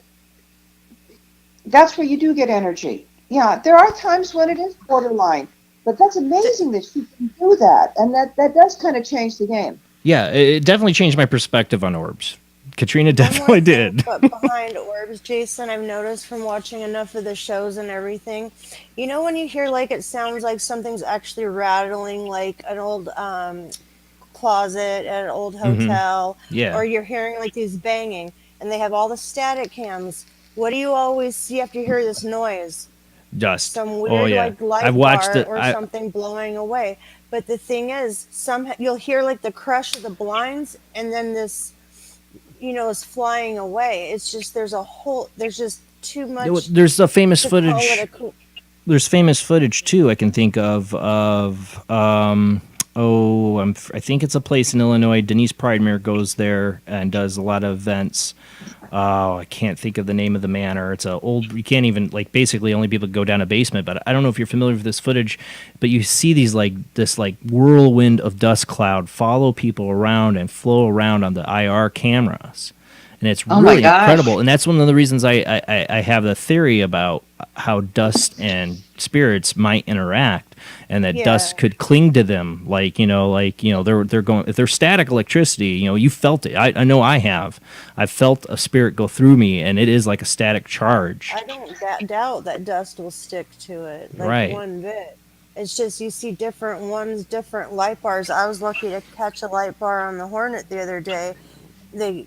that's where you do get energy. Yeah, there are times when it is borderline, but that's amazing that you can do that. And that does kind of change the game. Yeah, it definitely changed my perspective on orbs. Katrina One definitely more thing, did. but behind orbs, Jason, I've noticed from watching enough of the shows and everything. You know when you hear like it sounds like something's actually rattling, like an old closet at an old hotel, Yeah. or you're hearing like these banging, and they have all the static cams. What do you always see after you hear this noise? Dust. Some weird Oh yeah. like light I've watched bar it. or something blowing away. But the thing is, you'll hear like the crush of the blinds, and then this, is flying away. It's just there's just too much. There's a famous to call footage. it There's famous footage too. I can think of I think it's a place in Illinois. Denise Pridemere goes there and does a lot of events. Oh, I can't think of the name of the manor. It's a old. You can't even basically only people go down a basement. But I don't know if you're familiar with this footage. But you see this whirlwind of dust cloud follow people around and flow around on the IR cameras, and it's really incredible. And that's one of the reasons I have the theory about how dust and spirits might interact, and that dust could cling to them, they're going, if they're static electricity, you felt it. I know I have. I've felt a spirit go through me, and it is like a static charge. I don't doubt that dust will stick to it, Right. one bit. It's just you see different ones, different light bars. I was lucky to catch a light bar on the Hornet the other day. They,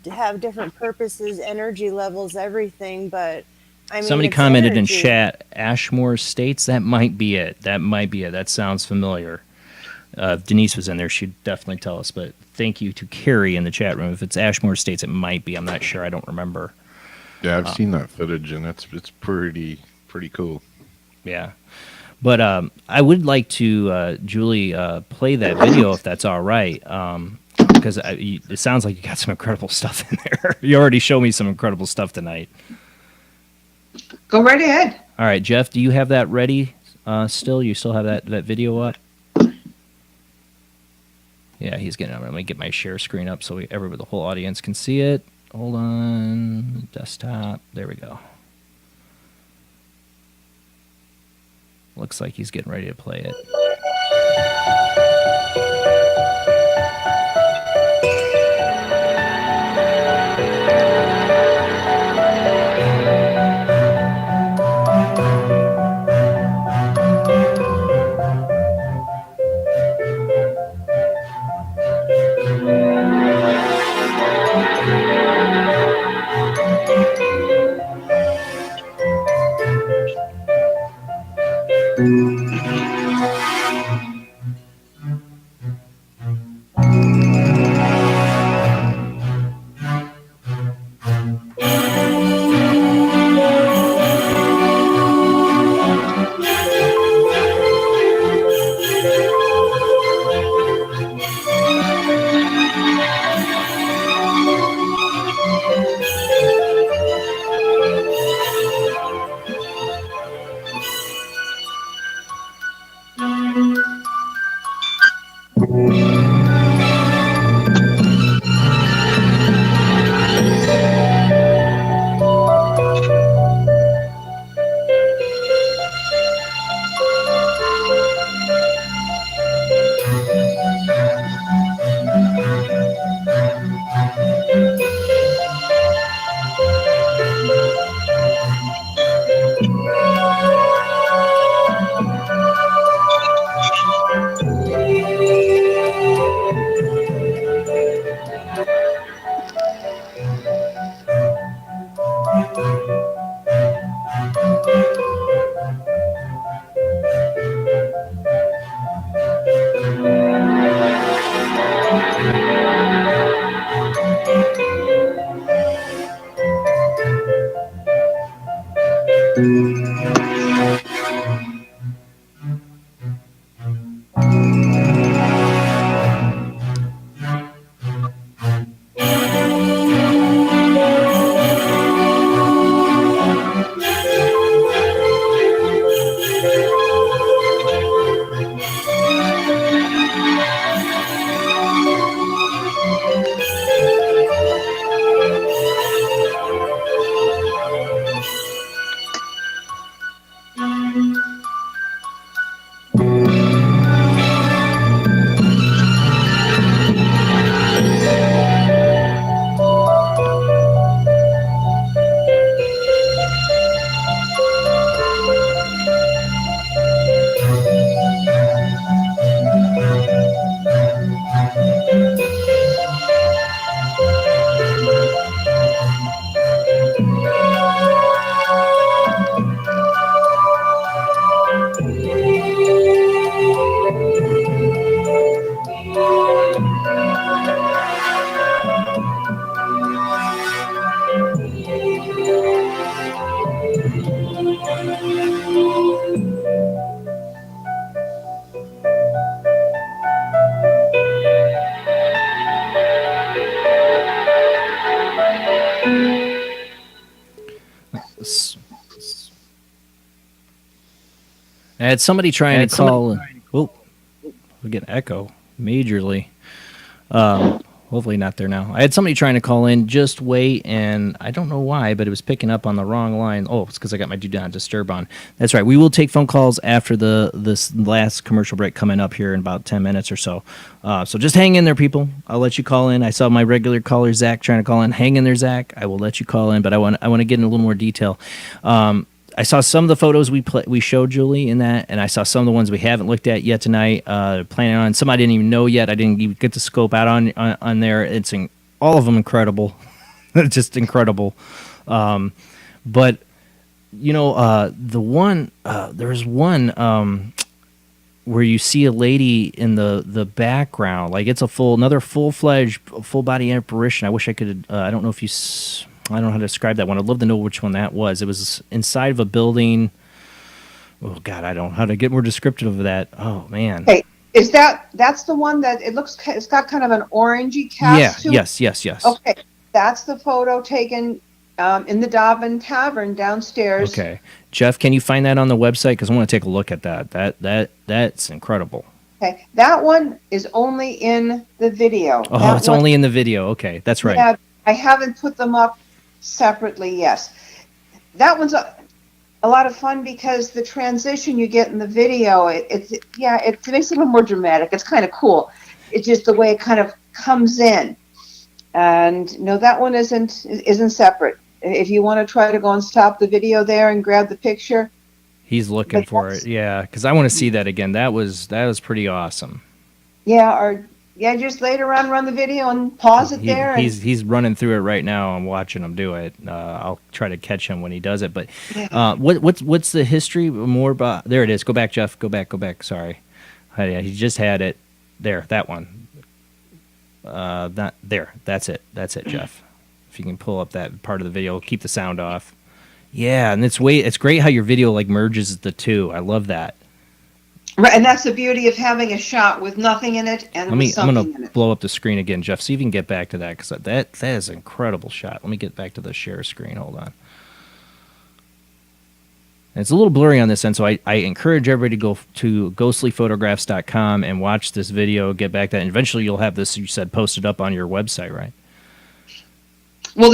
have different purposes, energy levels, everything, but I mean, Somebody it's commented energy. in chat, Ashmore Estates. That might be it. That sounds familiar. If Denise was in there, she'd definitely tell us. But thank you to Carrie in the chat room. If it's Ashmore Estates, it might be. I'm not sure. I don't remember. Yeah, I've seen that footage, and it's pretty cool. Yeah. But I would like to, Julie, play that video if that's all right. Because it sounds like you got some incredible stuff in there. You already showed me some incredible stuff tonight. Go right ahead. All right, Jeff, do you have that ready still? You still have that video up? Yeah, he's getting it. Let me get my share screen up so everybody, the whole audience can see it. Hold on. Desktop. There we go. Looks like he's getting ready to play it. I had somebody trying to call. Oh, we get echo majorly. Hopefully not there now. I had somebody trying to call in. Just wait, and I don't know why, but it was picking up on the wrong line. Oh, it's because I got my do not disturb on. That's right. We will take phone calls after this last commercial break coming up here in about 10 minutes or so. So just hang in there, people. I'll let you call in. I saw my regular caller Zach trying to call in. Hang in there, Zach. I will let you call in, but I want to get in a little more detail. I saw some of the photos we showed Julie in that, and I saw some of the ones we haven't looked at yet tonight. Planning on some I didn't even know yet. I didn't even get to scope out on there. It's all of them incredible, just incredible. But the one there's one where you see a lady in the background, like it's another full-fledged, full-body apparition. I wish I could. I don't know if you. I don't know how to describe that one. I'd love to know which one that was. It was inside of a building. Oh God, I don't know how to get more descriptive of that. Oh man. Hey, that's the one that it's got kind of an orangey cast to it? Yes. Okay, that's the photo taken in the Dobbin Tavern downstairs. Okay, Jeff, can you find that on the website? Because I want to take a look at that. That's incredible. Okay, that one is only in the video. Oh, it's only in the video. Okay, that's right. Yeah, I haven't put them up separately. Yes, that one's a lot of fun because the transition you get in the video, it makes it a little more dramatic. It's kind of cool. It's just the way it kind of comes in. And no, that one isn't separate. If you want to try to go and stop the video there and grab the picture, he's looking for it. Yeah, because I want to see that again. That was pretty awesome. Yeah, just later on, run the video and pause it there. He's running through it right now. I'm watching him do it. I'll try to catch him when he does it. But what's the history more about? There it is. Go back, Jeff. Go back. Sorry. Yeah, he just had it. There, that one. Not there. That's it, Jeff. If you can pull up that part of the video, keep the sound off. Yeah, and it's great how your video like merges the two. I love that. Right, and that's the beauty of having a shot with nothing in it and with something in it. I'm going to blow up the screen again, Jeff. See if you can get back to that, because that is an incredible shot. Let me get back to the share screen. Hold on. And it's a little blurry on this end, so I encourage everybody to go to ghostlyphotographs.com and watch this video, get back to that, and eventually you'll have this, you said, posted up on your website, right? Well,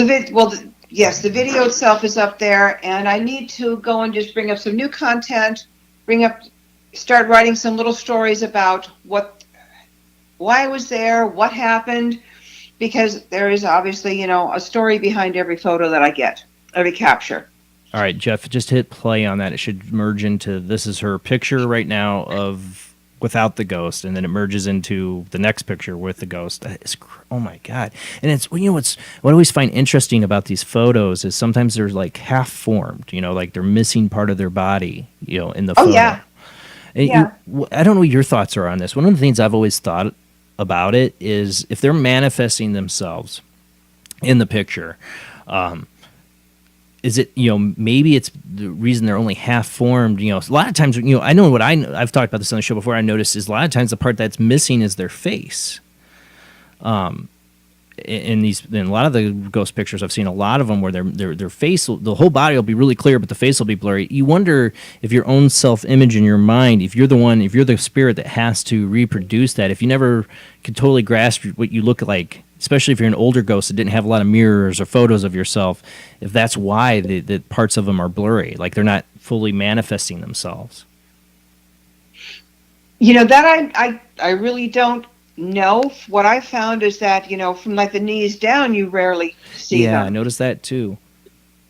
yes, the video itself is up there, and I need to go and just bring up some new content, start writing some little stories about why I was there, what happened, because there is obviously, a story behind every photo that I get, every capture. All right, Jeff, just hit play on that. It should merge into, this is her picture right now of without the ghost, and then it merges into the next picture with the ghost. That is, oh my God. And it's, what I always find interesting about these photos is sometimes they're like half formed, like they're missing part of their body, in the photo. Oh, yeah. Yeah. I don't know what your thoughts are on this. One of the things I've always thought about it is if they're manifesting themselves in the picture, is it, maybe it's the reason they're only half formed, a lot of times, I know I've talked about this on the show before, I noticed is a lot of times the part that's missing is their face. In a lot of the ghost pictures, I've seen a lot of them where their face, the whole body will be really clear, but the face will be blurry. You wonder if your own self-image in your mind, if you're the spirit that has to reproduce that, if you never can totally grasp what you look like, especially if you're an older ghost that didn't have a lot of mirrors or photos of yourself, if that's why the parts of them are blurry, like they're not fully manifesting themselves. That I really don't know. What I found is that, from like the knees down, you rarely see them. Yeah, I noticed that too.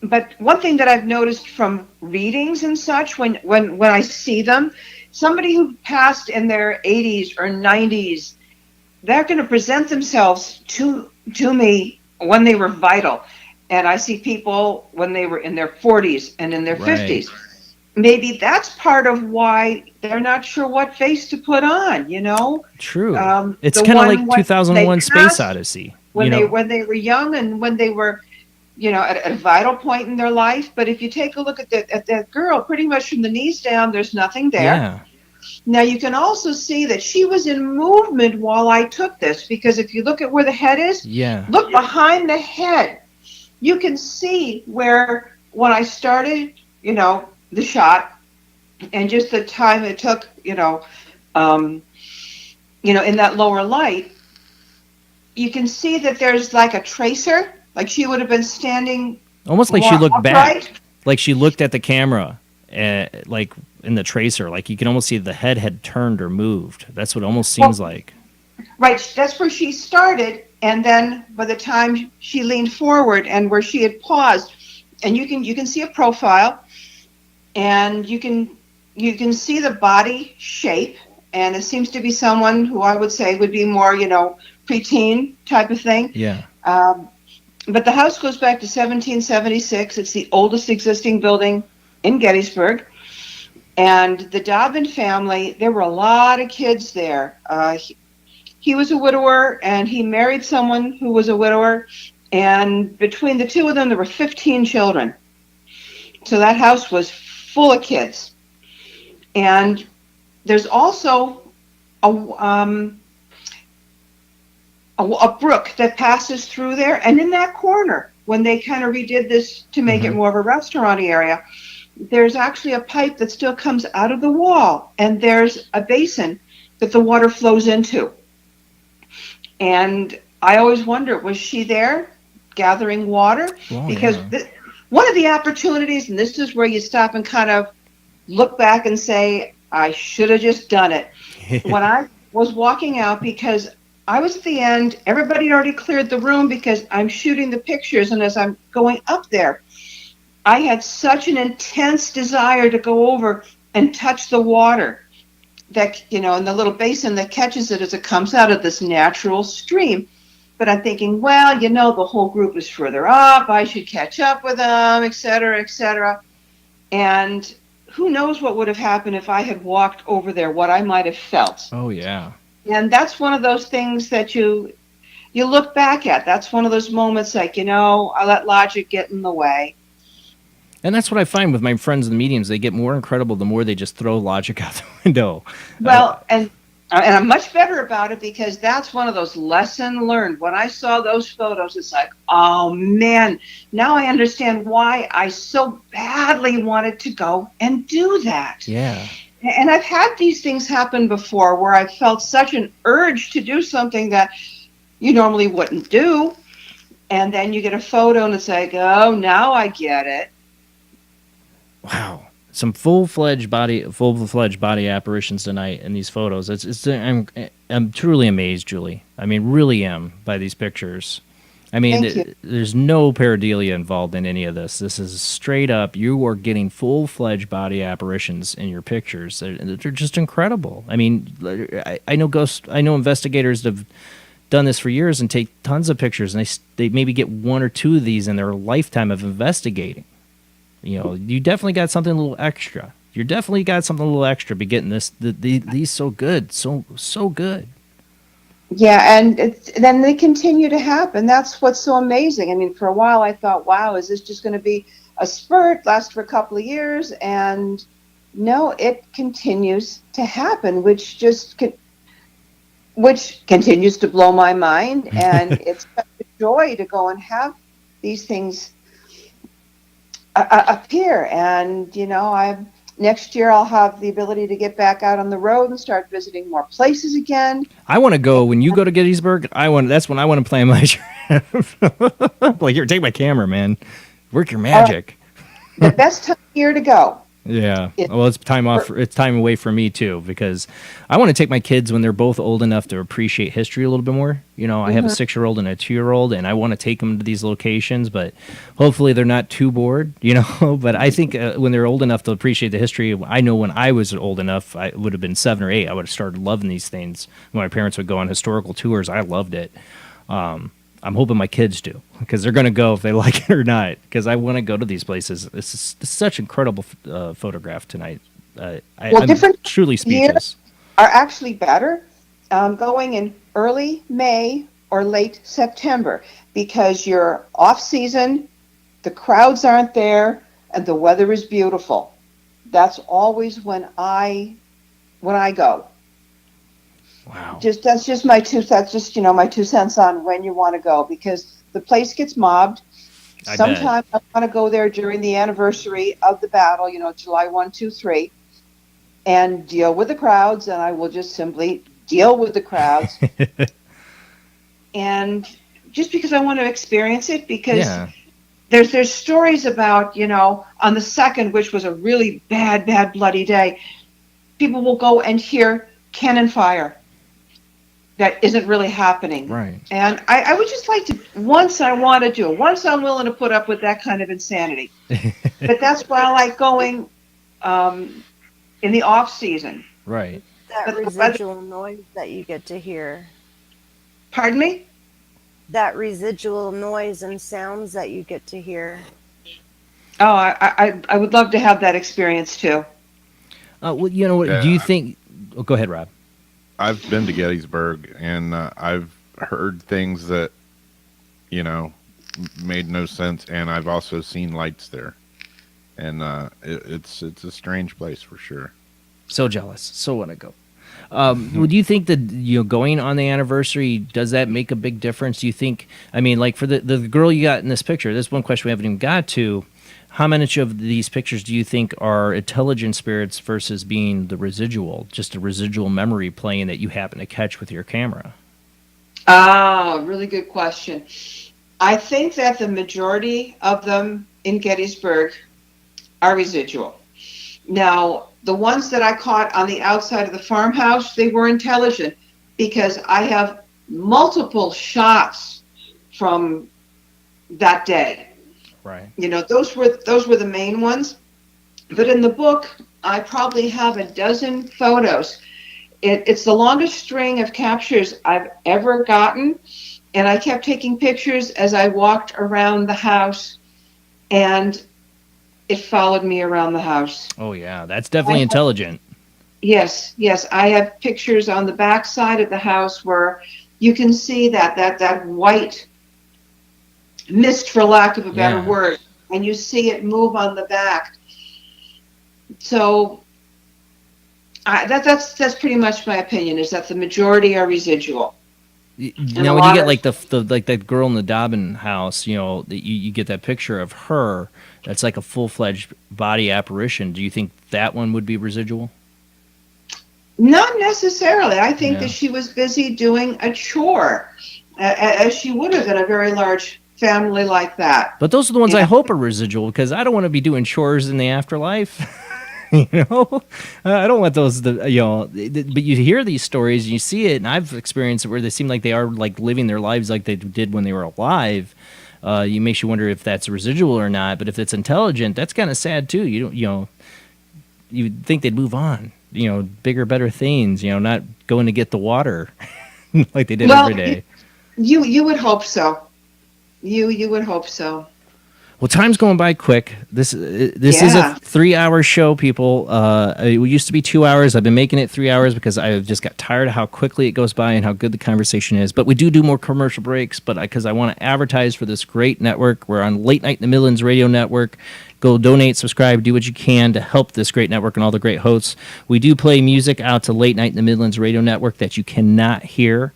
But one thing that I've noticed from readings and such, when I see them, somebody who passed in their 80s or 90s, they're going to present themselves to me when they were vital. And I see people when they were in their 40s and in their 50s. Maybe that's part of why they're not sure what face to put on, True. It's kind of like 2001 Space Odyssey. When they were young and when they were, at a vital point in their life. But if you take a look at that girl, pretty much from the knees down, there's nothing there. Yeah. Now, you can also see that she was in movement while I took this, because if you look at where the head is, look behind the head. You can see where when I started, the shot and just the time it took, in that lower light, you can see that there's like a tracer, like she would have been standing Almost like more she looked upright. back, like she looked at the camera, like in the tracer. Like you can almost see the head had turned or moved. That's what it almost seems like. Right, that's where she started, and then by the time she leaned forward and where she had paused, and you can see a profile, and you can see the body shape, and it seems to be someone who I would say would be more, preteen type of thing. Yeah. But the house goes back to 1776. It's the oldest existing building in Gettysburg. And the Dobbin family, there were a lot of kids there. He was a widower, and he married someone who was a widower. And between the two of them, there were 15 children. So that house was full of kids. And there's also a brook that passes through there. And in that corner, when they kind of redid this to make it more of a restaurant area, there's actually a pipe that still comes out of the wall. And there's a basin that the water flows into. And I always wonder, was she there gathering water? Because one of the opportunities, and this is where you stop and kind of look back and say, I should have just done it. When I was walking out, because I was at the end, everybody had already cleared the room because I'm shooting the pictures. And as I'm going up there, I had such an intense desire to go over and touch the water that, in the little basin that catches it as it comes out of this natural stream. But I'm thinking, well, the whole group is further up. I should catch up with them, et cetera, et cetera. And who knows what would have happened if I had walked over there, what I might have felt. Oh, yeah. And that's one of those things that you look back at. That's one of those moments like, I let logic get in the way. And that's what I find with my friends in the mediums. They get more incredible the more they just throw logic out the window. Well, and I'm much better about it because that's one of those lesson learned. When I saw those photos, it's like, oh, man, now I understand why I so badly wanted to go and do that. Yeah. And I've had these things happen before where I felt such an urge to do something that you normally wouldn't do. And then you get a photo and it's like, oh, now I get it. Wow. Some full-fledged body apparitions tonight in these photos. I'm truly amazed, Julie. I mean, really am by these pictures. I mean, there's no pareidolia involved in any of this. This is straight up. You are getting full-fledged body apparitions in your pictures. They're just incredible. I mean, I know investigators that have done this for years and take tons of pictures, and they maybe get one or two of these in their lifetime of investigating. You definitely got something a little extra. You're definitely got something a little extra by getting these so good, so good. Yeah, and then they continue to happen. That's what's so amazing. I mean, for a while I thought, wow, is this just going to be a spurt, last for a couple of years? And no, it continues to happen, which continues to blow my mind. And it's such a joy to go and have these things appear. And next year I'll have the ability to get back out on the road and start visiting more places again. I want to go when you go to Gettysburg. That's when I want to plan my trip. Like, here, take my camera, man. Work your magic. The best time of year to go. Yeah. Well, it's time off. It's time away for me too, because I want to take my kids when they're both old enough to appreciate history a little bit more. I have a 6-year-old and a 2-year-old, and I want to take them to these locations, but hopefully they're not too bored. But I think when they're old enough to appreciate the history, I know when I was old enough, I would have been 7 or 8. I would have started loving these things. When my parents would go on historical tours, I loved it. I'm hoping my kids do, because they're going to go if they like it or not, because I want to go to these places. This is such incredible photograph tonight. I'm different truly speechless. Are actually better going in early May or late September, because you're off season, the crowds aren't there, and the weather is beautiful. That's always when I go. Wow. That's just my 2 cents. Just my 2 cents on when you want to go, because the place gets mobbed, I bet. Sometimes I want to go there during the anniversary of the battle, July 1, 2, 3, and deal with the crowds, and I will just simply deal with the crowds. And just because I want to experience it, because there's stories about, on the 2nd, which was a really bad, bloody day, people will go and hear cannon fire that isn't really happening. Right. And I would just like to, once I'm willing to put up with that kind of insanity. But that's why I like going in the off season. Right. That residual noise that you get to hear. Pardon me? That residual noise and sounds that you get to hear. Oh, I would love to have that experience too. Well, you know what? Yeah. Do you think? Oh, go ahead, Rob. I've been to Gettysburg, and I've heard things that, made no sense, and I've also seen lights there, and it's a strange place for sure. So jealous. So want to go. Would you think that going on the anniversary, does that make a big difference? Do you think? I mean, like for the girl you got in this picture, this one question we haven't even got to. How much of these pictures do you think are intelligent spirits versus being the residual, just a residual memory playing that you happen to catch with your camera? Really good question. I think that the majority of them in Gettysburg are residual. Now, the ones that I caught on the outside of the farmhouse, they were intelligent because I have multiple shots from that day. Right. Those were the main ones. But in the book, I probably have a dozen photos. It's the longest string of captures I've ever gotten. And I kept taking pictures as I walked around the house, and it followed me around the house. Oh, yeah. That's definitely intelligent. Yes. I have pictures on the back side of the house where you can see that white mist, for lack of a better word, and you see it move on the back. So that's pretty much my opinion, is that the majority are residual. Now, when you get like like that girl in the Dobbin house, you get that picture of her. That's like a full-fledged body apparition. Do you think that one would be residual? Not necessarily. I think that she was busy doing a chore, as she would have in a very large family like that. But those are the ones I hope are residual, because I don't want to be doing chores in the afterlife. I don't want those. But you hear these stories, and you see it, and I've experienced it where they seem like they are like living their lives like they did when they were alive. You makes you wonder if that's residual or not. But if it's intelligent, that's kind of sad too. You'd think they'd move on. Bigger, better things. Not going to get the water like they did every day. You would hope so. You would hope so. Well, time's going by quick. This is a 3-hour show, people. It used to be 2 hours. I've been making it 3 hours because I just got tired of how quickly it goes by and how good the conversation is. But we do more commercial breaks, but because I want to advertise for this great network. We're on Late Night in the Midlands Radio Network. Go donate, subscribe, do what you can to help this great network and all the great hosts. We do play music out to Late Night in the Midlands Radio Network that you cannot hear.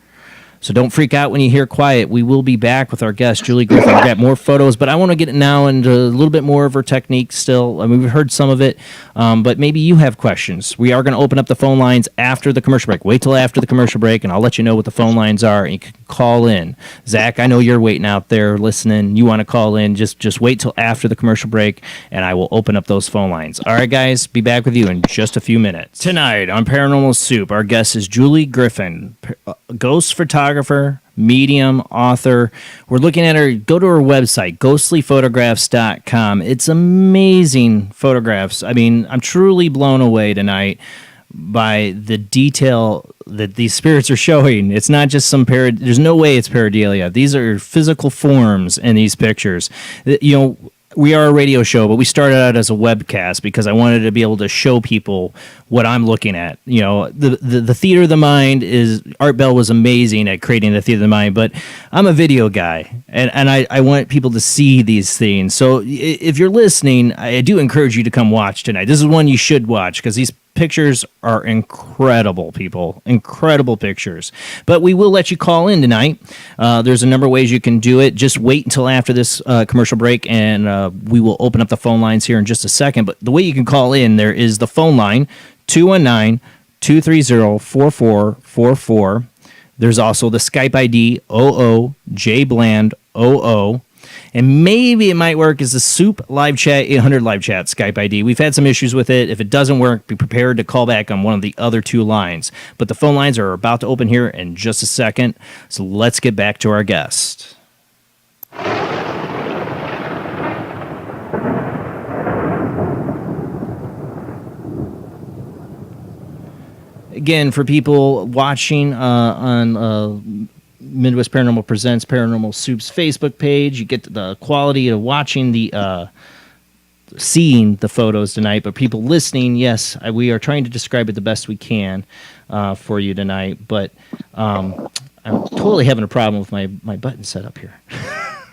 So don't freak out when you hear quiet. We will be back with our guest, Julie Griffin. We've got more photos, but I want to get now into a little bit more of her technique still. I mean, we've heard some of it, but maybe you have questions. We are going to open up the phone lines after the commercial break. Wait till after the commercial break, and I'll let you know what the phone lines are, and you can call in. Zach, I know you're waiting out there listening. You want to call in. Just wait till after the commercial break, and I will open up those phone lines. All right, guys, be back with you in just a few minutes. Tonight on Paranormal Soup, our guest is Julie Griffin, ghost photographer, medium, author. We're looking at her. Go to her website, ghostlyphotographs.com. It's amazing photographs. I mean, I'm truly blown away tonight by the detail that these spirits are showing. It's not just there's no way it's pareidolia. These are physical forms in these pictures. We are a radio show, but we started out as a webcast because I wanted to be able to show people what I'm looking at. The theater of the mind Art Bell was amazing at creating the theater of the mind, but I'm a video guy, and I want people to see these things. So if you're listening, I do encourage you to come watch tonight. This is one you should watch because these pictures are incredible, people. Incredible pictures. But we will let you call in tonight. There's a number of ways you can do it. Just wait until after this commercial break, and we will open up the phone lines here in just a second. But the way you can call in, there is the phone line, 219-230-4444. There's also the Skype ID, OOJBland00. And maybe it might work as the Soup Live Chat 800 Live Chat Skype ID. We've had some issues with it. If it doesn't work, be prepared to call back on one of the other two lines. But the phone lines are about to open here in just a second. So let's get back to our guest. Again, for people watching on Midwest Paranormal Presents Paranormal Soup's Facebook page, you get the quality of watching the seeing the photos tonight. But people listening, yes, we are trying to describe it the best we can for you tonight. But I'm totally having a problem with my button set up here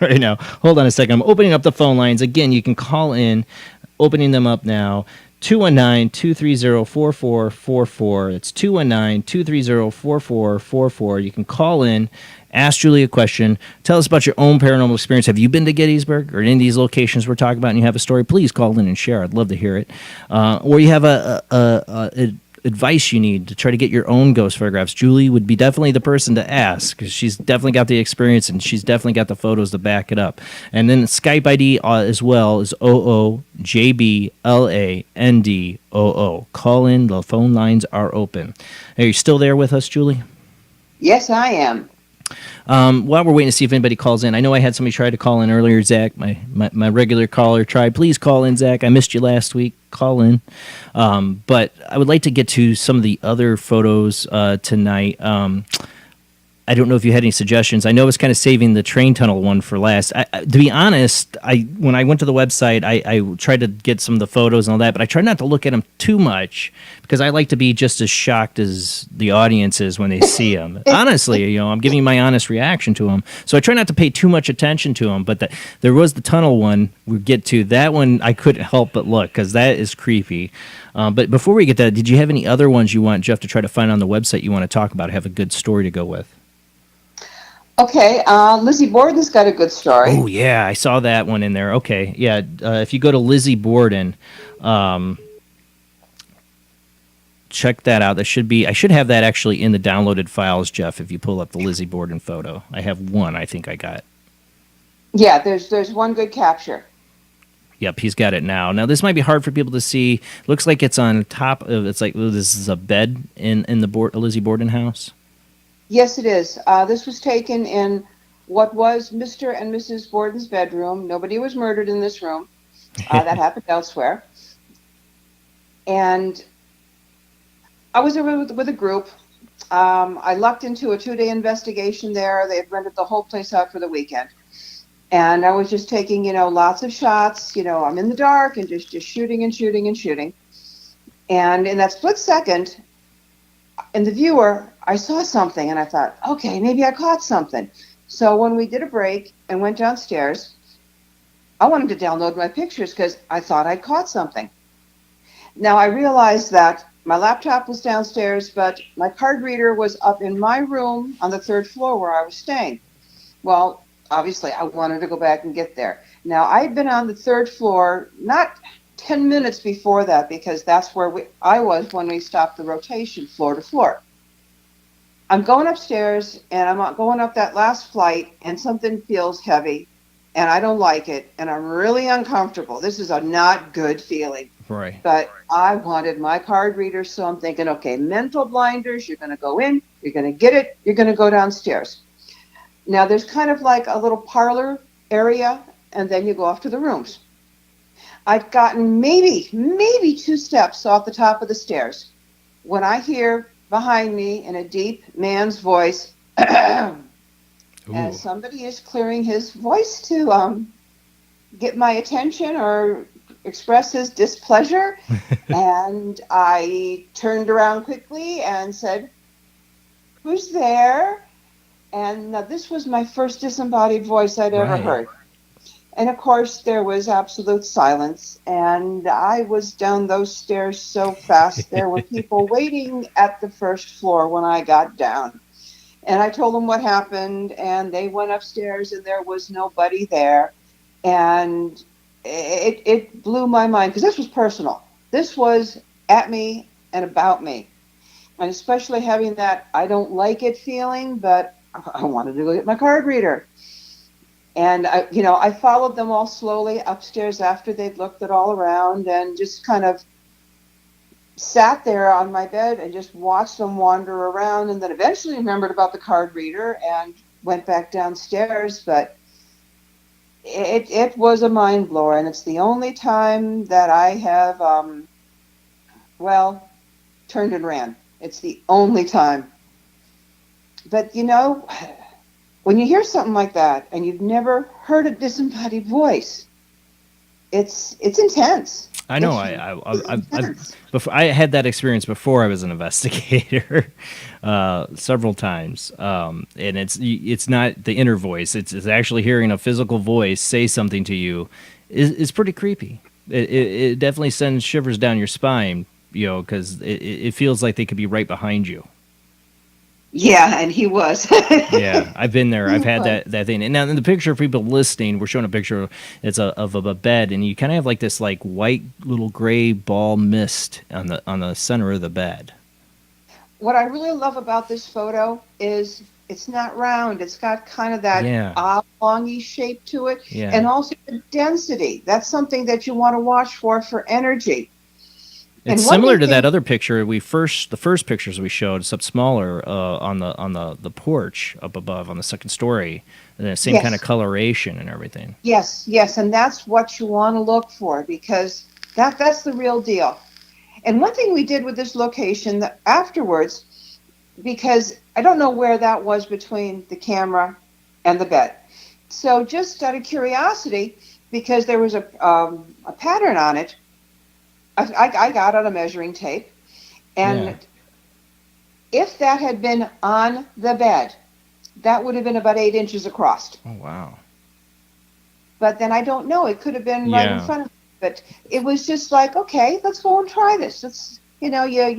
right now. Hold on a second. I'm opening up the phone lines. Again, you can call in, opening them up now. 219-230-4444. It's 219-230-4444. You can call in, ask Julie a question, tell us about your own paranormal experience. Have you been to Gettysburg or any of these locations we're talking about and you have a story? Please call in and share. I'd love to hear it. Or you have a advice you need to try to get your own ghost photographs. Julie would be definitely the person to ask because she's definitely got the experience and she's definitely got the photos to back it up. And then the Skype ID as well is OOJBLANDOO. Call in. The phone lines are open. Are you still there with us, Julie? Yes, I am. While we're waiting to see if anybody calls in, I know I had somebody try to call in earlier, Zach, my regular caller tried. Please call in, Zach. I missed you last week. Call in. But I would like to get to some of the other photos tonight. I don't know if you had any suggestions. I know I was kind of saving the train tunnel one for last. To be honest, when I went to the website, I tried to get some of the photos and all that, but I tried not to look at them too much because I like to be just as shocked as the audience is when they see them. Honestly, I'm giving my honest reaction to them. So I try not to pay too much attention to them, but there was the tunnel one we get to. That one I couldn't help but look because that is creepy. But before we get that, did you have any other ones you want Jeff to try to find on the website you want to talk about, have a good story to go with? Okay, Lizzie Borden's got a good story. Oh, yeah, I saw that one in there. Okay, yeah, if you go to Lizzie Borden, check that out. I should have that actually in the downloaded files, Jeff, if you pull up the Lizzie Borden photo. I have one I think I got. Yeah, there's one good capture. Yep, he's got it now. Now, this might be hard for people to see. Looks like it's on top of, it's like this is a bed in the Lizzie Borden house. Yes, it is. This was taken in what was Mr. and Mrs. Borden's bedroom. Nobody was murdered in this room. That happened elsewhere. And I was there with a group. I lucked into a 2-day investigation there. They had rented the whole place out for the weekend. And I was just taking, lots of shots. I'm in the dark and just shooting and shooting and shooting. And in that split second, in the viewer, I saw something and I thought, okay, maybe I caught something. So when we did a break and went downstairs, I wanted to download my pictures because I thought I'd caught something. Now I realized that my laptop was downstairs, but my card reader was up in my room on the 3rd floor where I was staying. Well, obviously I wanted to go back and get there. Now I had been on the 3rd floor, not 10 minutes before that, because that's where I was when we stopped the rotation floor to floor. I'm going upstairs and I'm going up that last flight and something feels heavy and I don't like it and I'm really uncomfortable. This is a not good feeling. Right. But I wanted my card reader, so I'm thinking, okay, mental blinders, you're going to go in, you're going to get it, you're going to go downstairs. Now there's kind of like a little parlor area and then you go off to the rooms. I'd gotten maybe 2 steps off the top of the stairs when I hear behind me in a deep man's voice, as somebody is clearing his voice to get my attention or express his displeasure. And I turned around quickly and said, "Who's there?" And this was my first disembodied voice I'd ever heard. And of course, there was absolute silence. And I was down those stairs so fast, there were people waiting at the first floor when I got down. And I told them what happened, and they went upstairs, and there was nobody there. And it blew my mind because this was personal. This was at me and about me. And especially having that I don't like it feeling, but I wanted to go get my card reader. And I followed them all slowly upstairs after they'd looked it all around and just kind of sat there on my bed and just watched them wander around, and then eventually remembered about the card reader and went back downstairs. But it was a mind blower, and it's the only time that I have, turned and ran. It's the only time. But when you hear something like that and you've never heard a disembodied voice, it's intense. I know. I had that experience before I was an investigator, several times, and it's not the inner voice. It's actually hearing a physical voice say something to you is pretty creepy. It definitely sends shivers down your spine, because it feels like they could be right behind you. Yeah, and he was. Yeah, I've been there. I've had that thing. And now in the picture, for people listening, we're showing a picture. It's of a bed, and you kind of have like this like white little gray ball mist on the center of the bed. What I really love about this photo is it's not round. It's got kind of that oblongy shape to it, and also the density. That's something that you want to watch for energy. It's similar to that other picture the first pictures we showed, except smaller, on the porch up above on the second story. And the same kind of coloration and everything. Yes, and that's what you want to look for, because that's the real deal. And one thing we did with this location afterwards, because I don't know where that was between the camera and the bed. So just out of curiosity, because there was a pattern on it, I got on a measuring tape, and if that had been on the bed, that would have been about 8 inches across. Oh, wow. But then I don't know. It could have been right in front of me. But it was just like, okay, let's go and try this. Let's, you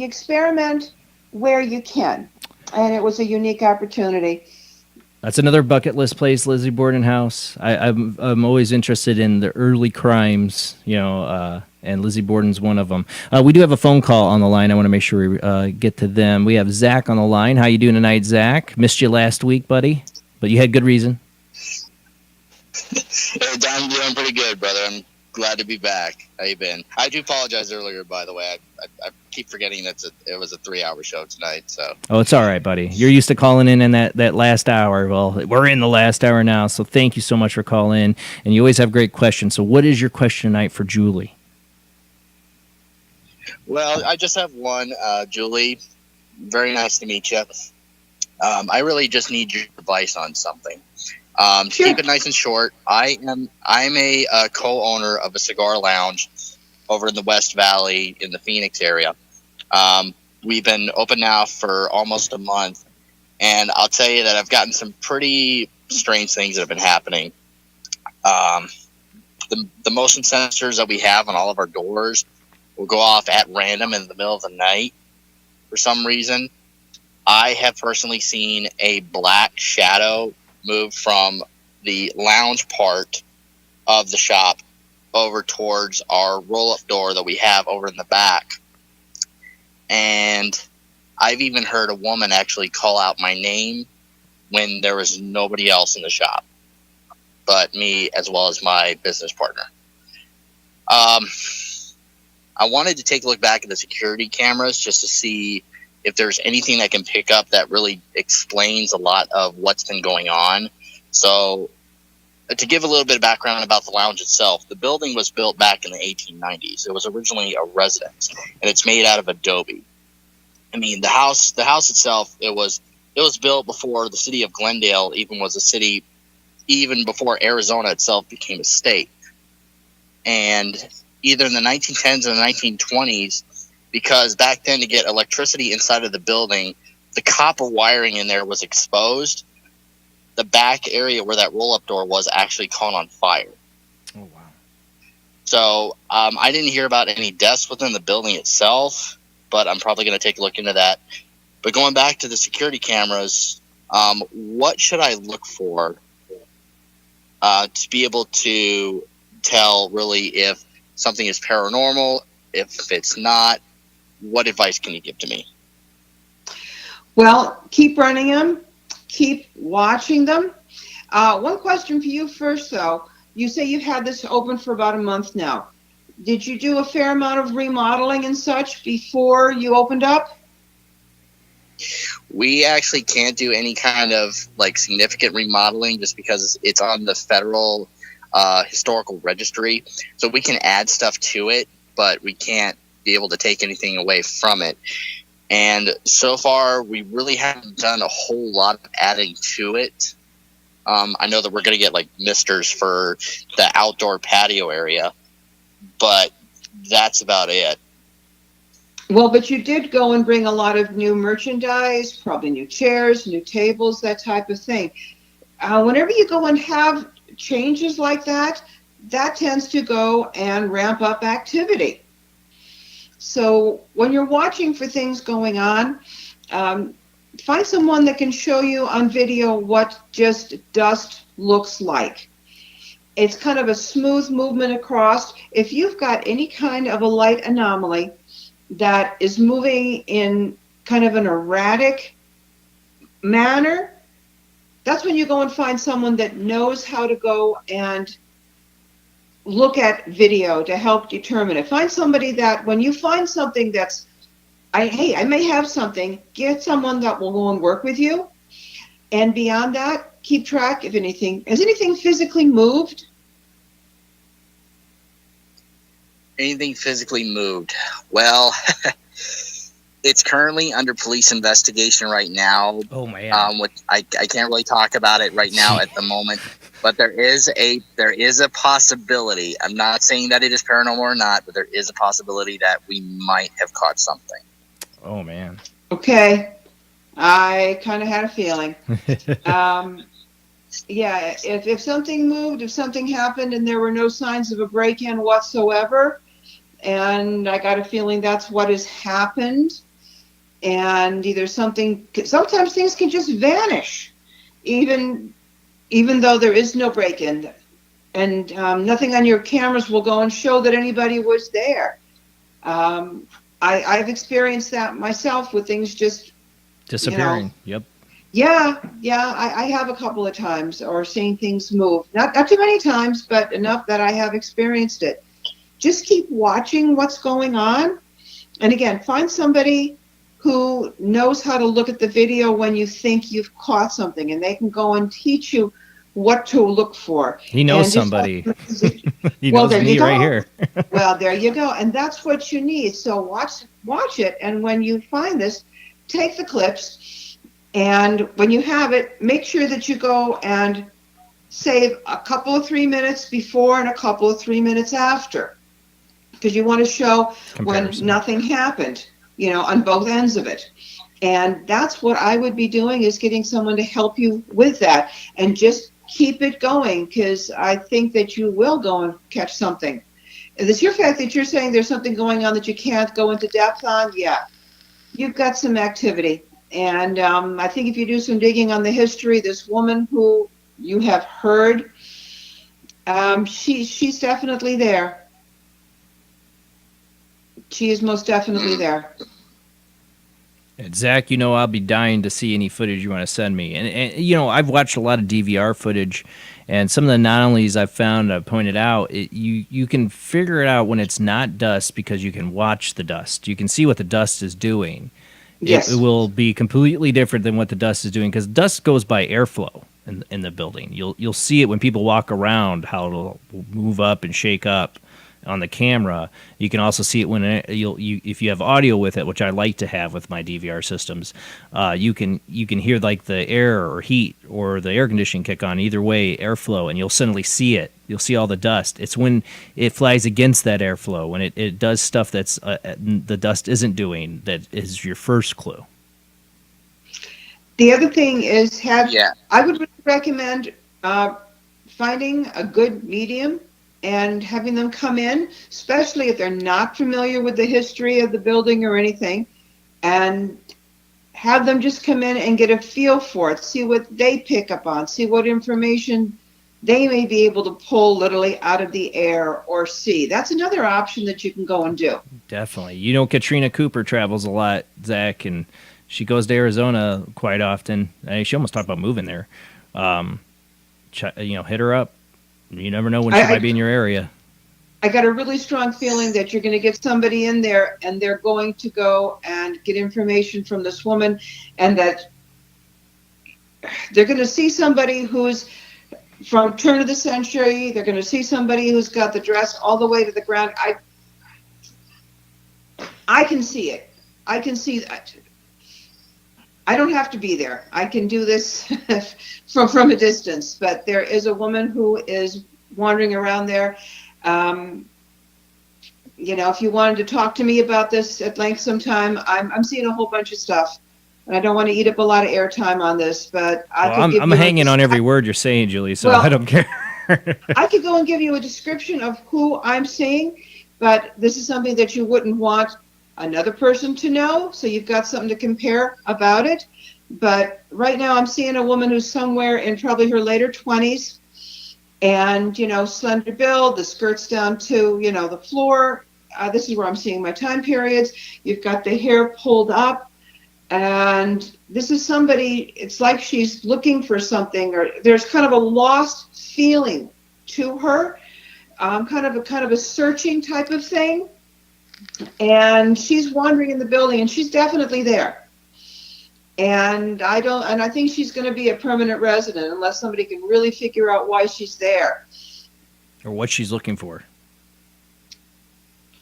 experiment where you can. And it was a unique opportunity. That's another bucket list place, Lizzie Borden House. I'm always interested in the early crimes, and Lizzie Borden's one of them. We do have a phone call on the line. I want to make sure we get to them. We have Zach on the line. How you doing tonight, Zach? Missed you last week, buddy, but you had good reason. Hey, I'm doing pretty good, brother. I'm glad to be back. How you been? I do apologize earlier, by the way. I keep forgetting it was a 3-hour show tonight. So. Oh, it's all right, buddy. You're used to calling in that last hour. Well, we're in the last hour now, so thank you so much for calling in. And you always have great questions. So what is your question tonight for Julie? Well, I just have one. Julie, very nice to meet you. I really just need your advice on something. To keep it nice and short, I'm a co-owner of a cigar lounge over in the West Valley in the Phoenix area. We've been open now for almost a month, and I'll tell you that I've gotten some pretty strange things that have been happening. The motion sensors that we have on all of our doors will go off at random in the middle of the night for some reason. I have personally seen a black shadow move from the lounge part of the shop over towards our roll-up door that we have over in the back. And I've even heard a woman actually call out my name when there was nobody else in the shop but me, as well as my business partner. I wanted to take a look back at the security cameras just to see if there's anything that can pick up that really explains a lot of what's been going on. So to give a little bit of background about the lounge itself, the building was built back in the 1890s. It was originally a residence, and it's made out of adobe. I mean, the house itself, it was built before the city of Glendale even was a city, even before Arizona itself became a state. And either in the 1910s or the 1920s, because back then to get electricity inside of the building, the copper wiring in there was exposed. The back area where that roll-up door was actually caught on fire. So I didn't hear about any deaths within the building itself, but I'm probably going to take a look into that. But going back to the security cameras, what should I look for to be able to tell really if something is paranormal, if it's not? What advice can you give to me? Well, keep running them, keep watching them. One question for you first, though. You say you've had this open for about a month now. Did you do a fair amount of remodeling and such before you opened up? We actually can't do any kind of like significant remodeling just because it's on the federal historical registry. So we can add stuff to it, but we can't be able to take anything away from it. And so far, we really haven't done a whole lot of adding to it. I know that we're going to get like misters for the outdoor patio area, but that's about it. Well, but you did go and bring a lot of new merchandise, probably new chairs, new tables, that type of thing. Whenever you go and have changes like that, that tends to go and ramp up activity. So when you're watching for things going on, find someone that can show you on video what just dust looks like. It's kind of a smooth movement across. If you've got any kind of a light anomaly that is moving in kind of an erratic manner, that's when you go and find someone that knows how to go and look at video to help determine it. Find somebody that when you find something that's, I may have something, get someone that will go and work with you. And beyond that, keep track if anything, has anything physically moved? Anything physically moved? Well, it's currently under police investigation right now. Oh man. Which I can't really talk about it right now at the moment. But there is a possibility. I'm not saying that it is paranormal or not, but there is a possibility that we might have caught something. Oh man. Okay, I kind of had a feeling. Yeah, if something moved, if something happened and there were no signs of a break-in whatsoever, and I got a feeling that's what has happened, and either sometimes things can just vanish, even though there is no break-in, and nothing on your cameras will go and show that anybody was there. I've experienced that myself with things just disappearing. Yep. Yeah, I have a couple of times, or seen things move. Not too many times, but enough that I have experienced it. Just keep watching what's going on. And again, find somebody who knows how to look at the video when you think you've caught something, and they can go and teach you what to look for. He knows somebody. He Well, knows there me you go. right here. Well, there you go. And that's what you need. So watch it. And when you find this, take the clips. And when you have it, make sure that you go and save a couple of 3 minutes before and a couple of 3 minutes after. Because you want to show Comparison. when nothing happened, on both ends of it. And that's what I would be doing, is getting someone to help you with that. And just keep it going, because I think that you will go and catch something. It's your fact that you're saying there's something going on that you can't go into depth on. Yeah, you've got some activity. And I think if you do some digging on the history, this woman who you have heard, she's definitely there. She is most definitely there. And Zach, I'll be dying to see any footage you want to send me. And I've watched a lot of DVR footage, and some of the anomalies I've found, I've pointed out, you can figure it out when it's not dust, because you can watch the dust. You can see what the dust is doing. Yes. It will be completely different than what the dust is doing, because dust goes by airflow in the building. You'll see it when people walk around, how it'll move up and shake up on the camera. You can also see it when if you have audio with it, which I like to have with my DVR systems. You can hear like the air or heat or the air conditioning kick on, either way, airflow, and you'll suddenly see it. You'll see all the dust. It's when it flies against that airflow, when it does stuff that's the dust isn't doing, that is your first clue. The other thing is Yeah. I would recommend finding a good medium and having them come in, especially if they're not familiar with the history of the building or anything, and have them just come in and get a feel for it, see what they pick up on, see what information they may be able to pull literally out of the air or see. That's another option that you can go and do. Definitely. You know, Katrina Cooper travels a lot, Zach, and she goes to Arizona quite often. She almost talked about moving there. Hit her up. You never know when she might be in your area. I got a really strong feeling that you're going to get somebody in there and they're going to go and get information from this woman, and that they're going to see somebody who's from turn of the century. They're going to see somebody who's got the dress all the way to the ground. I can see it. I can see that. I don't have to be there. I can do this from a distance, but there is a woman who is wandering around there. If you wanted to talk to me about this at length sometime, I'm seeing a whole bunch of stuff, and I don't want to eat up a lot of airtime on this, but I'm hanging on every word you're saying, Julie, so I don't care. I could go and give you a description of who I'm seeing, but this is something that you wouldn't want another person to know, so you've got something to compare about it. But right now I'm seeing a woman who's somewhere in probably her later 20s, and slender build, the skirts down to the floor. This is where I'm seeing my time periods. You've got the hair pulled up, and this is somebody, it's like she's looking for something, or there's kind of a lost feeling to her, kind of a searching type of thing. And she's wandering in the building, and she's definitely there. And I think she's going to be a permanent resident unless somebody can really figure out why she's there. Or what she's looking for.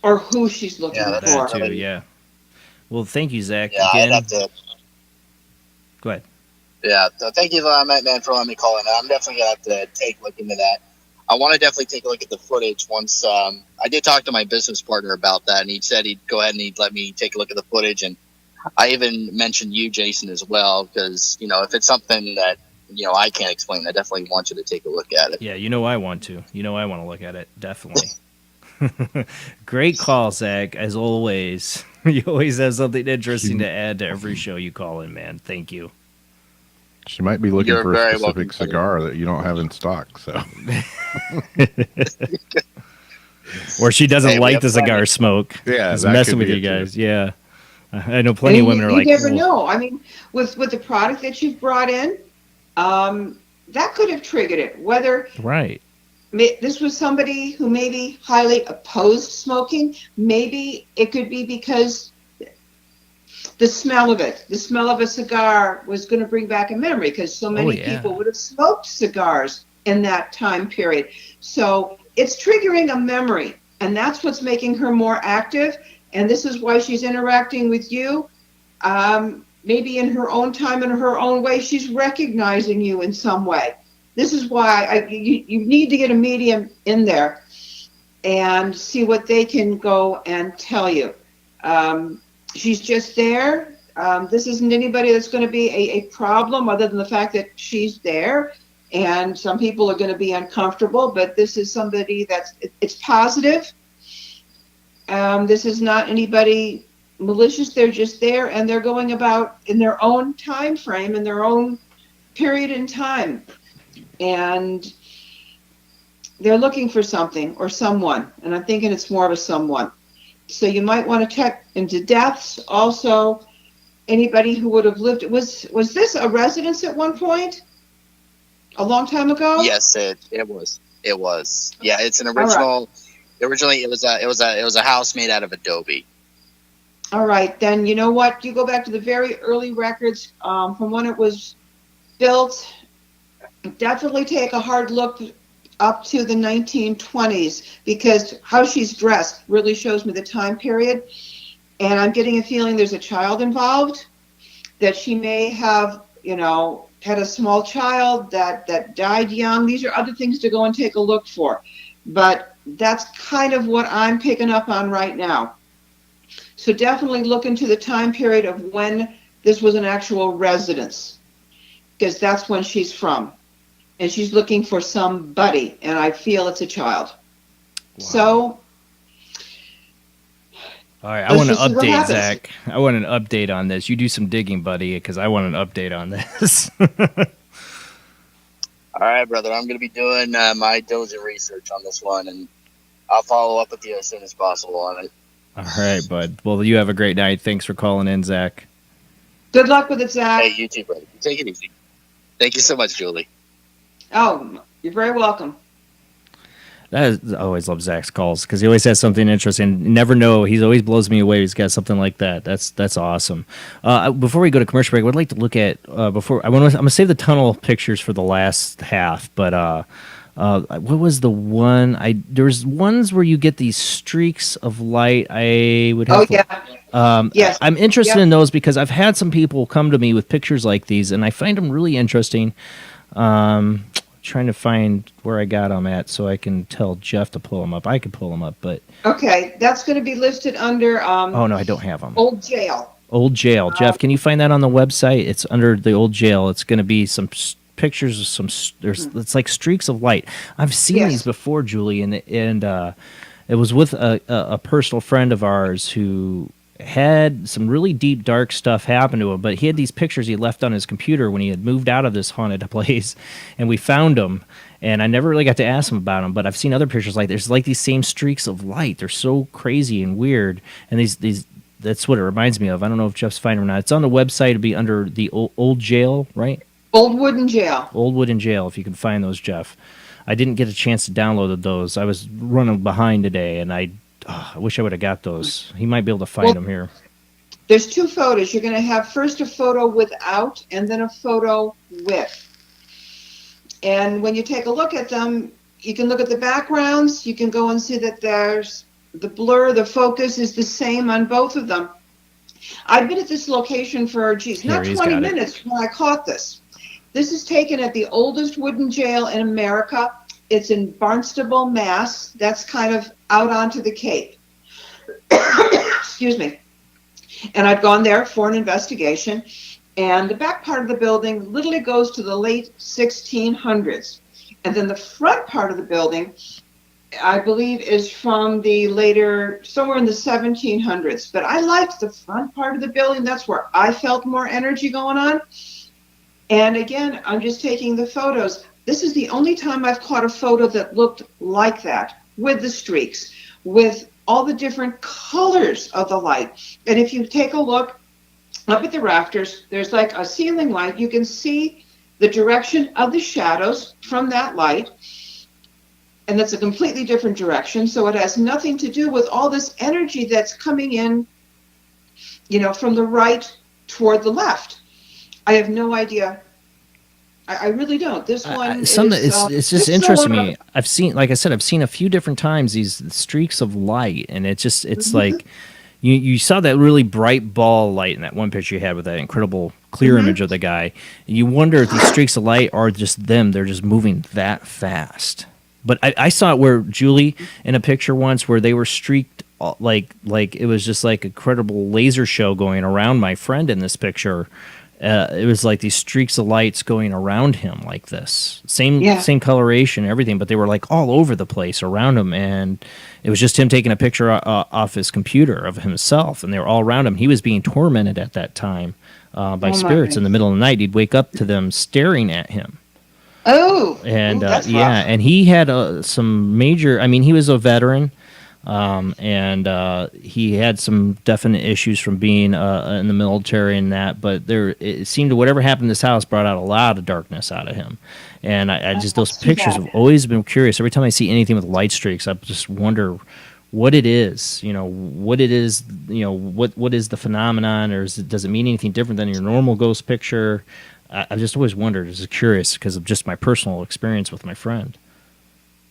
Or who she's looking for. That too, yeah. Well, thank you, Zach. Yeah, again. I'd have to. Go ahead. Yeah, so thank you, man, for letting me call in. I'm definitely going to have to take a look into that. I want to definitely take a look at the footage once. I did talk to my business partner about that, and he said he'd go ahead and he'd let me take a look at the footage. And I even mentioned you, Jason, as well, because, if it's something that, I can't explain, I definitely want you to take a look at it. Yeah, I want to. I want to look at it, definitely. Great call, Zach, as always. You always have something interesting to add to every show you call in, man. Thank you. She might be looking for a specific cigar that you don't have in stock, so. Or she doesn't like the cigar smoke. Yeah, it's messing with you guys. Yeah, I know plenty of women are like. You never know. I mean, with the product that you've brought in, that could have triggered it. Whether this was somebody who maybe highly opposed smoking, maybe it could be because the smell of a cigar was going to bring back a memory, because so many people would have smoked cigars in that time period. So it's triggering a memory, and that's what's making her more active. And this is why she's interacting with you. Maybe in her own time, in her own way, she's recognizing you in some way. This is why you need to get a medium in there and see what they can go and tell you. She's just there. This isn't anybody that's going to be a problem, other than the fact that she's there. And some people are going to be uncomfortable, but this is somebody it's positive. This is not anybody malicious. They're just there, and they're going about in their own time frame, in their own period in time. And they're looking for something or someone, and I'm thinking it's more of a someone. So you might want to check into deaths. Also, anybody who would have lived. Was this a residence at one point? A long time ago? Yes, it was. It was. Yeah, it's an original. Right. Originally, it was a house made out of adobe. All right, then you know what? You go back to the very early records from when it was built. Definitely take a hard look up to the 1920s, because how she's dressed really shows me the time period. And I'm getting a feeling there's a child involved, that she may have, had a small child that died young. These are other things to go and take a look for. But that's kind of what I'm picking up on right now. So definitely look into the time period of when this was an actual residence, because that's when she's from. And she's looking for somebody, and I feel it's a child. So All right, I let's want to just see what update, happens. Zach. I want an update on this. You do some digging, buddy, because I want an update on this. All right, brother. I'm going to be doing my diligent research on this one, and I'll follow up with you as soon as possible on it. All right, bud. Well, you have a great night. Thanks for calling in, Zach. Good luck with it, Zach. Hey, you too, brother. Take it easy. Thank you so much, Julie. Oh, you're very welcome. I always love Zach's calls because he always has something interesting. You never know. He always blows me away. He's got something like that. That's awesome. Before we go to commercial break, I would like to look at I'm gonna save the tunnel pictures for the last half. But what was the one? There's ones where you get these streaks of light. I would have. Oh, yeah. Yes. I'm interested Yep. in those because I've had some people come to me with pictures like these, and I find them really interesting. Trying to find where I got them at so I can tell Jeff to pull them up. I could pull them up, but Okay, that's going to be listed under oh no, I don't have them. Old Jail. Old Jail. Jeff, can you find that on the website? It's under the Old Jail. It's going to be some pictures of some. It's like streaks of light. I've seen Yes. these before, Julie, and it was with a personal friend of ours who had some really deep, dark stuff happen to him. But he had these pictures he left on his computer when he had moved out of this haunted place, and we found them. And I never really got to ask him about them, but I've seen other pictures like there's like these same streaks of light. They're so crazy and weird, and these. That's what it reminds me of. I don't know if Jeff's finding them or not. It's on the website. It'll be under the old Jail, right? Old Wooden Jail. Old Wooden Jail, if you can find those, Jeff. I didn't get a chance to download those. I was running behind today, and I wish I would have got those. He might be able to find them here. There's two photos. You're going to have first a photo without and then a photo with. And when you take a look at them, you can look at the backgrounds. You can go and see that there's the blur, the focus is the same on both of them. I've been at this location for, not 20 minutes when I caught this. This is taken at the oldest wooden jail in America. It's in Barnstable, Mass. That's kind of out onto the Cape. Excuse me. And I've gone there for an investigation. And the back part of the building literally goes to the late 1600s. And then the front part of the building, I believe, is from the later, somewhere in the 1700s. But I liked the front part of the building. That's where I felt more energy going on. And again, I'm just taking the photos. This is the only time I've caught a photo that looked like that, with the streaks, with all the different colors of the light. And if you take a look up at the rafters, there's like a ceiling light. You can see the direction of the shadows from that light. And that's a completely different direction. So it has nothing to do with all this energy that's coming in, from the right toward the left. I have no idea. I really don't. This one it's just interesting to me. I've seen a few different times these streaks of light, and it's like you saw that really bright ball light in that one picture you had with that incredible clear image of the guy. And you wonder if these streaks of light are just them. They're just moving that fast. But I saw it where Julie in a picture once where they were streaked like it was just like a incredible laser show going around my friend in this picture. It was like these streaks of lights going around him like this. Same coloration and everything, but they were like all over the place around him. And it was just him taking a picture off his computer of himself, and they were all around him. He was being tormented at that time by spirits in the middle of the night. He'd wake up to them staring at him. Oh, and that's rough. And he had some major. I mean, he was a veteran, and he had some definite issues from being in the military and that. But it seemed to whatever happened in this house brought out a lot of darkness out of him. And I just those pictures have always been curious. Every time I see anything with light streaks, I just wonder what it is. What it is. What is the phenomenon, or does it mean anything different than your normal ghost picture? I've just always wondered. Just curious because of just my personal experience with my friend.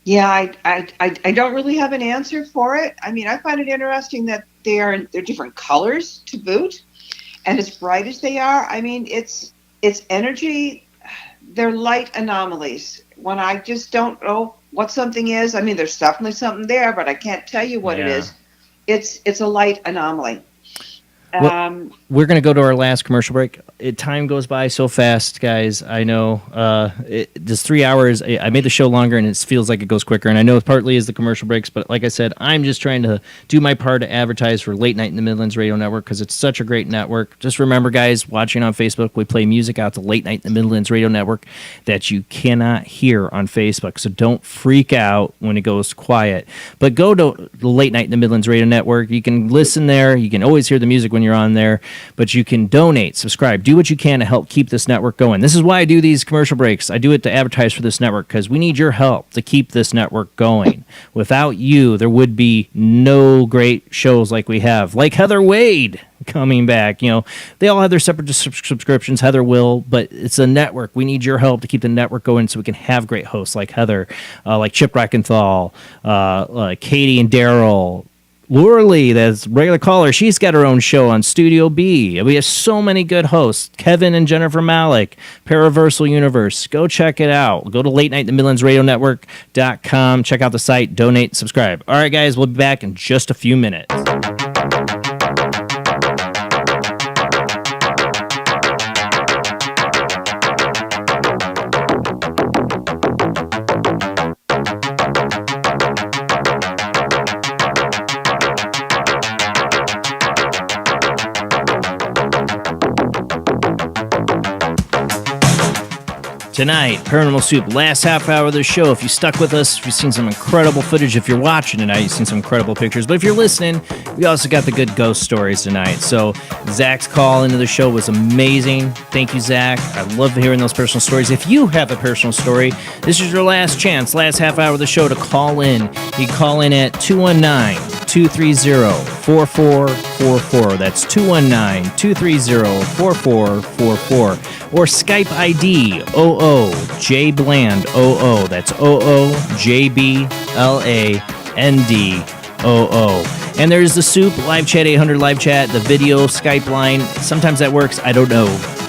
Yeah, I don't really have an answer for it. I mean, I find it interesting that they're different colors to boot, and as bright as they are. I mean, it's energy. They're light anomalies. When I just don't know what something is, I mean, there's definitely something there, but I can't tell you what it is. It's a light anomaly. We're going to go to our last commercial break. Time goes by so fast, guys. I know. Just 3 hours. I made the show longer, and it feels like it goes quicker. And I know it partly is the commercial breaks, but like I said, I'm just trying to do my part to advertise for Late Night in the Midlands Radio Network because it's such a great network. Just remember, guys, watching on Facebook, we play music out to Late Night in the Midlands Radio Network that you cannot hear on Facebook. So don't freak out when it goes quiet. But go to the Late Night in the Midlands Radio Network. You can listen there. You can always hear the music when you're on there, but you can donate, subscribe, do what you can to help keep this network going. This is why I do these commercial breaks. I do it to advertise for this network because we need your help to keep this network going. Without you, there would be no great shows like we have, like Heather Wade coming back. You know, they all have their separate subscriptions. Heather will, but it's a network. We need your help to keep the network going so we can have great hosts like Heather, like Chip Reckenthal, like Katie and Daryl, Lorley, that's regular caller. She's got her own show on Studio B. We have so many good hosts. Kevin and Jennifer Malik, Paraversal Universe. Go check it out. Go to LateNightTheMidlandsRadioNetwork.com. Check out the site. Donate. Subscribe. All right, guys. We'll be back in just a few minutes. Tonight, Paranormal Soup, last half hour of the show. If you stuck with us, if you've seen some incredible footage, if you're watching tonight, you've seen some incredible pictures. But if you're listening, we also got the good ghost stories tonight. So Zach's call into the show was amazing. Thank you, Zach. I love hearing those personal stories. If you have a personal story, this is your last chance, last half hour of the show to call in. You can call in at 219-230-4444. That's 219-230-4444. Or Skype ID OOJBland OO. That's OOJBLAND And there's the Soup live chat 800 live chat, the video Skype line. Sometimes that works. I don't know.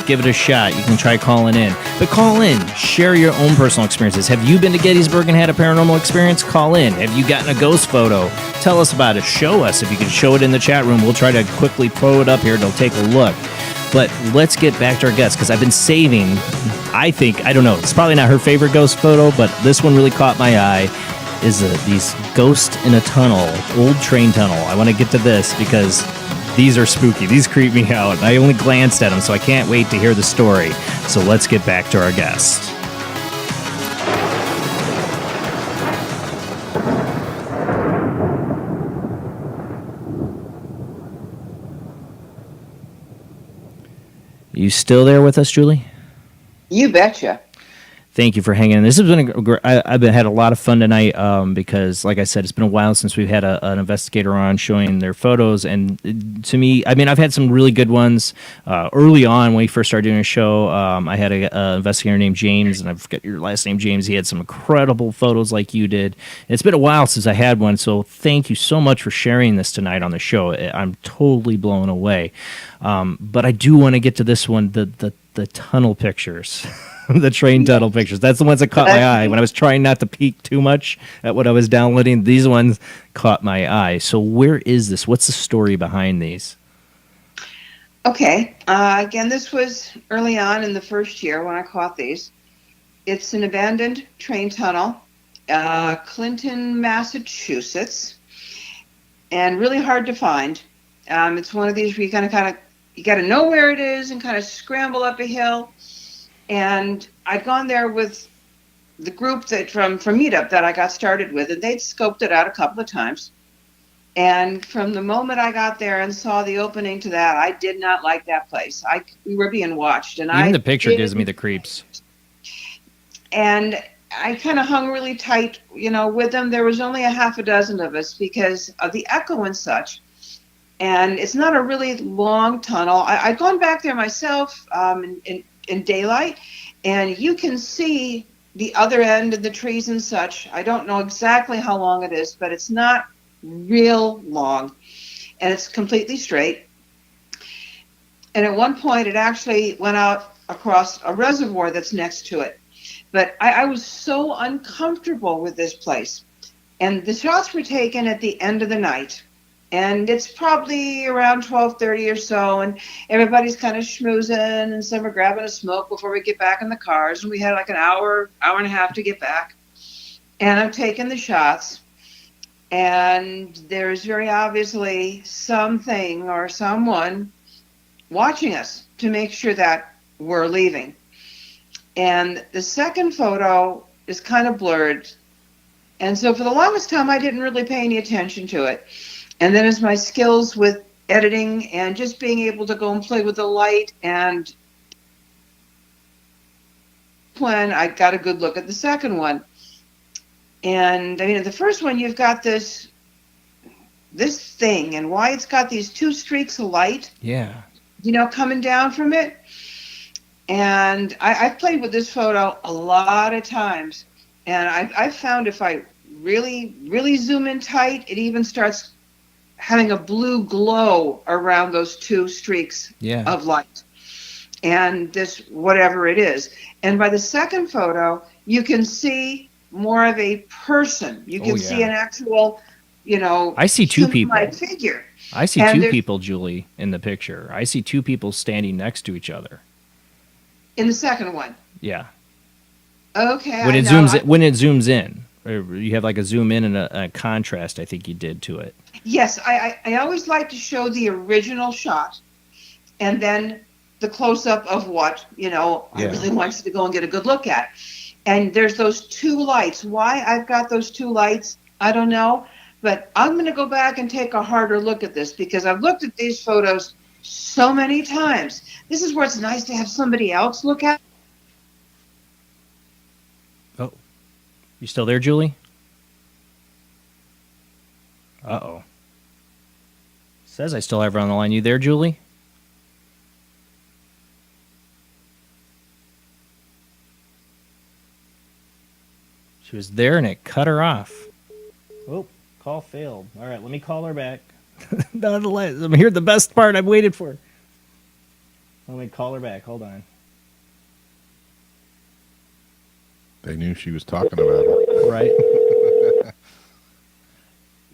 Give it a shot. You can try calling in. But call in. Share your own personal experiences. Have you been to Gettysburg and had a paranormal experience? Call in. Have you gotten a ghost photo? Tell us about it. Show us. If you can show it in the chat room, we'll try to quickly throw it up here. They'll take a look. But let's get back to our guest because I've been saving, I don't know, it's probably not her favorite ghost photo, but this one really caught my eye, is these ghosts in a tunnel, old train tunnel. I want to get to this because these are spooky. These creep me out. I only glanced at them, so I can't wait to hear the story. So let's get back to our guest. You still there with us, Julie? You betcha. Thank you for hanging in. This has been I've had a lot of fun tonight because, like I said, it's been a while since we've had an investigator on showing their photos. And to me, I mean, I've had some really good ones early on when we first started doing a show. I had an investigator named James, and I forget your last name, James. He had some incredible photos like you did. It's been a while since I had one, so thank you so much for sharing this tonight on the show. I'm totally blown away. But I do want to get to this one, the tunnel pictures. The train tunnel pictures. That's the ones that caught my eye. When I was trying not to peek too much at what I was downloading, these ones caught my eye. So where is this? What's the story behind these? Okay. Again, this was early on in the first year when I caught these. It's an abandoned train tunnel, Clinton, Massachusetts, and really hard to find. It's one of these where you you got to know where it is and kind of scramble up a hill. And I'd gone there with the group from Meetup that I got started with, and they'd scoped it out a couple of times. And from the moment I got there and saw the opening to that, I did not like that place. We were being watched, and even the picture gives me the creeps. And I kind of hung really tight, with them. There was only a half a dozen of us because of the echo and such. And it's not a really long tunnel. I'd gone back there myself in daylight, and you can see the other end of the trees and such. I don't know exactly how long it is, but it's not real long, and it's completely straight. And at one point, it actually went out across a reservoir that's next to it. But I was so uncomfortable with this place. And the shots were taken at the end of the night. And it's probably around 12:30 or so, and everybody's kind of schmoozing, and some are grabbing a smoke before we get back in the cars. And we had like an hour and a half to get back. And I'm taking the shots, and there's very obviously something or someone watching us to make sure that we're leaving. And the second photo is kind of blurred. And so for the longest time, I didn't really pay any attention to it. And then as my skills with editing and just being able to go and play with the light and when I got a good look at the second one. And I mean, the first one, you've got this thing, and why it's got these two streaks of light, coming down from it. And I've played with this photo a lot of times, and I've found if I really, really zoom in tight, it even starts having a blue glow around those two streaks of light. And this, whatever it is. And by the second photo, you can see more of a person. You can see an actual, I see two people. Figure. I see two people, Julie, in the picture. I see two people standing next to each other. In the second one? Yeah. Okay. When it zooms in, or you have like a zoom in and a contrast, I think you did to it. Yes, I always like to show the original shot, and then the close-up of what, I really want you to go and get a good look at. And there's those two lights. Why I've got those two lights, I don't know. But I'm going to go back and take a harder look at this because I've looked at these photos so many times. This is where it's nice to have somebody else look at. Oh, you still there, Julie? Uh-oh. Says I still have her on the line. You there, Julie? She was there and it cut her off. Oh, call failed. All right, let me call her back. I'm here, the best part I've waited for. Let me call her back. Hold on. They knew she was talking about it. Right.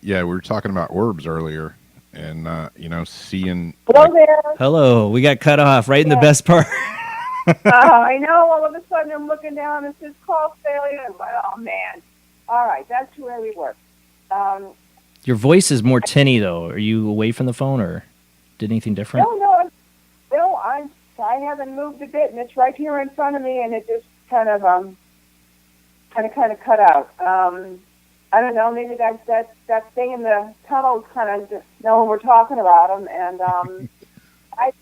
Yeah, we were talking about orbs earlier and, seeing. Hello there. Hello. We got cut off right in the best part. I know. All of a sudden, I'm looking down and it says call failure. I'm like, oh, man. All right. That's where we were. Your voice is more tinny, though. Are you away from the phone or did anything different? No. I haven't moved a bit, and it's right here in front of me, and it just kind of cut out. I don't know. Maybe that thing in the tunnel kind of know when we're talking about them, and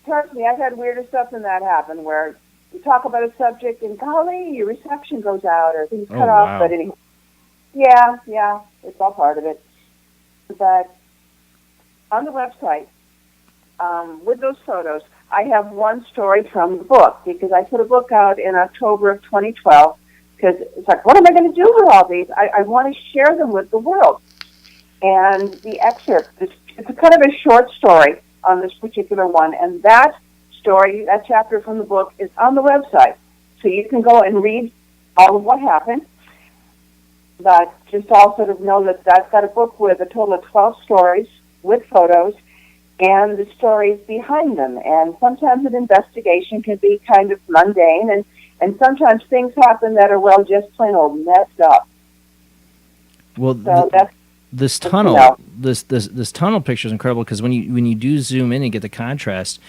personally, I've had weirder stuff than that happen where you talk about a subject and golly, your reception goes out or things cut off. Wow. But anyway, yeah, it's all part of it. But on the website, with those photos, I have one story from the book because I put a book out in October of 2012 because it's like, what am I going to do with all these? I want to share them with the world. And the excerpt, it's a kind of a short story on this particular one, and that story, that chapter from the book, is on the website. So you can go and read all of what happened. But just also to know that I've got a book with a total of 12 stories with photos and the stories behind them. And sometimes an investigation can be kind of mundane, and sometimes things happen that are, well, just plain old messed up. Well, so this tunnel, this tunnel picture is incredible because when you do zoom in and get the contrast,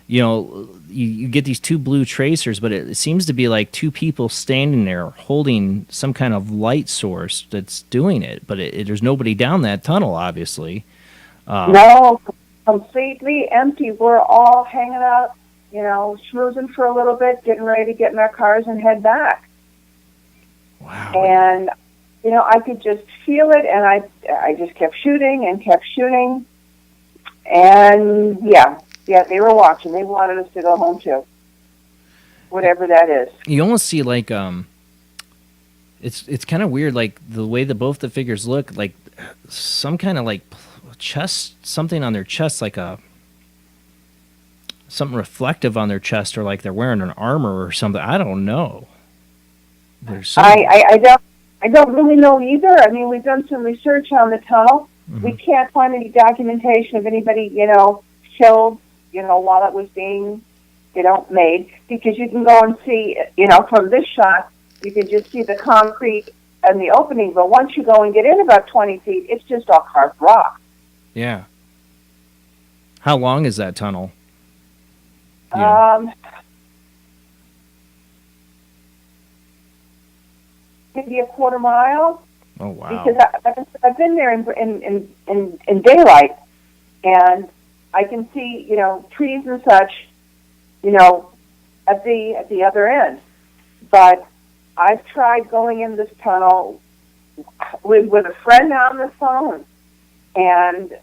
you get these two blue tracers, but it seems to be like two people standing there holding some kind of light source that's doing it, but there's nobody down that tunnel, obviously. No, completely empty. We're all hanging out, schmoozing for a little bit, getting ready to get in our cars and head back. Wow. And I could just feel it, and I just kept shooting, and yeah, they were watching. They wanted us to go home too, whatever that is. You almost see like it's kind of weird, like the way that both the figures look, like some kind of like chest, something on their chest, like something reflective on their chest, or like they're wearing an armor or something. I don't know. I don't really know either. I mean, we've done some research on the tunnel, We can't find any documentation of anybody, killed, while it was being, made, because you can go and see, from this shot, you can just see the concrete and the opening, but once you go and get in about 20 feet, it's just all carved rock. Yeah. How long is that tunnel? Maybe a quarter mile. Oh, wow. Because I've been there in daylight, and I can see, trees and such, at the other end. But I've tried going in this tunnel with a friend on the phone, and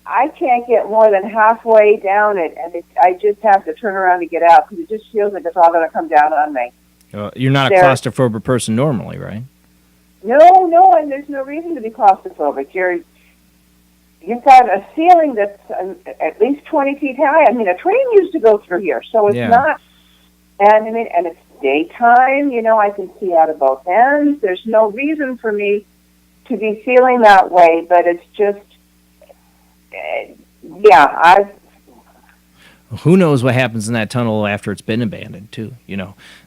I can't get more than halfway down it, and I just have to turn around to get out because it just feels like it's all going to come down on me. You're not a claustrophobic person normally, right? No, and there's no reason to be claustrophobic. You've got a ceiling that's at least 20 feet high. I mean, a train used to go through here, so it's not. And it's daytime. I can see out of both ends. There's no reason for me to be feeling that way, but it's just, Who knows what happens in that tunnel after it's been abandoned, too?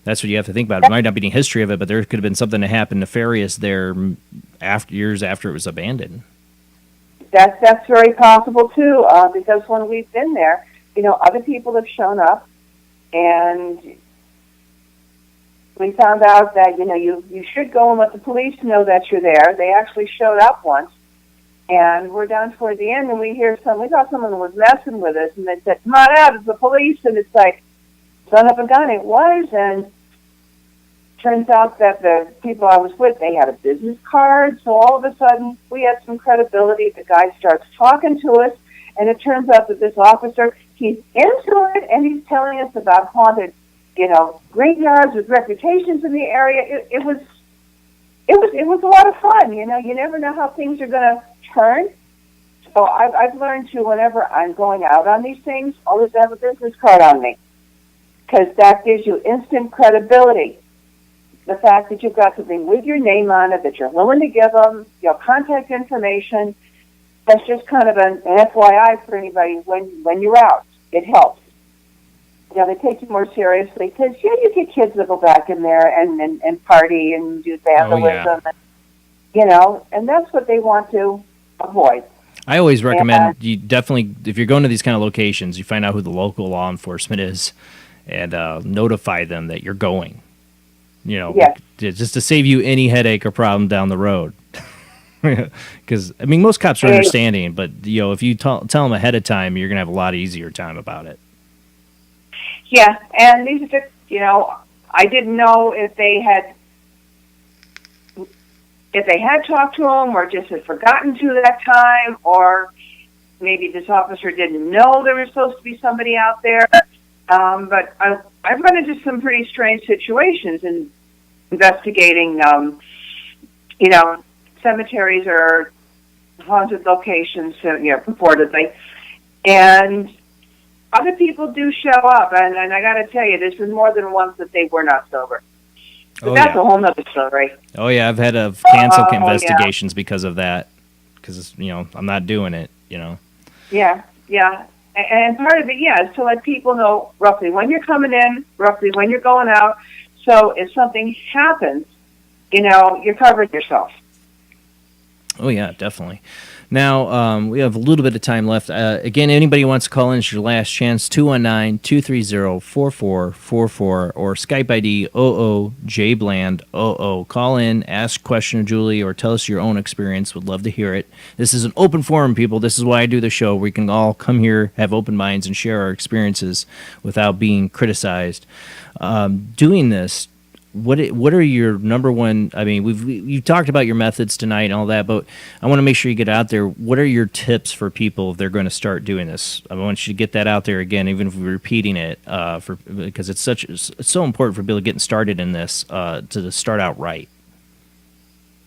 That's what you have to think about. It might not be any history of it, but there could have been something that happened nefarious there years after it was abandoned. That's very possible, too, because when we've been there, other people have shown up, and we found out that, you should go and let the police know that you're there. They actually showed up once. And we're down toward the end, and we thought someone was messing with us, and they said, "Come on out, it's the police." And it's like, son of a gun, it was. And turns out that the people I was with, they had a business card. So all of a sudden, we had some credibility. The guy starts talking to us, and it turns out that this officer, he's into it, and he's telling us about haunted, graveyards with reputations in the area. It was a lot of fun. You never know how things are going to turn. So I've learned to, whenever I'm going out on these things, always have a business card on me, because that gives you instant credibility. The fact that you've got something with your name on it, that you're willing to give them your contact information, that's just kind of an FYI for anybody when you're out. It helps. They take you more seriously, because you get kids that go back in there and party and do vandalism. And that's what they want to avoid. I always recommend you definitely, if you're going to these kind of locations, you find out who the local law enforcement is and notify them that you're going. Just to save you any headache or problem down the road. Because, most cops are understanding, but, if you tell them ahead of time, you're going to have a lot easier time about it. Yeah, and these are just, I didn't know if they had talked to them or just had forgotten to that time, or maybe this officer didn't know there was supposed to be somebody out there. But I've run into some pretty strange situations in investigating, cemeteries or haunted locations, purportedly. And other people do show up, and I got to tell you, there's been more than once that they were not sober. But that's a whole nother story. Oh, yeah, I've had to cancel investigations because of that, because, I'm not doing it, Yeah. And part of it, is to let people know roughly when you're coming in, roughly when you're going out, so if something happens, you're covering yourself. Oh, yeah, definitely. Now, we have a little bit of time left. Again, anybody wants to call in, it's your last chance, 219-230-4444 or Skype ID OOJBland00. Call in, ask a question to Julie, or tell us your own experience. Would love to hear it. This is an open forum, people. This is why I do the show. We can all come here, have open minds, and share our experiences without being criticized. Doing this, what are your number one? You've talked about your methods tonight and all that, but I want to make sure you get out there. What are your tips for people if they're going to start doing this? I want you to get that out there again, even if we're repeating it, because it's so important for people getting started in this to start out right.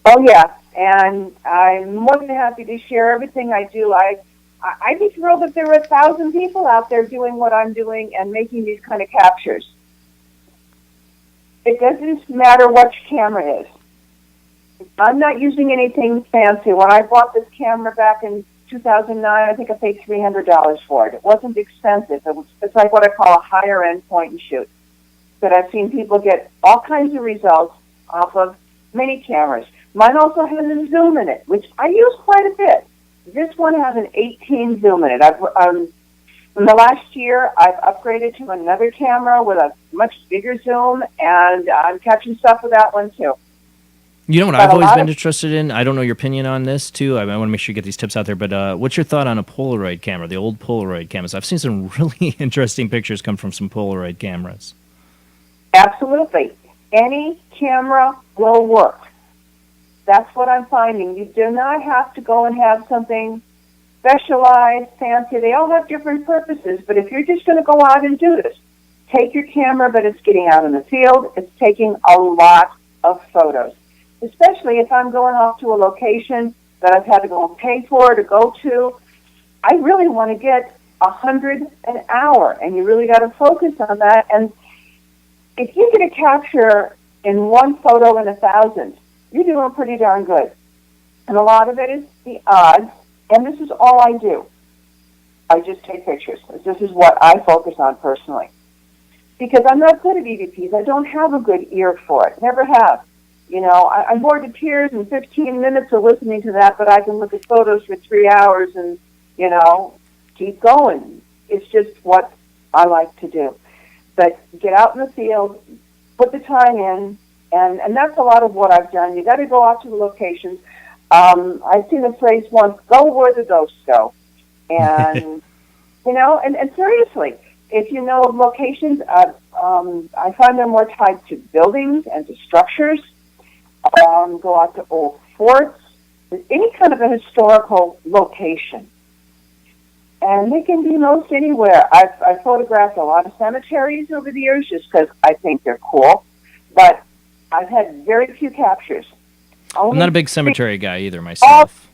Oh yeah, and I'm more than happy to share everything I do. I'd be thrilled if there were 1,000 people out there doing what I'm doing and making these kind of captures. It doesn't matter what your camera is. I'm not using anything fancy. When I bought this camera back in 2009, I think I paid $300 for it. It wasn't expensive. It's like what I call a higher end point and shoot. But I've seen people get all kinds of results off of mini cameras. Mine also has a zoom in it, which I use quite a bit. This one has an 18 zoom in it. In the last year, I've upgraded to another camera with a much bigger zoom, and I'm catching stuff with that one too. You know what I've always been interested in? I don't know your opinion on this, too. I want to make sure you get these tips out there. But what's your thought on a Polaroid camera, the old Polaroid cameras? I've seen some really interesting pictures come from some Polaroid cameras. Absolutely. Any camera will work. That's what I'm finding. You do not have to go and have something specialized, fancy. They all have different purposes. But if you're just going to go out and do this, take your camera, but it's getting out in the field. It's taking a lot of photos. Especially if I'm going off to a location that I've had to go and pay for to go to. I really want to get 100 an hour, and you really got to focus on that. And if you get a capture in one photo in 1,000, you're doing pretty darn good. And a lot of it is the odds, and this is all I do. I just take pictures. This is what I focus on personally. Because I'm not good at EVPs. I don't have a good ear for it. Never have. You know, I'm bored to tears in 15 minutes of listening to that, but I can look at photos for 3 hours and, you know, keep going. It's just what I like to do. But get out in the field, put the time in, and that's a lot of what I've done. You got to go out to the locations. I've seen the phrase once, go where the ghosts go. And, you know, and seriously, if you know of locations, I find they're more tied to buildings and to structures. Go out to old forts, any kind of a historical location. And they can be most anywhere. I've photographed a lot of cemeteries over the years just because I think they're cool. But I've had very few captures. I'm not a big cemetery guy either myself.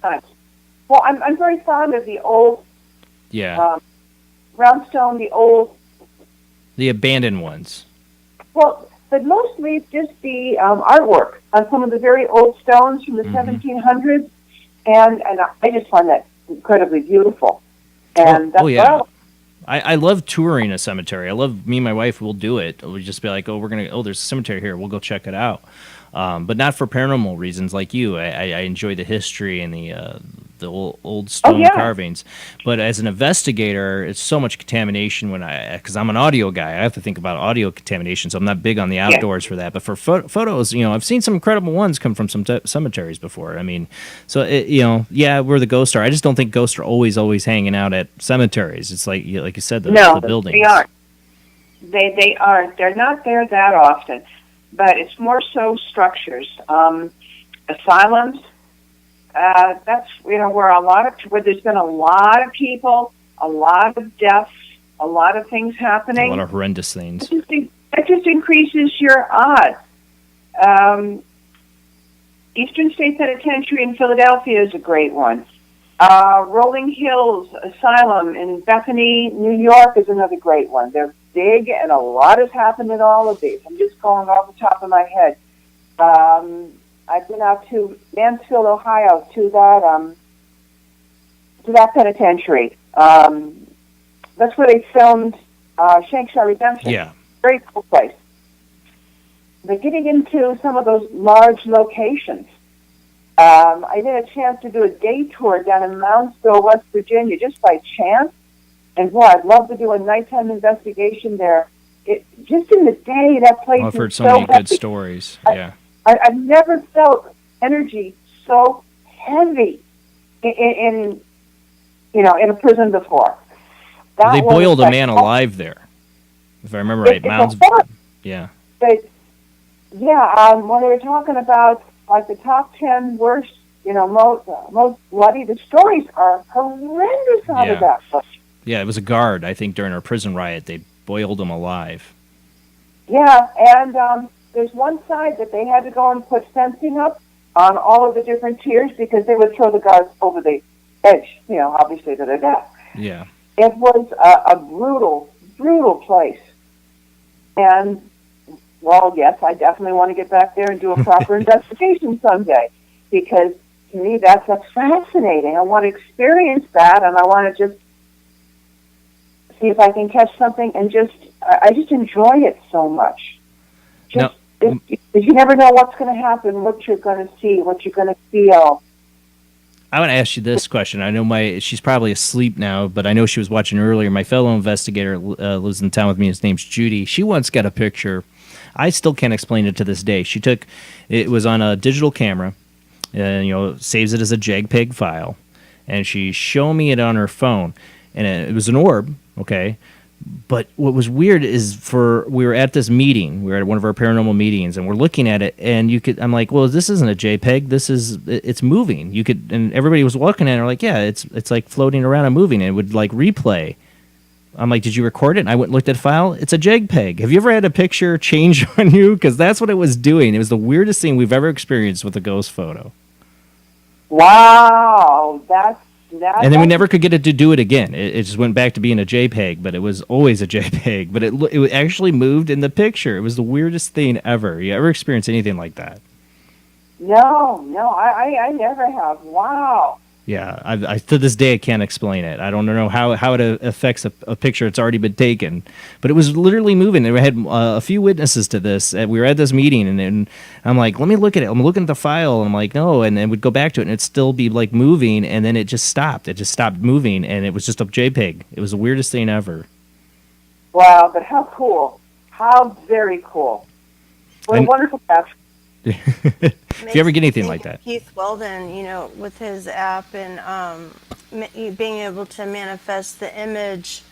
Well, I'm very fond of the old brownstone, the abandoned ones. Well, but mostly just the artwork on some of the very old stones from the 1700s, and I just find that incredibly beautiful. And I love touring a cemetery. Me and my wife will do it. We'll just be like, there's a cemetery here. We'll go check it out. But not for paranormal reasons like you. I enjoy the history and the old stone carvings. But as an investigator, it's so much contamination because I'm an audio guy. I have to think about audio contamination, so I'm not big on the outdoors for that. But for photos, you know, I've seen some incredible ones come from some cemeteries before. I mean, so where the ghosts are. I just don't think ghosts are always hanging out at cemeteries. It's like you said, the buildings. They aren't. They aren't. They're not there that often. But it's more so structures, asylums. That's where there's been a lot of people, a lot of deaths, a lot of things happening. A lot of horrendous things. That just increases your odds. Eastern State Penitentiary in Philadelphia is a great one. Rolling Hills Asylum in Bethany, New York is another great one. They're big, and a lot has happened in all of these. I'm just going off the top of my head. I've been out to Mansfield, Ohio, to that penitentiary. That's where they filmed Shankshaw Redemption. Yeah. Very cool place. But getting into some of those large locations, I did a chance to do a day tour down in Moundsville, West Virginia, just by chance. And boy, I'd love to do a nighttime investigation there. Just in the day, that place I've heard is so many heavy. good stories. I've never felt energy so heavy in a prison before. They boiled a man alive there, if I remember right. Yeah. But when they were talking about like the top 10 worst, most bloody, the stories are horrendous out of that place. Yeah, it was a guard, I think, during our prison riot. They boiled him alive. Yeah, and there's one side that they had to go and put fencing up on all of the different tiers because they would throw the guards over the edge, obviously to their death. Yeah. It was a brutal, brutal place. And well, yes, I definitely want to get back there and do a proper investigation someday, because to me that's fascinating. I want to experience that, and I want to just see if I can catch something, and I just enjoy it so much. Just you never know what's going to happen, what you're going to see, what you're going to feel. I want to ask you this question. I know she's probably asleep now, but I know she was watching earlier. My fellow investigator lives in town with me. His name's Judy. She once got a picture. I still can't explain it to this day. It was on a digital camera, and saves it as a JPEG file, and she showed me it on her phone, and it was an orb, okay. But what was weird is we were at this meeting. We were at one of our paranormal meetings, and we're looking at it, and I'm like, well, this isn't a JPEG. It's moving. And everybody was looking at it, like, yeah, it's like floating around and moving, and it would like replay. I'm like, did you record it? And I went and looked at the file. It's a JPEG. Have you ever had a picture change on you? Because that's what it was doing. It was the weirdest thing we've ever experienced with a ghost photo. Wow, and then we never could get it to do it again. It just went back to being a JPEG, but it was always a JPEG. But it actually moved in the picture. It was the weirdest thing ever. You ever experienced anything like that? No, I never have. Wow. Yeah, I to this day I can't explain it. I don't know how it affects a picture that's already been taken, but it was literally moving. We had a few witnesses to this. We were at this meeting, and I'm like, let me look at it. I'm looking at the file, and I'm like, no, and then we'd go back to it, and it'd still be like moving, and then it just stopped. It just stopped moving, and it was just a JPEG. It was the weirdest thing ever. Wow, but how cool! How very cool! What a wonderful capture. If you ever get anything like that. Keith Weldon, with his app and being able to manifest the image,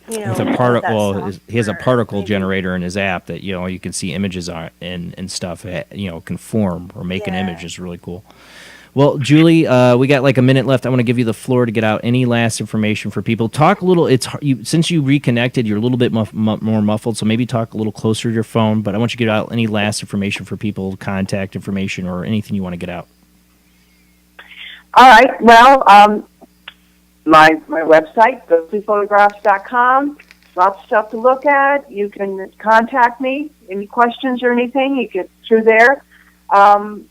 With a he has a particle generator in his app that you can see images on and stuff. Can form or make an image. Is really cool. Well, Julie, we got like a minute left. I want to give you the floor to get out any last information for people. Talk a little. Since you reconnected, you're a little bit more muffled, so maybe talk a little closer to your phone. But I want you to get out any last information for people, contact information, or anything you want to get out. All right. Well, my website, ghostlyphotographs.com. Lots of stuff to look at. You can contact me. Any questions or anything, you get through there. I'm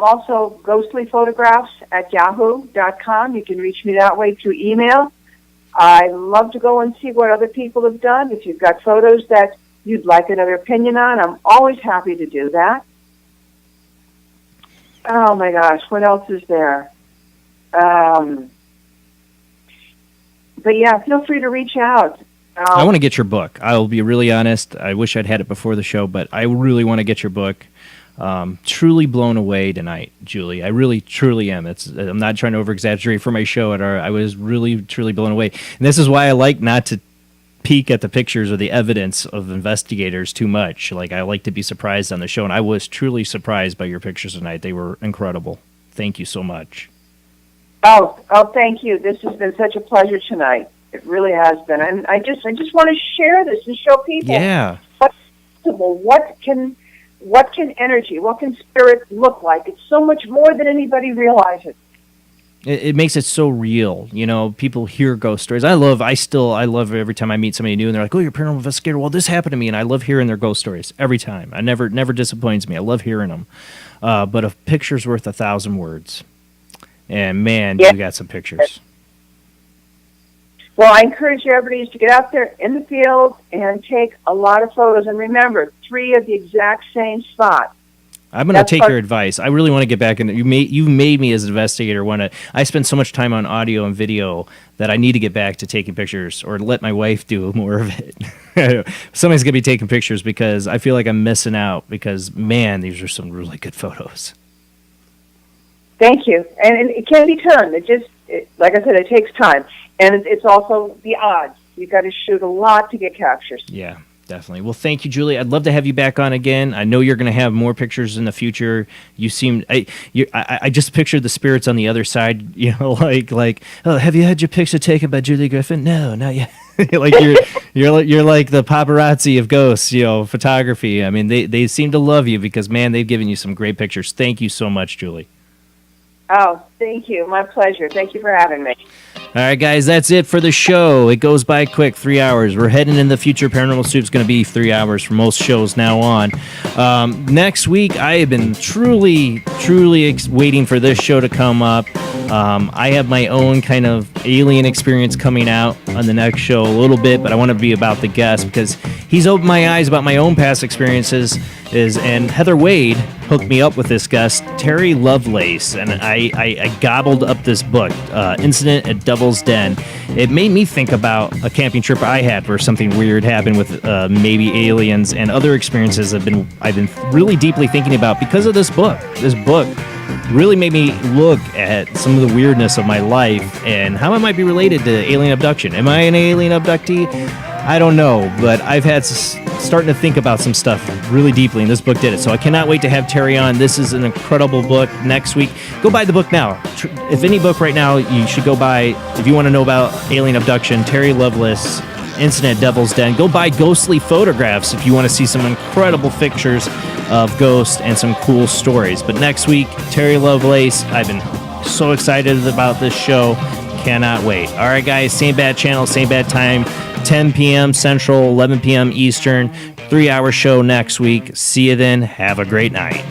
also ghostlyphotographs@yahoo.com. You can reach me that way through email. I love to go and see what other people have done. If you've got photos that you'd like another opinion on, I'm always happy to do that. Oh my gosh, what else is there? But yeah, feel free to reach out. I want to get your book. I'll be really honest. I wish I'd had it before the show, but I really want to get your book. Truly blown away tonight, Julie. I really, truly am. I'm not trying to over-exaggerate for my show. I was really, truly blown away. And this is why I like not to peek at the pictures or the evidence of investigators too much. Like, I like to be surprised on the show, and I was truly surprised by your pictures tonight. They were incredible. Thank you so much. Oh, thank you. This has been such a pleasure tonight. It really has been. And I just want to share this and show people what's possible. What can energy, what can spirit look like? It's so much more than anybody realizes. It makes it so real. People hear ghost stories. I love every time I meet somebody new and they're like, oh, you're a paranormal investigator. Well, this happened to me. And I love hearing their ghost stories every time. It never disappoints me. I love hearing them. But a picture's worth 1,000 words. And man, you got some pictures. Well, I encourage everybody to get out there in the field and take a lot of photos. And remember, 3 of the exact same spot. I'm going to take your advice. I really want to get back in. You've made me as an investigator want to. I spend so much time on audio and video that I need to get back to taking pictures, or let my wife do more of it. Somebody's going to be taking pictures because I feel like I'm missing out. Because man, these are some really good photos. Thank you. And it can be done. Like I said, it takes time. And it's also the odds. You've got to shoot a lot to get captures. Yeah, definitely. Well, thank you, Julie. I'd love to have you back on again. I know you're going to have more pictures in the future. You seem... I just pictured the spirits on the other side, like, oh, have you had your picture taken by Julie Griffin? No, not yet. Like you're like the paparazzi of ghosts, photography. I mean, they seem to love you because, man, they've given you some great pictures. Thank you so much, Julie. Oh, Thank you. My pleasure. Thank you for having me. All right, guys, that's it for the show. It goes by quick, 3 hours. We're heading in the future. Paranormal Soup's going to be 3 hours for most shows now on. Next week, I have been truly waiting for this show to come up. I have my own kind of alien experience coming out on the next show a little bit, but I want to be about the guest because he's opened my eyes about my own past experiences. And Heather Wade hooked me up with this guest, Terry Lovelace, and I gobbled up this book, Incident at Devil's Den. It made me think about a camping trip I had where something weird happened with maybe aliens and other experiences I've been really deeply thinking about because of this book. This book really made me look at some of the weirdness of my life and how it might be related to alien abduction. Am I an alien abductee? I don't know, but I've had starting to think about some stuff really deeply, and this book did it. So I cannot wait to have Terry on. This is an incredible book. Next week, go buy the book now. If any book right now, you should go buy, if you want to know about alien abduction, Terry Lovelace, Incident at Devil's Den. Go buy Ghostly Photographs if you want to see some incredible pictures of ghosts and some cool stories. But next week, Terry Lovelace, I've been so excited about this show. Cannot wait. All right, guys, same bad channel, same bad time, 10 p.m. Central, 11 p.m. Eastern, 3-hour show next week. See you then. Have a great night.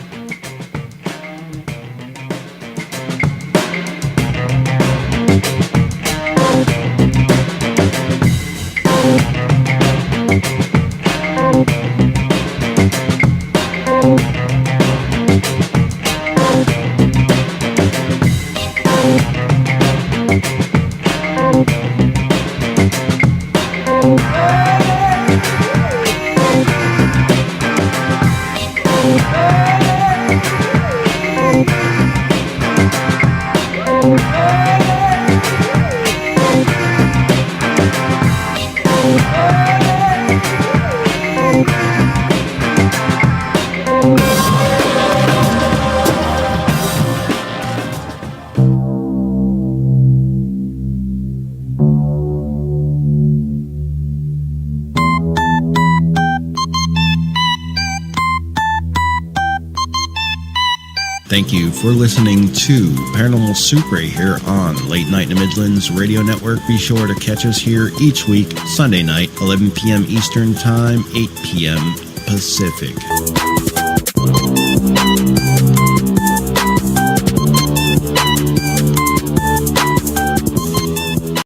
Thank you for listening to Paranormal Soup right here on Late Night in the Midlands Radio Network. Be sure to catch us here each week, Sunday night, 11 p.m. Eastern Time, 8 p.m. Pacific.